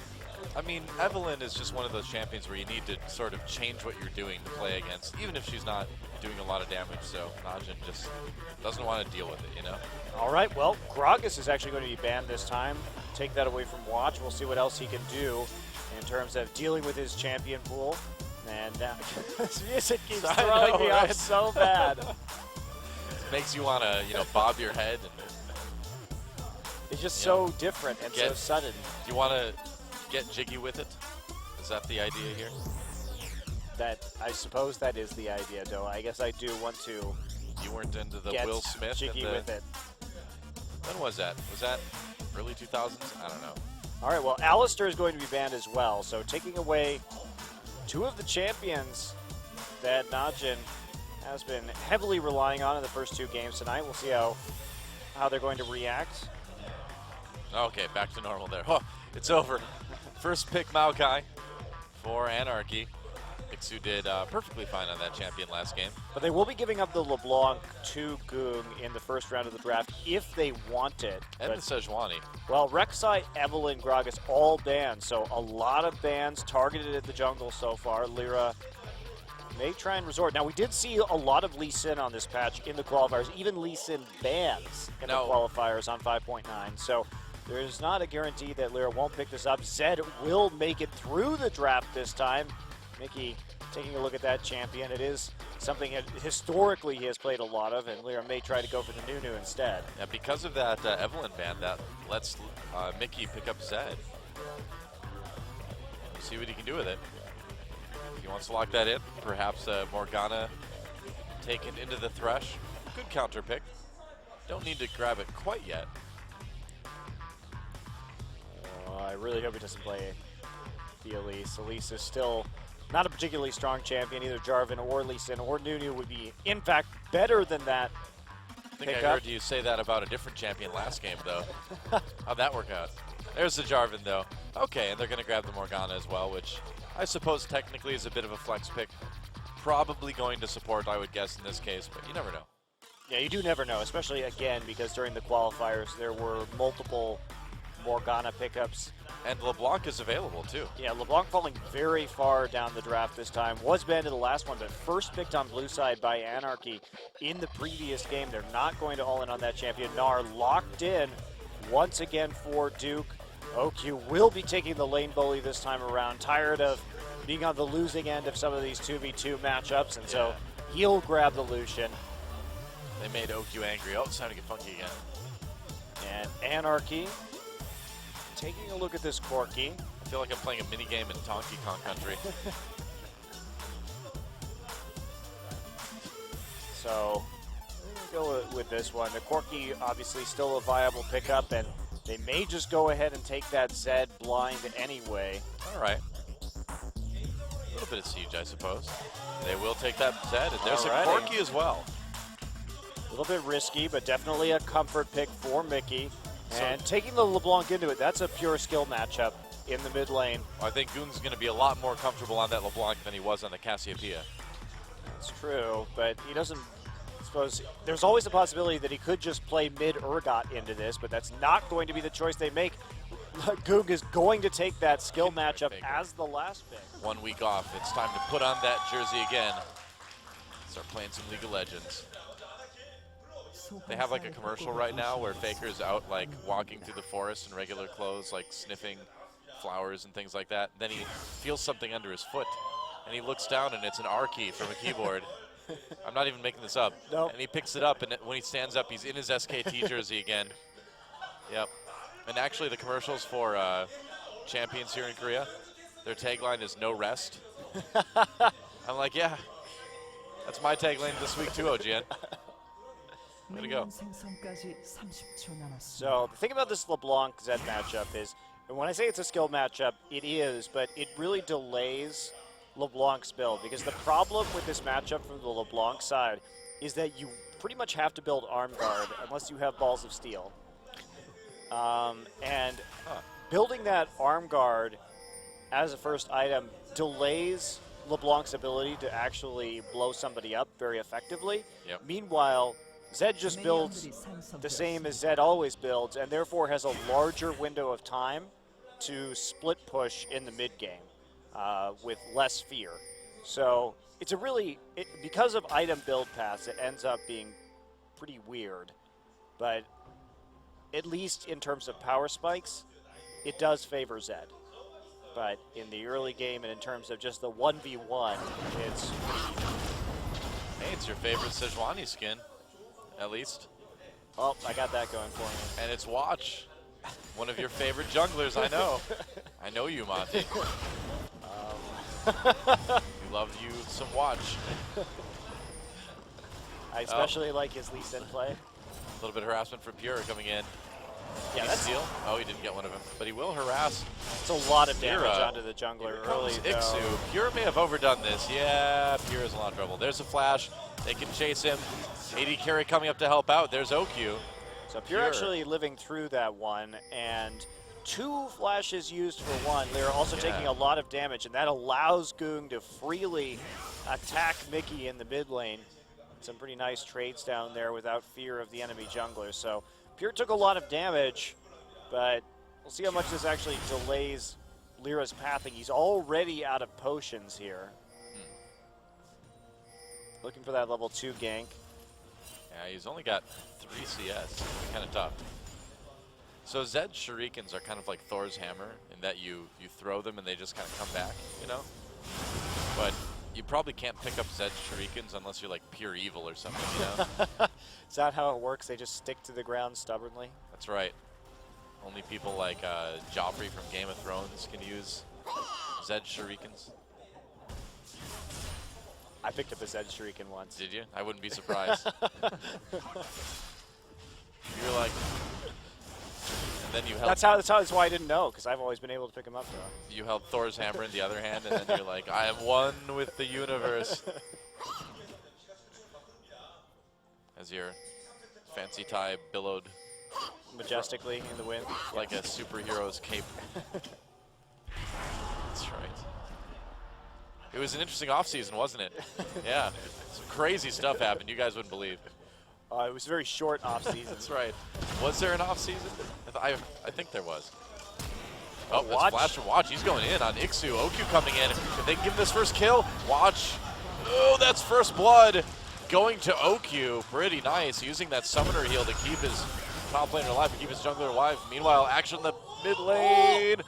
Speaker 1: I mean, Evelyn is just one of those champions where you need to sort of change what you're doing to play against, even if she's not doing a lot of damage. So Najin just doesn't want to deal with it, you know?
Speaker 2: All right, well, Gragas is actually going to be banned this time. Take that away from Watch. We'll see what else he can do in terms of dealing with his champion pool. And his music keeps throwing me off so bad.
Speaker 1: It makes you want to, you know, bob your head. And
Speaker 2: it's just so different and so sudden.
Speaker 1: Do you want to get jiggy with it? Is that the idea here?
Speaker 2: That, I suppose that is the idea, though. I guess I do want to.
Speaker 1: You weren't into the Will Smith?
Speaker 2: Jiggy with it.
Speaker 1: When was that? Was that early 2000s? I don't know.
Speaker 2: All right, well, Alistair is going to be banned as well. So taking away 2 of the champions that Najin has been heavily relying on in the first 2 games tonight. We'll see how they're going to react.
Speaker 1: Okay, back to normal there. Oh, it's over. First pick Maokai for Anarchy. Pixu did perfectly fine on that champion last game.
Speaker 2: But they will be giving up the LeBlanc to Goong in the first round of the draft if they want it.
Speaker 1: And the Sejuani.
Speaker 2: Well, Rek'Sai, Evelyn, Gragas all banned, so a lot of bans targeted at the jungle so far. Lyra may try and resort. Now, we did see a lot of Lee Sin on this patch in the qualifiers, even Lee Sin bans in the qualifiers on 5.9. So there's not a guarantee that Lyra won't pick this up. Zed will make it through the draft this time. Mickey taking a look at that champion. It is something that historically he has played a lot of, and Lyra may try to go for the Nunu instead.
Speaker 1: Yeah, because of that Evelyn ban, that lets Mickey pick up Zed. We'll see what he can do with it. If he wants to lock that in, perhaps Morgana taken into the Thresh. Good counter pick. Don't need to grab it quite yet.
Speaker 2: I really hope he doesn't play the Elise. Elise is still not a particularly strong champion. Either Jarvan or Lee Sin or Nunu would be, in fact, better than that.
Speaker 1: I think I heard you say that about a different champion last game, though. How'd that work out? There's the Jarvan, though. Okay, and they're going to grab the Morgana as well, which I suppose technically is a bit of a flex pick. Probably going to support, I would guess, in this case, but you never know.
Speaker 2: Yeah, you do never know, especially, again, because during the qualifiers there were multiple Morgana pickups.
Speaker 1: And LeBlanc is available, too.
Speaker 2: Yeah, LeBlanc falling very far down the draft this time. Was banned in the last one, but first picked on blue side by Anarchy in the previous game. They're not going to all in on that champion. Gnar locked in once again for Duke. OQ will be taking the lane bully this time around. Tired of being on the losing end of some of these 2v2 matchups, and so he'll grab the Lucian.
Speaker 1: They made OQ angry. Oh, it's time to get funky again.
Speaker 2: And Anarchy taking a look at this Corki.
Speaker 1: I feel like I'm playing a mini game in Donkey Kong Country.
Speaker 2: So we're going to go with this one. The Corki obviously still a viable pickup, and they may just go ahead and take that Zed blind anyway.
Speaker 1: All right. A little bit of siege, I suppose. They will take that Zed, and there's a Corki as well.
Speaker 2: A little bit risky, but definitely a comfort pick for Mickey. And taking the LeBlanc into it, that's a pure skill matchup in the mid lane.
Speaker 1: I think Goong's going to be a lot more comfortable on that LeBlanc than he was on the Cassiopeia.
Speaker 2: That's true, but he doesn't, I suppose, there's always a possibility that he could just play mid-Urgot into this, but that's not going to be the choice they make. Goong is going to take that skill matchup as the last pick.
Speaker 1: 1 week off, it's time to put on that jersey again. Start playing some League of Legends. They have like a commercial right now where Faker's out like walking through the forest in regular clothes, like sniffing flowers and things like that. Then he feels something under his foot, and he looks down, and it's an R key from a keyboard. I'm not even making this up.
Speaker 2: Nope.
Speaker 1: And he picks it up, and when he stands up, he's in his SKT jersey again. Yep. And actually, the commercials for champions here in Korea, their tagline is "No rest." I'm like, yeah, that's my tagline this week too, OGN. Way to go.
Speaker 2: So the thing about this LeBlanc Zed matchup is, and when I say it's a skill matchup, it is, but it really delays LeBlanc's build, because the problem with this matchup from the LeBlanc side is that you pretty much have to build arm guard unless you have balls of steel. And building that arm guard as a first item delays LeBlanc's ability to actually blow somebody up very effectively.
Speaker 1: Yep.
Speaker 2: Meanwhile, Zed just builds the same as Zed always builds, and therefore has a larger window of time to split push in the mid game with less fear. So it's a really, because of item build paths, it ends up being pretty weird. But at least in terms of power spikes, it does favor Zed. But in the early game and in terms of just the 1v1, it's pretty even.
Speaker 1: Hey, it's your favorite Sejuani skin, at least.
Speaker 2: Oh, I got that going for me.
Speaker 1: And it's Watch, one of your favorite junglers, I know. I know you, Monty. You love you some Watch.
Speaker 2: I especially like his Lee Sin play.
Speaker 1: A little bit of harassment from Pure coming in.
Speaker 2: Yeah, that's
Speaker 1: steal. Oh, he didn't get one of him, but he will harass.
Speaker 2: It's a lot of damage onto the jungler early.
Speaker 1: Ixu. Pure may have overdone this. Yeah, Pure is in a lot of trouble. There's a flash. They can chase him. AD carry coming up to help out. There's OQ.
Speaker 2: So Pure actually living through that one, and 2 flashes used for 1. They're also taking a lot of damage, and that allows Goong to freely attack Mickey in the mid lane. Some pretty nice trades down there without fear of the enemy jungler. So Pure took a lot of damage, but we'll see how much this actually delays Lyra's pathing. He's already out of potions here. Looking for that level 2 gank.
Speaker 1: Yeah, he's only got 3 CS. Kind of tough. So Zed's shurikens are kind of like Thor's hammer in that you throw them and they just kind of come back, you know? But you probably can't pick up Zed's shurikens unless you're like pure evil or something, you know?
Speaker 2: Is that how it works? They just stick to the ground stubbornly?
Speaker 1: That's right. Only people like Joffrey from Game of Thrones can use Zed's shurikens.
Speaker 2: I picked up a Zed shuriken once.
Speaker 1: Did you? I wouldn't be surprised. You're like... And then you held...
Speaker 2: That's why I didn't know, because I've always been able to pick him up, though.
Speaker 1: You held Thor's hammer in the other hand, and then you're like, I am one with the universe. As your fancy tie billowed
Speaker 2: majestically in the wind.
Speaker 1: Like a superhero's cape. That's right. It was an interesting offseason, wasn't it? Yeah. Some crazy stuff happened you guys wouldn't believe.
Speaker 2: It was a very short offseason.
Speaker 1: That's right. Was there an offseason? I think there was. Oh, that's
Speaker 2: Watch.
Speaker 1: flash from Watch. He's going in on Ixu. OQ coming in. If they can give him this first kill, Watch. Oh, that's first blood. Going to OQ. Pretty nice. Using that summoner heal to keep his top laner alive, to keep his jungler alive. Meanwhile, action in the mid lane.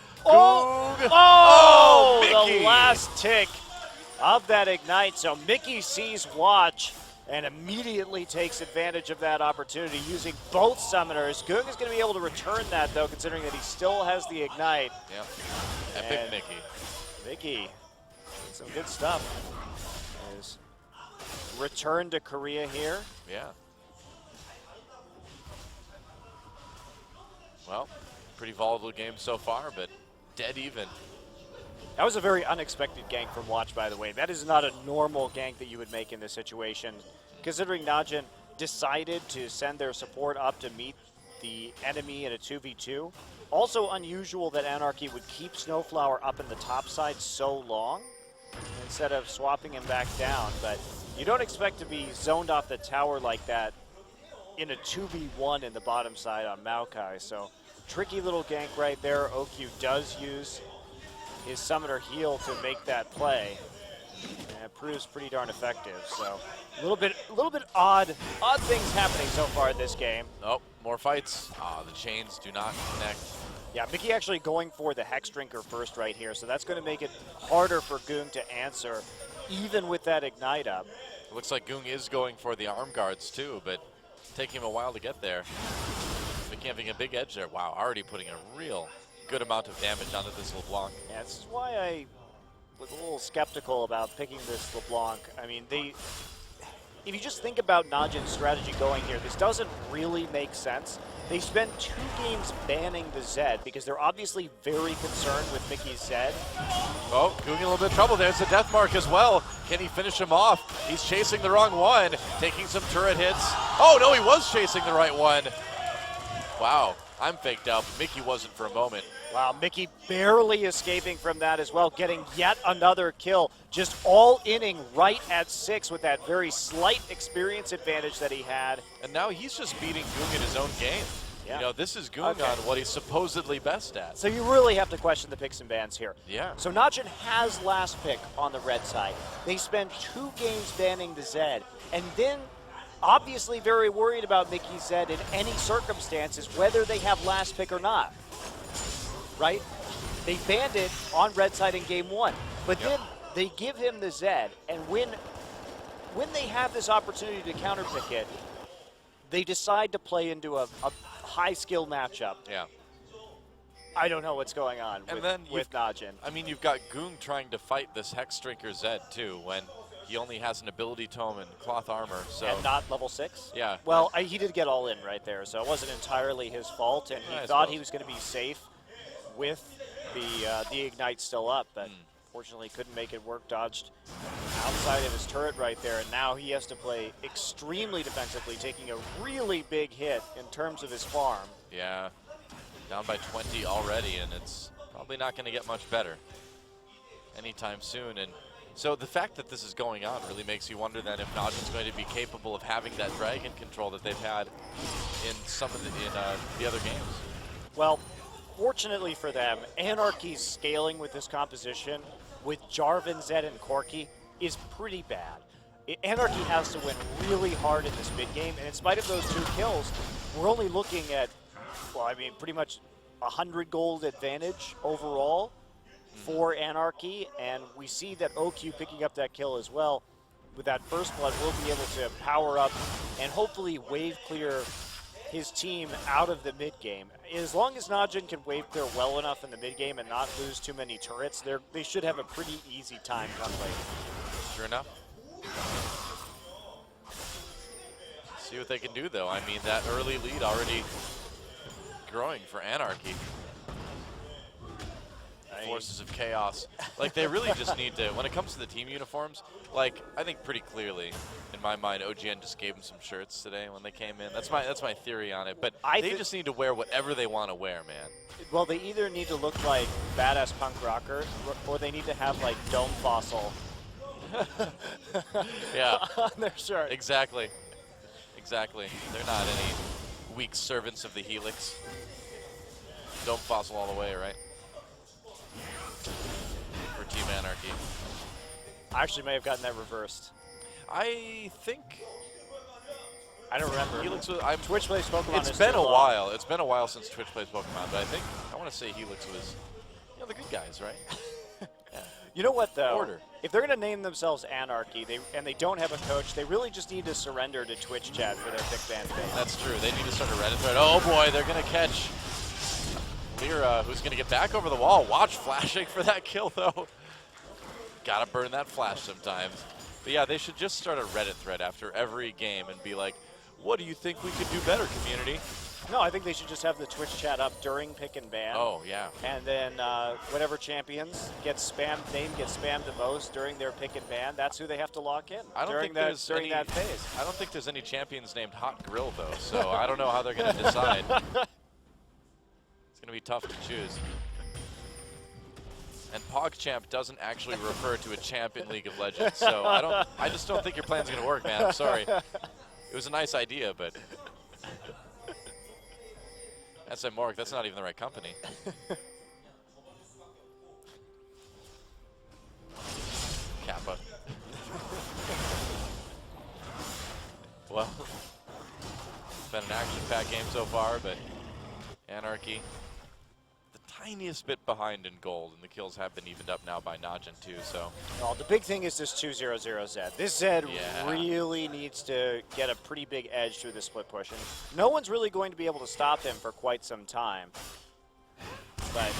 Speaker 1: Mickey.
Speaker 2: The last tick of that ignite. So Mickey sees Watch and immediately takes advantage of that opportunity using both summoners. Goong is going to be able to return that, though, considering that he still has the ignite.
Speaker 1: Yep. Epic Mickey.
Speaker 2: Mickey, some good stuff. His return to Korea here.
Speaker 1: Yeah. Well, pretty volatile game so far, but dead even.
Speaker 2: That was a very unexpected gank from Watch, by the way. That is not a normal gank that you would make in this situation. Considering Najin decided to send their support up to meet the enemy in a 2v2. Also unusual that Anarchy would keep Snowflower up in the top side so long instead of swapping him back down. But you don't expect to be zoned off the tower like that in a 2v1 in the bottom side on Maokai. So tricky little gank right there. OQ does use his summoner heal to make that play, and it proves pretty darn effective. So a little bit odd things happening so far in this game.
Speaker 1: Oh, more fights. The chains do not connect.
Speaker 2: Yeah, Mickey actually going for the Hex Drinker first right here, so that's going to make it harder for Goong to answer, even with that ignite up.
Speaker 1: It looks like Goong is going for the arm guards too, but taking him a while to get there. Mickey having a big edge there. Wow, already putting a real good amount of damage onto this LeBlanc.
Speaker 2: Yeah, this is why I was a little skeptical about picking this LeBlanc. I mean, if you just think about Najin's strategy going here, this doesn't really make sense. They spent 2 games banning the Zed because they're obviously very concerned with Mickey's Zed.
Speaker 1: Oh, Goong in a little bit of trouble. There's the death mark as well. Can he finish him off? He's chasing the wrong one, taking some turret hits. Oh no, he was chasing the right one. Wow, I'm faked out. Mickey wasn't for a moment.
Speaker 2: Wow, Mickey barely escaping from that as well, getting yet another kill. Just all inning right at 6 with that very slight experience advantage that he had.
Speaker 1: And now he's just beating Goong in his own game.
Speaker 2: Yeah.
Speaker 1: You know, this is Goong on what he's supposedly best at.
Speaker 2: So you really have to question the picks and bans here.
Speaker 1: Yeah.
Speaker 2: So Najin has last pick on the red side. They spend 2 games banning the Zed, and then obviously very worried about Mickey's Zed in any circumstances, whether they have last pick or not. Right? They banned it on red side in game 1, but then they give him the Zed, and when they have this opportunity to counterpick it, they decide to play into a high skill matchup.
Speaker 1: Yeah.
Speaker 2: I don't know what's going on with Najin.
Speaker 1: I mean, you've got Goong trying to fight this Hex Drinker Zed too, when he only has an ability tome and cloth armor. So
Speaker 2: And not level 6?
Speaker 1: Yeah.
Speaker 2: Well, he did get all in right there, so it wasn't entirely his fault, and he thought he was going to be safe with the Ignite still up, but fortunately couldn't make it work, dodged outside of his turret right there, and now he has to play extremely defensively, taking a really big hit in terms of his farm.
Speaker 1: Yeah, down by 20 already, and it's probably not going to get much better anytime soon. And so the fact that this is going on really makes you wonder then if Najin's going to be capable of having that dragon control that they've had in some of the other games.
Speaker 2: Well, fortunately for them, Anarchy's scaling with this composition with Jarvan, Zed, and Corki is pretty bad. Anarchy has to win really hard in this mid game, and in spite of those 2 kills, we're only looking at, well, I mean, pretty much 100 gold advantage overall for Anarchy, and we see that OQ picking up that kill as well. With that first blood, we'll be able to power up and hopefully wave clear his team out of the mid game. As long as Najin can wave clear well enough in the mid game and not lose too many turrets, they should have a pretty easy time come late.
Speaker 1: Sure enough. See what they can do, though. I mean, that early lead already growing for Anarchy. Forces of chaos. Like, they really just need to, when it comes to the team uniforms, like, I think pretty clearly, in my mind, OGN just gave them some shirts today when they came in. That's my theory on it. But they just need to wear whatever they want to wear, man.
Speaker 2: Well, they either need to look like badass punk rockers, or they need to have, like, Dome Fossil
Speaker 1: Yeah.
Speaker 2: on their shirt.
Speaker 1: Exactly. Exactly. They're not any weak servants of the Helix. Dome Fossil all the way, right? For Team Anarchy.
Speaker 2: I actually may have gotten that reversed.
Speaker 1: I think
Speaker 2: I don't remember.
Speaker 1: Helix was,
Speaker 2: Twitch plays Pokemon.
Speaker 1: It's been a while. It's been a while since Twitch plays Pokemon, but I want to say Helix was, the good guys, right? Yeah.
Speaker 2: You know what though?
Speaker 1: Order.
Speaker 2: If they're going to name themselves Anarchy, and they don't have a coach, they really just need to surrender to Twitch chat for their pick ban phase.
Speaker 1: That's true. They need to start a Reddit thread. Oh boy, they're going to catch Lyra, who's going to get back over the wall. Watch flashing for that kill, though. Got to burn that flash sometimes. But yeah, they should just start a Reddit thread after every game and be like, what do you think we could do better, community?
Speaker 2: No, I think they should just have the Twitch chat up during pick and ban.
Speaker 1: Oh, yeah.
Speaker 2: And then whatever champions gets spammed the most during their pick and ban, that's who they have to lock in during that phase.
Speaker 1: I don't think there's any champions named Hot Grill, though, so I don't know how they're going to decide. It's going to be tough to choose. And PogChamp doesn't actually refer to a champ in League of Legends, so I just don't think your plan's going to work, man. I'm sorry. It was a nice idea, but SM Morg, that's not even the right company. Kappa. Well, it's been an action-packed game so far, but Anarchy. The tiniest bit behind in gold, and the kills have been evened up now by Najin too. So,
Speaker 2: well, the big thing is this 2-0-0 Zed. This Zed really needs to get a pretty big edge through the split push, and no one's really going to be able to stop him for quite some time. But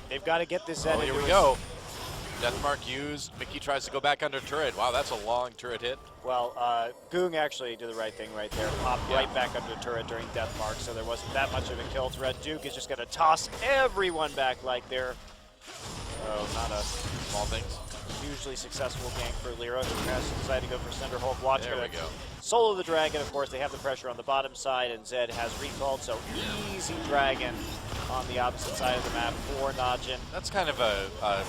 Speaker 2: they've got to get this Zed.
Speaker 1: Oh, here we go. Deathmark used. Mickey tries to go back under turret. Wow, that's a long turret hit.
Speaker 2: Well, Goong actually did the right thing right there. Popped right back under turret during Deathmark, so there wasn't that much of a kill threat. Duke is just going to toss everyone back like they're, not a
Speaker 1: small things.
Speaker 2: Hugely successful gank for Lira, who has decided to go for Center Hold. Watch
Speaker 1: there we go.
Speaker 2: Solo the Dragon, of course, they have the pressure on the bottom side, and Zed has recalled, so easy Dragon on the opposite side of the map for Najin.
Speaker 1: That's kind of a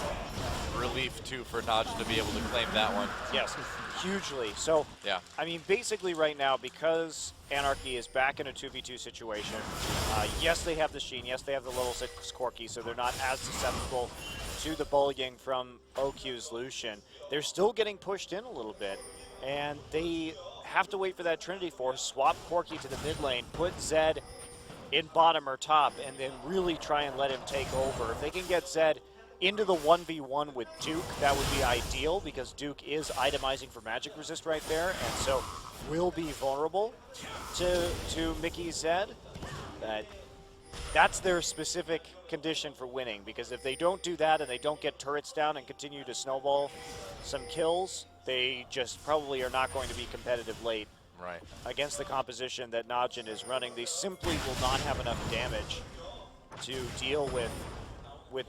Speaker 1: relief, too, for Najin to be able to claim that one.
Speaker 2: Yes, hugely. So,
Speaker 1: yeah.
Speaker 2: I mean, basically right now, because Anarchy is back in a 2v2 situation, yes, they have the Sheen, yes, they have the level 6 Corki, so they're not as susceptible to the bullying from OQ's Lucian. They're still getting pushed in a little bit, and they have to wait for that Trinity Force, swap Corki to the mid lane, put Zed in bottom or top, and then really try and let him take over. If they can get Zed into the 1v1 with Duke, that would be ideal, because Duke is itemizing for magic resist right there, and so will be vulnerable to Mickey's Zed. That's their specific condition for winning, because if they don't do that and they don't get turrets down and continue to snowball some kills, they just probably are not going to be competitive late.
Speaker 1: Right. Against
Speaker 2: the composition that Najin is running. They simply will not have enough damage to deal with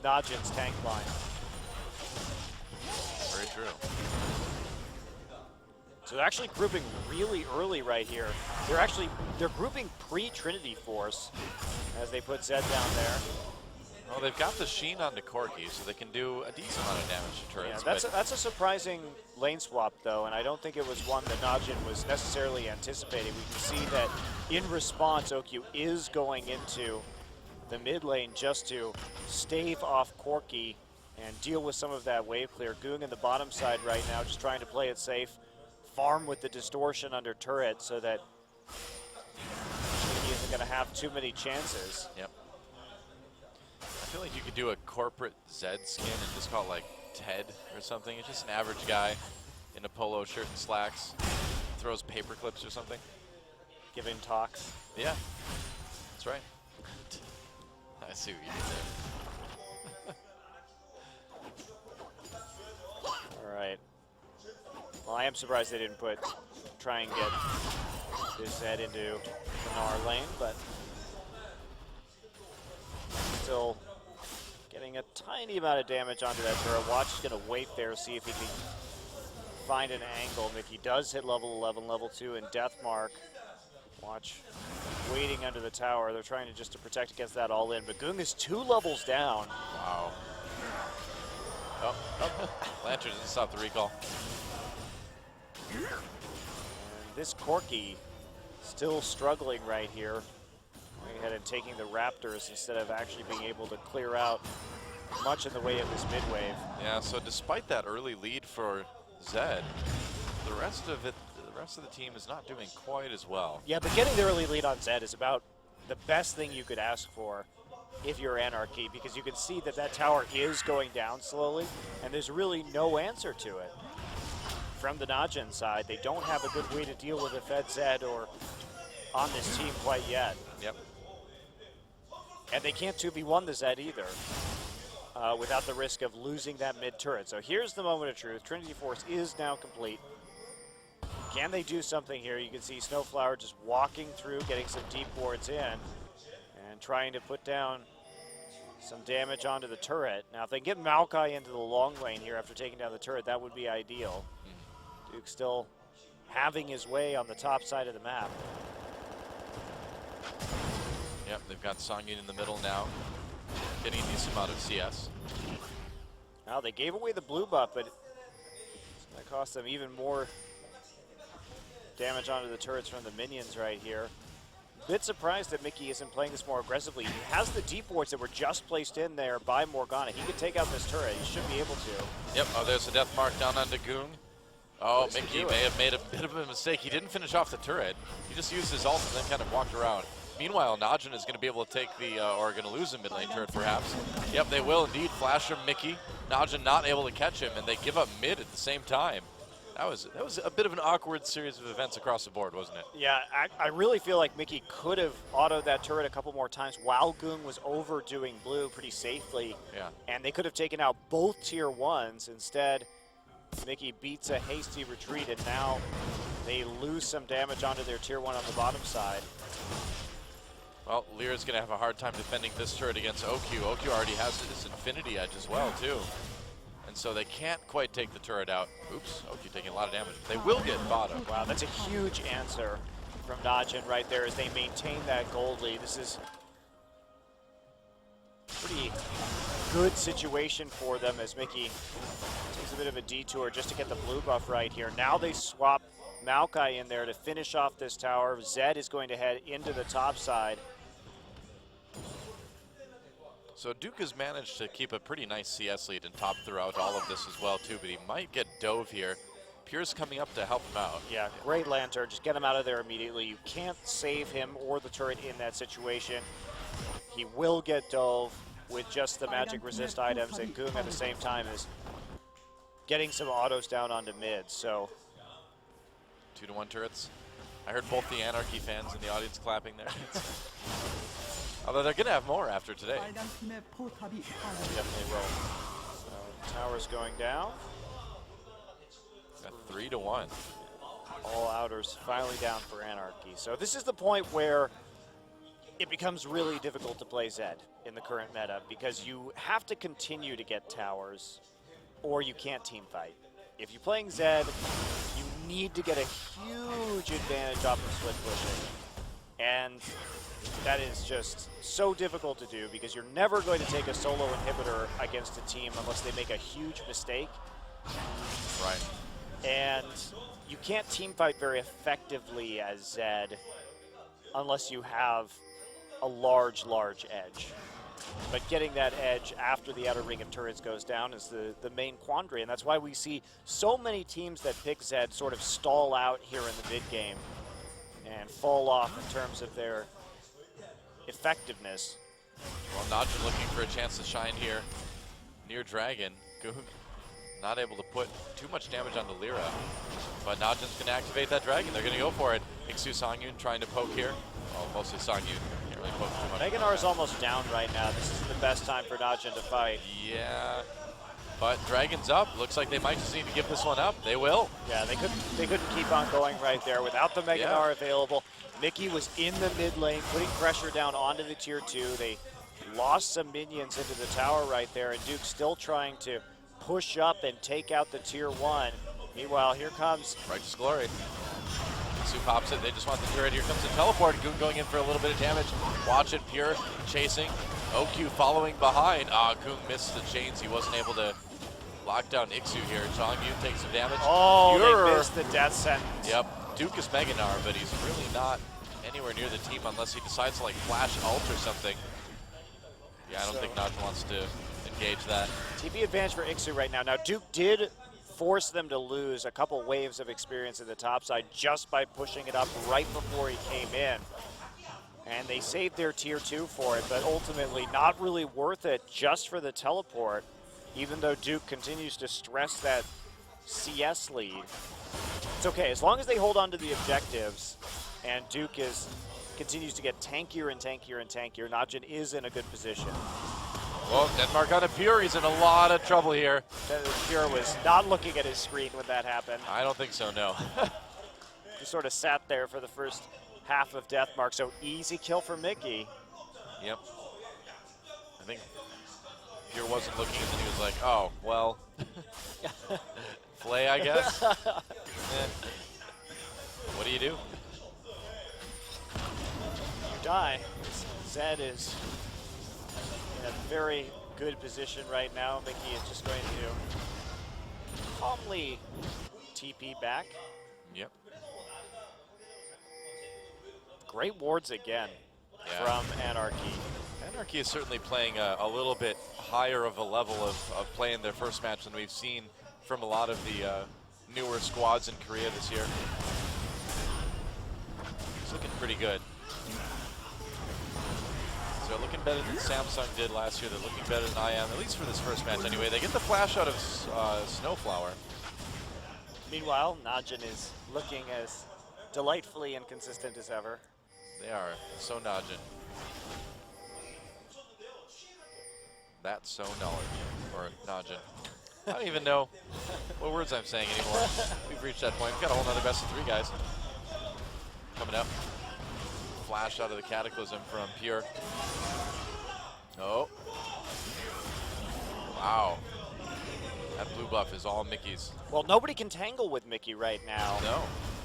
Speaker 2: Najin's tank line.
Speaker 1: Very true.
Speaker 2: So they're actually grouping really early right here. They're grouping pre-Trinity Force as they put Zed down there.
Speaker 1: Well, they've got the Sheen onto Corki, so they can do a decent amount of damage to turrets.
Speaker 2: Yeah, that's a surprising lane swap, though, and I don't think it was one that Najin was necessarily anticipating. We can see that in response, OQ is going into the mid lane just to stave off Corki and deal with some of that wave clear. Goong in the bottom side right now, just trying to play it safe, farm with the distortion under turret so that he isn't going to have too many chances.
Speaker 1: Yep. I feel like you could do a corporate Zed skin and just call it like Ted or something. It's just an average guy in a polo shirt and slacks, throws paper clips or something.
Speaker 2: Giving talks.
Speaker 1: Yeah, that's right. I see what you did there.
Speaker 2: All right. Well, I am surprised they didn't try and get this Zed into the Gnar lane, but still getting a tiny amount of damage onto that turret. Watch is going to wait there, see if he can find an angle. Mickey does hit level 11, level 2 in Deathmark. Watch waiting under the tower. They're trying to protect against that all in, but Goong is 2 levels down.
Speaker 1: Wow. Oh. Lantern didn't stop the recall.
Speaker 2: And this Corki still struggling right here. Going ahead and taking the Raptors instead of actually being able to clear out much in the way of this mid wave.
Speaker 1: Yeah, so despite that early lead for Zed, the rest of the team is not doing quite as well.
Speaker 2: Yeah, but getting the early lead on Zed is about the best thing you could ask for if you're Anarchy, because you can see that that tower is going down slowly, and there's really no answer to it. From the Najin side, they don't have a good way to deal with a Fed Zed or on this team quite yet.
Speaker 1: Yep.
Speaker 2: And they can't 2v1 the Zed either without the risk of losing that mid turret. So here's the moment of truth. Trinity Force is now complete. Can they do something here? You can see Snowflower just walking through, getting some deep wards in, and trying to put down some damage onto the turret. Now, if they can get Maokai into the long lane here after taking down the turret, that would be ideal. Duke still having his way on the top side of the map.
Speaker 1: Yep, they've got Songyun in the middle now, getting a decent amount of CS.
Speaker 2: Now, they gave away the blue buff, but it's going to cost them even more damage onto the turrets from the minions right here. Bit surprised that Mickey isn't playing this more aggressively. He has the deep wards that were just placed in there by Morgana. He could take out this turret. He should be able to.
Speaker 1: Yep, oh, there's a death mark down onto Goong. Oh, Mickey may have made a bit of a mistake. He didn't finish off the turret. He just used his ult and then kind of walked around. Meanwhile, Najin is going to be able to take the, or going to lose the mid lane turret perhaps. Yep, they will indeed. Flash from Mickey. Najin not able to catch him, and they give up mid at the same time. That was a bit of an awkward series of events across the board, wasn't it?
Speaker 2: Yeah, I really feel like Mickey could have autoed that turret a couple more times while Goong was overdoing blue pretty safely.
Speaker 1: Yeah.
Speaker 2: And they could have taken out both tier 1s. Instead, Mickey beats a hasty retreat, and now they lose some damage onto their tier 1 on the bottom side.
Speaker 1: Well, Lyra's going to have a hard time defending this turret against OQ. OQ already has this Infinity Edge as well, too. And so they can't quite take the turret out. Oops, OQ taking a lot of damage. They will get bottom.
Speaker 2: Wow, that's a huge answer from Najin right there as they maintain that gold lead. This is a pretty good situation for them as Mickey takes a bit of a detour just to get the blue buff right here. Now they swap Maokai in there to finish off this tower. Zed is going to head into the top side.
Speaker 1: So Duke has managed to keep a pretty nice CS lead and top throughout all of this as well too, but he might get dove here. Pierce coming up to help him out.
Speaker 2: Yeah, great lantern. Just get him out of there immediately. You can't save him or the turret in that situation. He will get dove with just the magic resist items, and Goong at the same time is getting some autos down onto mid. So
Speaker 1: 2-to-1 turrets. I heard both the Anarchy fans in the audience clapping there. Although they're going to have more after today.
Speaker 2: definitely will. So tower's going down.
Speaker 1: 3-to-1.
Speaker 2: All outers finally down for Anarchy. So this is the point where it becomes really difficult to play Zed in the current meta because you have to continue to get towers or you can't team fight. If you're playing Zed, you need to get a huge advantage off of split pushing. And that is just so difficult to do because you're never going to take a solo inhibitor against a team unless they make a huge mistake.
Speaker 1: Right.
Speaker 2: And you can't team fight very effectively as Zed unless you have a large edge. But getting that edge after the outer ring of turrets goes down is the main quandary, and that's why we see so many teams that pick Zed sort of stall out here in the mid game and fall off in terms of their effectiveness.
Speaker 1: Well, Najin looking for a chance to shine here near Dragon. Goong not able to put too much damage onto Lyra, but Najin's going to activate that Dragon. They're going to go for it. Iksu Songyun trying to poke here. Oh, mostly Songyun. Can't really poke too much.
Speaker 2: Meganar is almost down right now. This is the best time for Najin to fight.
Speaker 1: Yeah, but Dragon's up. Looks like they might just need to give this one up. They will.
Speaker 2: Yeah, they couldn't keep on going right there without the Meganar available. Mickey was in the mid lane, putting pressure down onto the tier 2. They lost some minions into the tower right there, and Duke still trying to push up and take out the tier 1. Meanwhile, here comes
Speaker 1: Righteous Glory. Sue pops it. They just want the turret. Here comes the teleport. Goong going in for a little bit of damage. Watch it. Pure chasing. OQ following behind. Goong missed the chains. He wasn't able to lock down Iksu here. Songyun takes some damage.
Speaker 2: Oh,
Speaker 1: Pure.
Speaker 2: they missed the death sentence.
Speaker 1: Yep. Duke is Meganar, but he's really not anywhere near the team unless he decides to like flash ult or something. Yeah, I don't think Najin wants to engage that.
Speaker 2: TP advantage for Iksu right now. Now Duke did force them to lose a couple waves of experience at the top side just by pushing it up right before he came in. And they saved their tier 2 for it, but ultimately not really worth it just for the teleport, even though Duke continues to stress that CS lead. It's okay, as long as they hold on to the objectives and Duke continues to get tankier and tankier and tankier, Najin is in a good position.
Speaker 1: Well, Denmark on a Pure. He's in a lot of trouble here.
Speaker 2: Pure was not looking at his screen when that happened.
Speaker 1: I don't think so, no.
Speaker 2: He sort of sat there for the first half of Deathmark, so easy kill for Mickey.
Speaker 1: Yep. I think Pure wasn't looking and then he was like, oh, well, Flay, I guess. What do you do?
Speaker 2: You die. Zed is in a very good position right now. Mickey is just going to calmly TP back.
Speaker 1: Yep.
Speaker 2: Great wards again from Anarchy.
Speaker 1: Anarchy is certainly playing a little bit higher of a level of play in their first match than we've seen from a lot of the newer squads in Korea this year. It's looking pretty good. They're looking better than Samsung did last year. They're looking better than I am, at least for this first match anyway. They get the flash out of Snowflower.
Speaker 2: Meanwhile, Najin is looking as delightfully inconsistent as ever.
Speaker 1: They are so Najin. That's so knowledge, or Najin. I don't even know what words I'm saying anymore. We've reached that point. We've got a whole nother best of 3 guys coming up. Flash out of the Cataclysm from Pure. Oh. Wow. That blue buff is all Mickey's.
Speaker 2: Well, nobody can tangle with Mickey right now.
Speaker 1: No.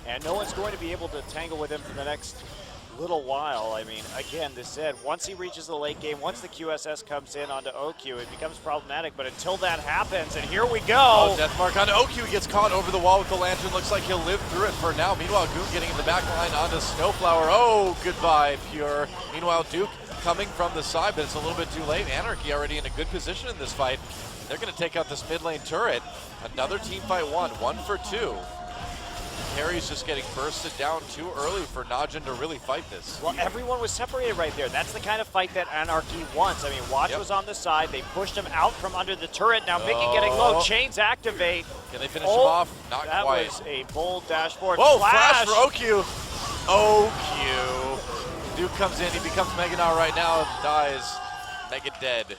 Speaker 2: And no one's going to be able to tangle with him for the next little while. I mean, again, this said, once he reaches the late game, once the QSS comes in onto OQ, it becomes problematic. But until that happens, and here we go.
Speaker 1: Oh, death mark on OQ. He gets caught over the wall with the lantern. Looks like he'll live through it for now. Meanwhile, Goon getting in the back line onto Snowflower. Oh, goodbye, Pure. Meanwhile, Duke coming from the side, but it's a little bit too late. Anarchy already in a good position in this fight. They're going to take out this mid lane turret. Another team fight won, 1 for 2. Harry's just getting bursted down too early for Najin to really fight this.
Speaker 2: Well, everyone was separated right there. That's the kind of fight that Anarchy wants. I mean, Watch was on the side. They pushed him out from under the turret. Now Mickey getting low. Chains activate.
Speaker 1: Can they finish him off? Not
Speaker 2: that
Speaker 1: quite.
Speaker 2: That was a bold dash forward.
Speaker 1: Whoa, flash for OQ. OQ. Duke comes in. He becomes Meganar right now. Dies. Mega dead.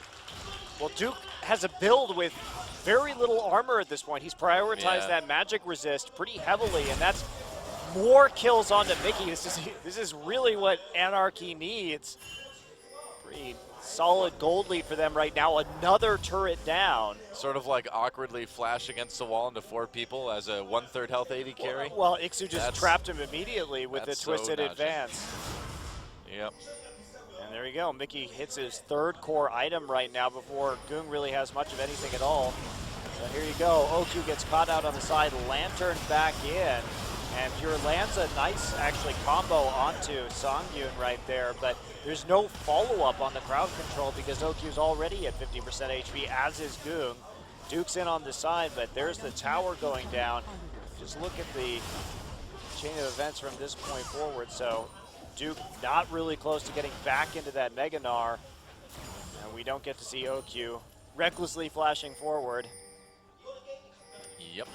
Speaker 2: Well, Duke has a build with very little armor at this point. He's prioritized that magic resist pretty heavily, and that's more kills onto Mickey. This is really what Anarchy needs. Pretty solid gold lead for them right now. Another turret down.
Speaker 1: Sort of like awkwardly flash against the wall into 4 people as a 1/3 health AD carry.
Speaker 2: Well, Ixu just trapped him immediately with the twisted advance.
Speaker 1: Yep.
Speaker 2: And there you go. Mickey hits his 3rd core item right now before Goong really has much of anything at all. So here you go. OQ gets caught out on the side, lantern back in, and Pure lands a nice, actually, combo onto Songyun right there, but there's no follow-up on the crowd control because OQ's already at 50% HP, as is Goong. Duke's in on the side, but there's the tower going down. Just look at the chain of events from this point forward. So Duke not really close to getting back into that Meganar, and we don't get to see OQ recklessly flashing forward.
Speaker 1: Yep.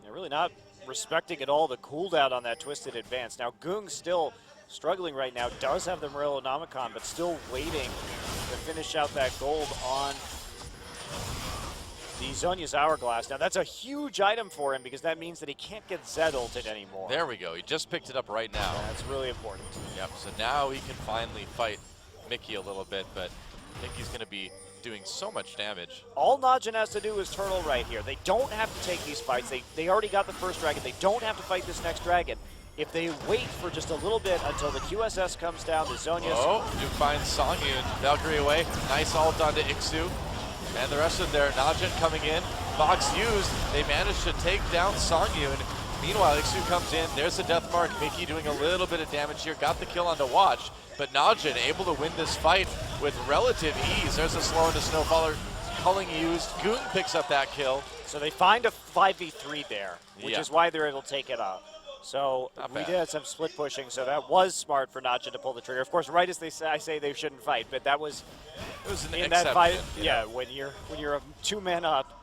Speaker 2: They're really not respecting at all the cooldown on that twisted advance. Now Goong still struggling right now, does have the Morellonomicon, but still waiting to finish out that gold on the Zhonya's Hourglass. Now that's a huge item for him because that means that he can't get Z-ulted anymore.
Speaker 1: There we go. He just picked it up right now.
Speaker 2: That's really important.
Speaker 1: Yep. So now he can finally fight Mickey a little bit, but Mickey's going to be doing so much damage.
Speaker 2: All Najin has to do is turtle right here. They don't have to take these fights. They already got the first dragon. They don't have to fight this next dragon. If they wait for just a little bit until the QSS comes down, the Zhonya's...
Speaker 1: Oh, Duke finds Songyun. Valkyrie away. Nice ult onto Ixu. And the rest of their Najin coming in. Box used. They managed to take down Songyun. Meanwhile, Ixu comes in. There's the death mark. Mickey doing a little bit of damage here. Got the kill onto Watch. But Najin able to win this fight with relative ease. There's a slow into Snowfaller. Culling used. Goon picks up that kill.
Speaker 2: So they find a 5v3 there, which is why they're able to take it up. So we did some split pushing, so that was smart for Najin to pull the trigger. Of course, right as I say they shouldn't fight, but that was
Speaker 1: an
Speaker 2: in that fight. Yeah, when you're 2 men up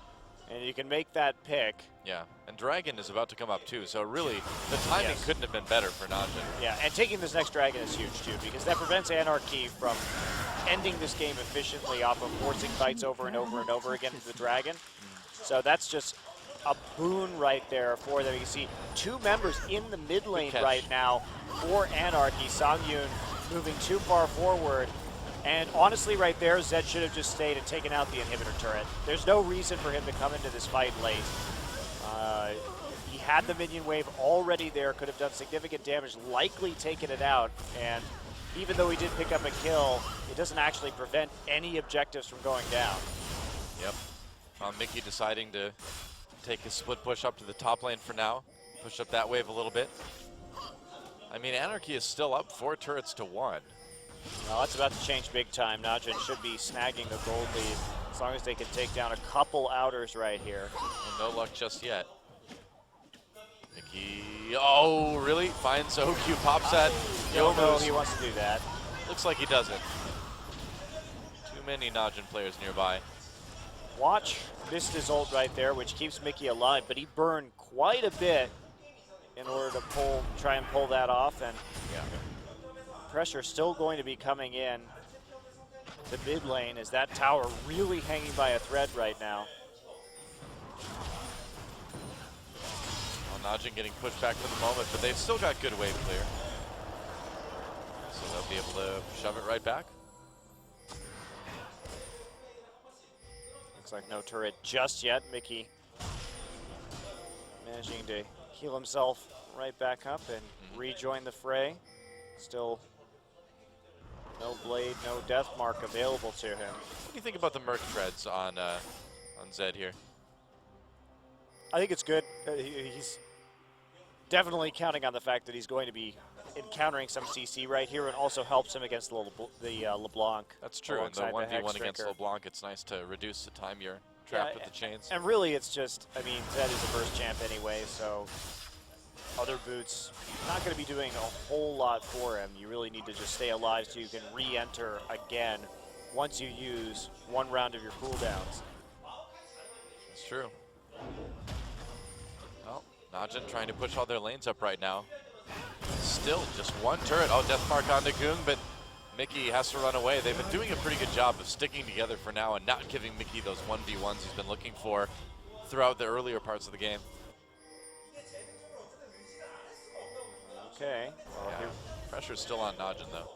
Speaker 2: and you can make that pick.
Speaker 1: Yeah, and Dragon is about to come up too, so really the timing couldn't have been better for Najin.
Speaker 2: Yeah, and taking this next Dragon is huge too, because that prevents Anarchy from ending this game efficiently off of forcing fights over and over and over again to the Dragon. So that's just a boon right there for them. You can see 2 members in the mid lane right now for Anarchy. Songyun moving too far forward. And honestly, right there, Zed should have just stayed and taken out the inhibitor turret. There's no reason for him to come into this fight late. He had the minion wave already there, could have done significant damage, likely taken it out. And even though he did pick up a kill, it doesn't actually prevent any objectives from going down.
Speaker 1: Yep. Mickey deciding to take a split push up to the top lane for now. Push up that wave a little bit. I mean, Anarchy is still up 4 turrets to 1.
Speaker 2: Well, that's about to change big time. Najin should be snagging the gold lead as long as they can take down a couple outers right here.
Speaker 1: And no luck just yet. Mickey, Oh, really? Finds OQ, pops that.
Speaker 2: No, he wants to do that.
Speaker 1: Looks like he doesn't. Too many Najin players nearby.
Speaker 2: Watch missed his ult right there, which keeps Mickey alive, but he burned quite a bit in order to try and pull that off, and pressure still going to be coming in the mid lane. Is that tower really hanging by a thread right now?
Speaker 1: Well, Najin getting pushed back for the moment, but they've still got good wave clear. So they'll be able to shove it right back.
Speaker 2: Looks like no turret just yet. Mickey managing to heal himself right back up and rejoin the fray. Still no blade, no death mark available to him.
Speaker 1: What do you think about the Merc treads on Zed here?
Speaker 2: I think it's good. He's definitely counting on the fact that he's going to be encountering some CC right here, and also helps him against the LeBlanc.
Speaker 1: That's true. In the 1v1 against LeBlanc, it's nice to reduce the time you're trapped with the chains.
Speaker 2: And really, it's just, I mean, Zed is a burst champ anyway, so other boots not going to be doing a whole lot for him. You really need to just stay alive so you can re-enter again once you use one round of your cooldowns.
Speaker 1: That's true. Well, Najin trying to push all their lanes up right now. Still just one turret. Oh, death mark on Nagoon, but Mickey has to run away. They've been doing a pretty good job of sticking together for now and not giving Mickey those 1v1s he's been looking for throughout the earlier parts of the game.
Speaker 2: Okay. Well,
Speaker 1: yeah. Pressure's still on Najin, though.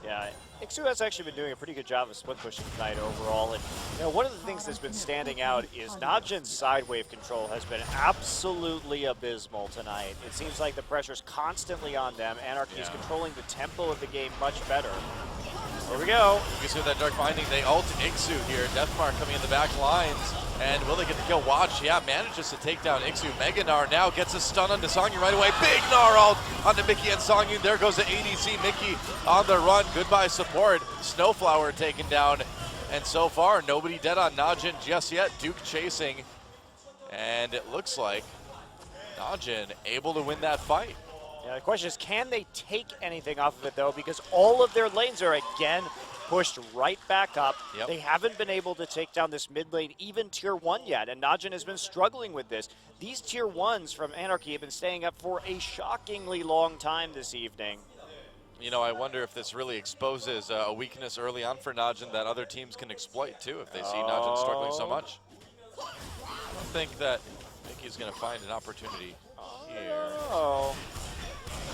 Speaker 2: Yeah, Ixu has actually been doing a pretty good job of split pushing tonight overall. And you know, one of the things that's been standing out is Najin's side wave control has been absolutely abysmal tonight. It seems like the pressure's constantly on them. Anarchy is controlling the tempo of the game much better. Here we go.
Speaker 1: You can see that Dark Binding, they ult Ixu here. Deathmark coming in the back lines. And will they get the kill? Watch, yeah, manages to take down Ixu. Mega Gnar now gets a stun onto Songyun right away. Big Gnar ult onto Mickey and Songyun. There goes the ADC. Mickey on the run. Goodbye support. Snowflower taken down. And so far, nobody dead on Najin just yet. Duke chasing. And it looks like Najin able to win that fight.
Speaker 2: Yeah, the question is, can they take anything off of it, though? Because all of their lanes are, again, pushed right back up.
Speaker 1: Yep.
Speaker 2: They haven't been able to take down this mid lane, even tier 1 yet, and Najin has been struggling with this. These tier 1s from Anarchy have been staying up for a shockingly long time this evening.
Speaker 1: You know, I wonder if this really exposes a weakness early on for Najin that other teams can exploit, too, if they see Najin struggling so much. I don't think that Mickey's going to find an opportunity here.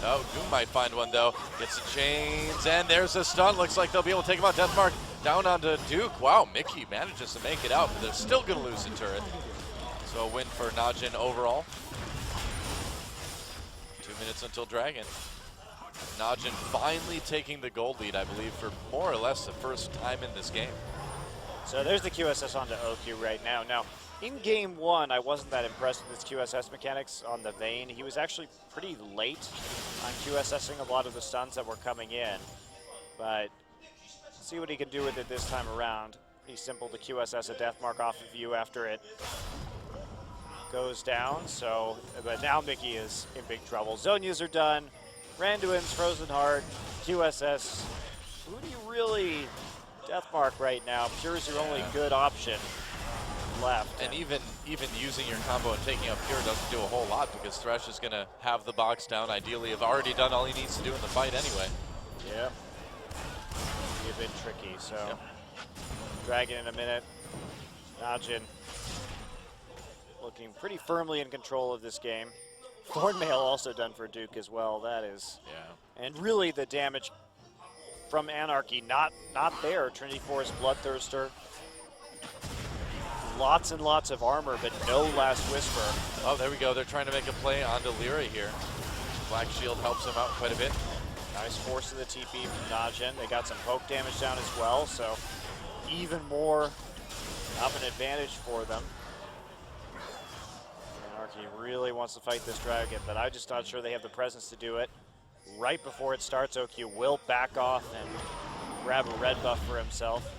Speaker 1: Oh, Goon might find one, though. Gets the chains, and there's a stun. Looks like they'll be able to take him out. Deathmark down onto Duke. Wow, Mickey manages to make it out, but they're still going to lose the turret. So a win for Najin overall. 2 minutes until Dragon. Najin finally taking the gold lead, I believe, for more or less the first time in this game.
Speaker 2: So there's the QSS onto OQ right now. Now, in game 1, I wasn't that impressed with his QSS mechanics on the Vayne. He was actually pretty late on QSSing a lot of the stuns that were coming in. But see what he can do with it this time around. Pretty simple to QSS a death mark off of you after it goes down. So, but now Mickey is in big trouble. Zonias are done. Randuin's Frozen Heart, QSS. Who do you really death mark right now? Pure is your only good option left.
Speaker 1: And even using your combo and taking out Pure doesn't do a whole lot because Thresh is going to have the box down. Ideally, have already done all he needs to do in the fight anyway.
Speaker 2: Yeah. Be a bit tricky, so. Dragon in a minute. Najin looking pretty firmly in control of this game. Thornmail also done for Duke as well. That is.
Speaker 1: Yeah.
Speaker 2: And really the damage from Anarchy, not there. Trinity Force, Bloodthirster. Lots and lots of armor, but no Last Whisper.
Speaker 1: Oh, there we go. They're trying to make a play onto Lyra here. Black Shield helps him out quite a bit.
Speaker 2: Nice force of the TP from Najin. They got some poke damage down as well, so even more of an advantage for them. Anarchy really wants to fight this dragon, but I'm just not sure they have the presence to do it. Right before it starts, OQ will back off and grab a red buff for himself.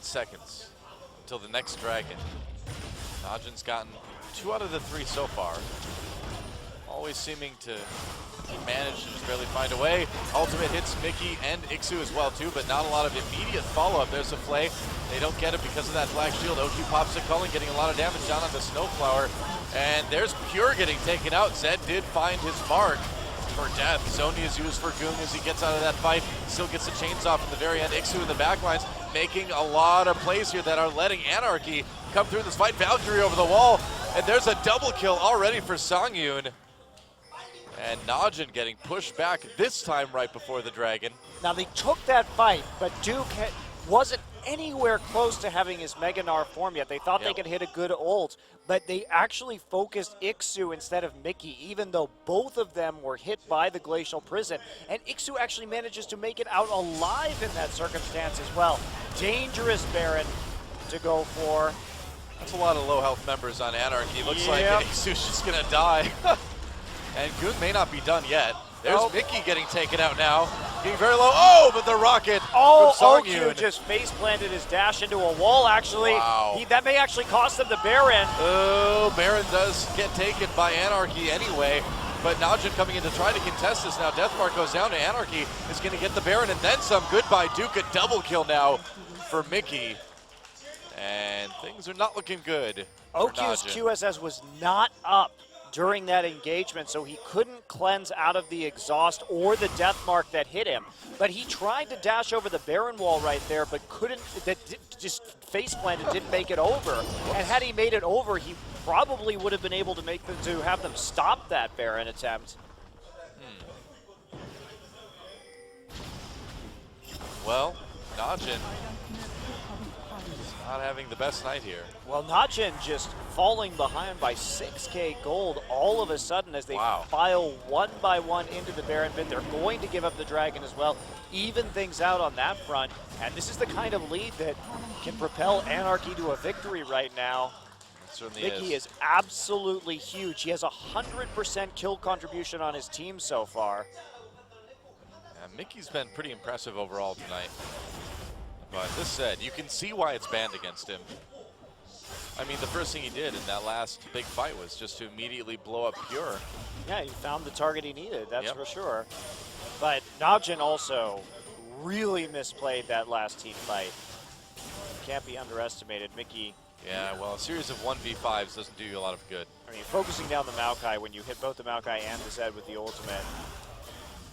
Speaker 1: seconds until the next dragon. Najin's gotten 2 out of the 3 so far. Always seeming to manage to just barely find a way. Ultimate hits Mickey and Ixu as well too, but not a lot of immediate follow-up. There's a flay. They don't get it because of that black shield. OQ pops it, Cullen getting a lot of damage down on the Snowflower. And there's Pure getting taken out. Zed did find his mark for death. Zony is used for Goong as he gets out of that fight. Still gets the chains off at the very end. Ixu in the backlines making a lot of plays here that are letting Anarchy come through this fight. Valkyrie over the wall, and there's a double kill already for Songyun. And Najin getting pushed back this time right before the dragon.
Speaker 2: Now they took that fight, but Duke wasn't anywhere close to having his Mega Gnar form yet. They thought they could hit a good ult, but they actually focused Ixu instead of Mickey, even though both of them were hit by the Glacial Prison. And Ixu actually manages to make it out alive in that circumstance as well. Dangerous Baron to go for.
Speaker 1: That's a lot of low health members on Anarchy. Looks like Ixu's just gonna die. And Goong may not be done yet. There's Mickey getting taken out now. Getting very low. Oh, but the rocket from Songyun.
Speaker 2: OQ just face planted his dash into a wall, actually.
Speaker 1: Wow.
Speaker 2: That may actually cost him the Baron.
Speaker 1: Oh, Baron does get taken by Anarchy anyway. But Najin coming in to try to contest this now. Deathmark goes down to Anarchy. Is going to get the Baron and then some. Goodbye, Duke. A double kill now for Mickey. And things are not looking good.
Speaker 2: OQ's QSS was not up during that engagement, so he couldn't cleanse out of the exhaust or the death mark that hit him. But he tried to dash over the Baron wall right there, but couldn't, just face planted, didn't make it over. And had he made it over, he probably would have been able to have them stop that Baron attempt.
Speaker 1: Well, Najin not having the best night here.
Speaker 2: Well, Najin just falling behind by 6K gold all of a sudden as they file one by one into the Baron pit. They're going to give up the Dragon as well, even things out on that front. And this is the kind of lead that can propel Anarchy to a victory right now.
Speaker 1: It certainly
Speaker 2: Mickey is absolutely huge. He has 100% kill contribution on his team so far.
Speaker 1: Yeah, Mickey's been pretty impressive overall tonight. But this said, you can see why it's banned against him. I mean, the first thing he did in that last big fight was just to immediately blow up Pure.
Speaker 2: Yeah, he found the target he needed, that's for sure. But Najin also really misplayed that last team fight. Can't be underestimated. Mickey.
Speaker 1: Yeah, well, a series of 1v5s doesn't do you a lot of good.
Speaker 2: I mean, focusing down the Maokai when you hit both the Maokai and the Zed with the ultimate.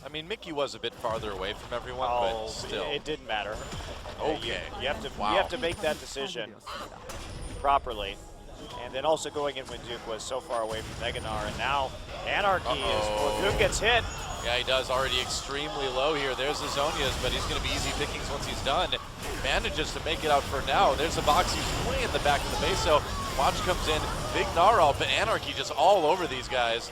Speaker 1: I mean, Mickey was a bit farther away from everyone, but still.
Speaker 2: It didn't matter.
Speaker 1: Okay.
Speaker 2: You have to make that decision properly. And then also going in when Duke was so far away from Mega Gnar, and now Anarchy is, well, Duke gets hit.
Speaker 1: Yeah, he does, already extremely low here. There's the Zonias, but he's going to be easy pickings once he's done. Manages to make it out for now. There's a box, he's way in the back of the base, so Watch comes in, big Gnarl, but Anarchy just all over these guys.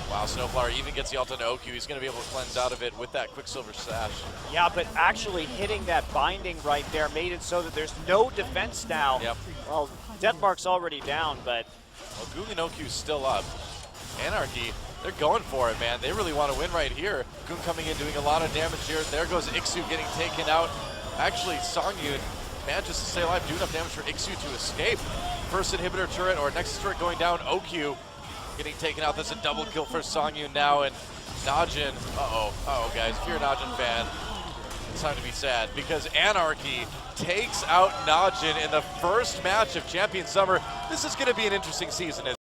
Speaker 1: Wow, Snowflower even gets the ult on OQ. He's going to be able to cleanse out of it with that Quicksilver Sash. Yeah,
Speaker 2: but actually hitting that binding right there made it so that there's no defense now.
Speaker 1: Yep.
Speaker 2: Well, Deathmark's already down, but...
Speaker 1: Well, Goong and OQ's still up. Anarchy, they're going for it, man. They really want to win right here. Goong coming in, doing a lot of damage here. There goes Ixu getting taken out. Actually, Songyun manages to stay alive, do enough damage for Ixu to escape. First inhibitor turret, or next turret going down, OQ. Getting taken out. That's a double kill for Songyun now, and Najin. Uh-oh, guys, if you're a Najin fan, it's time to be sad, because Anarchy takes out Najin in the first match of Champion Summer. This is going to be an interesting season.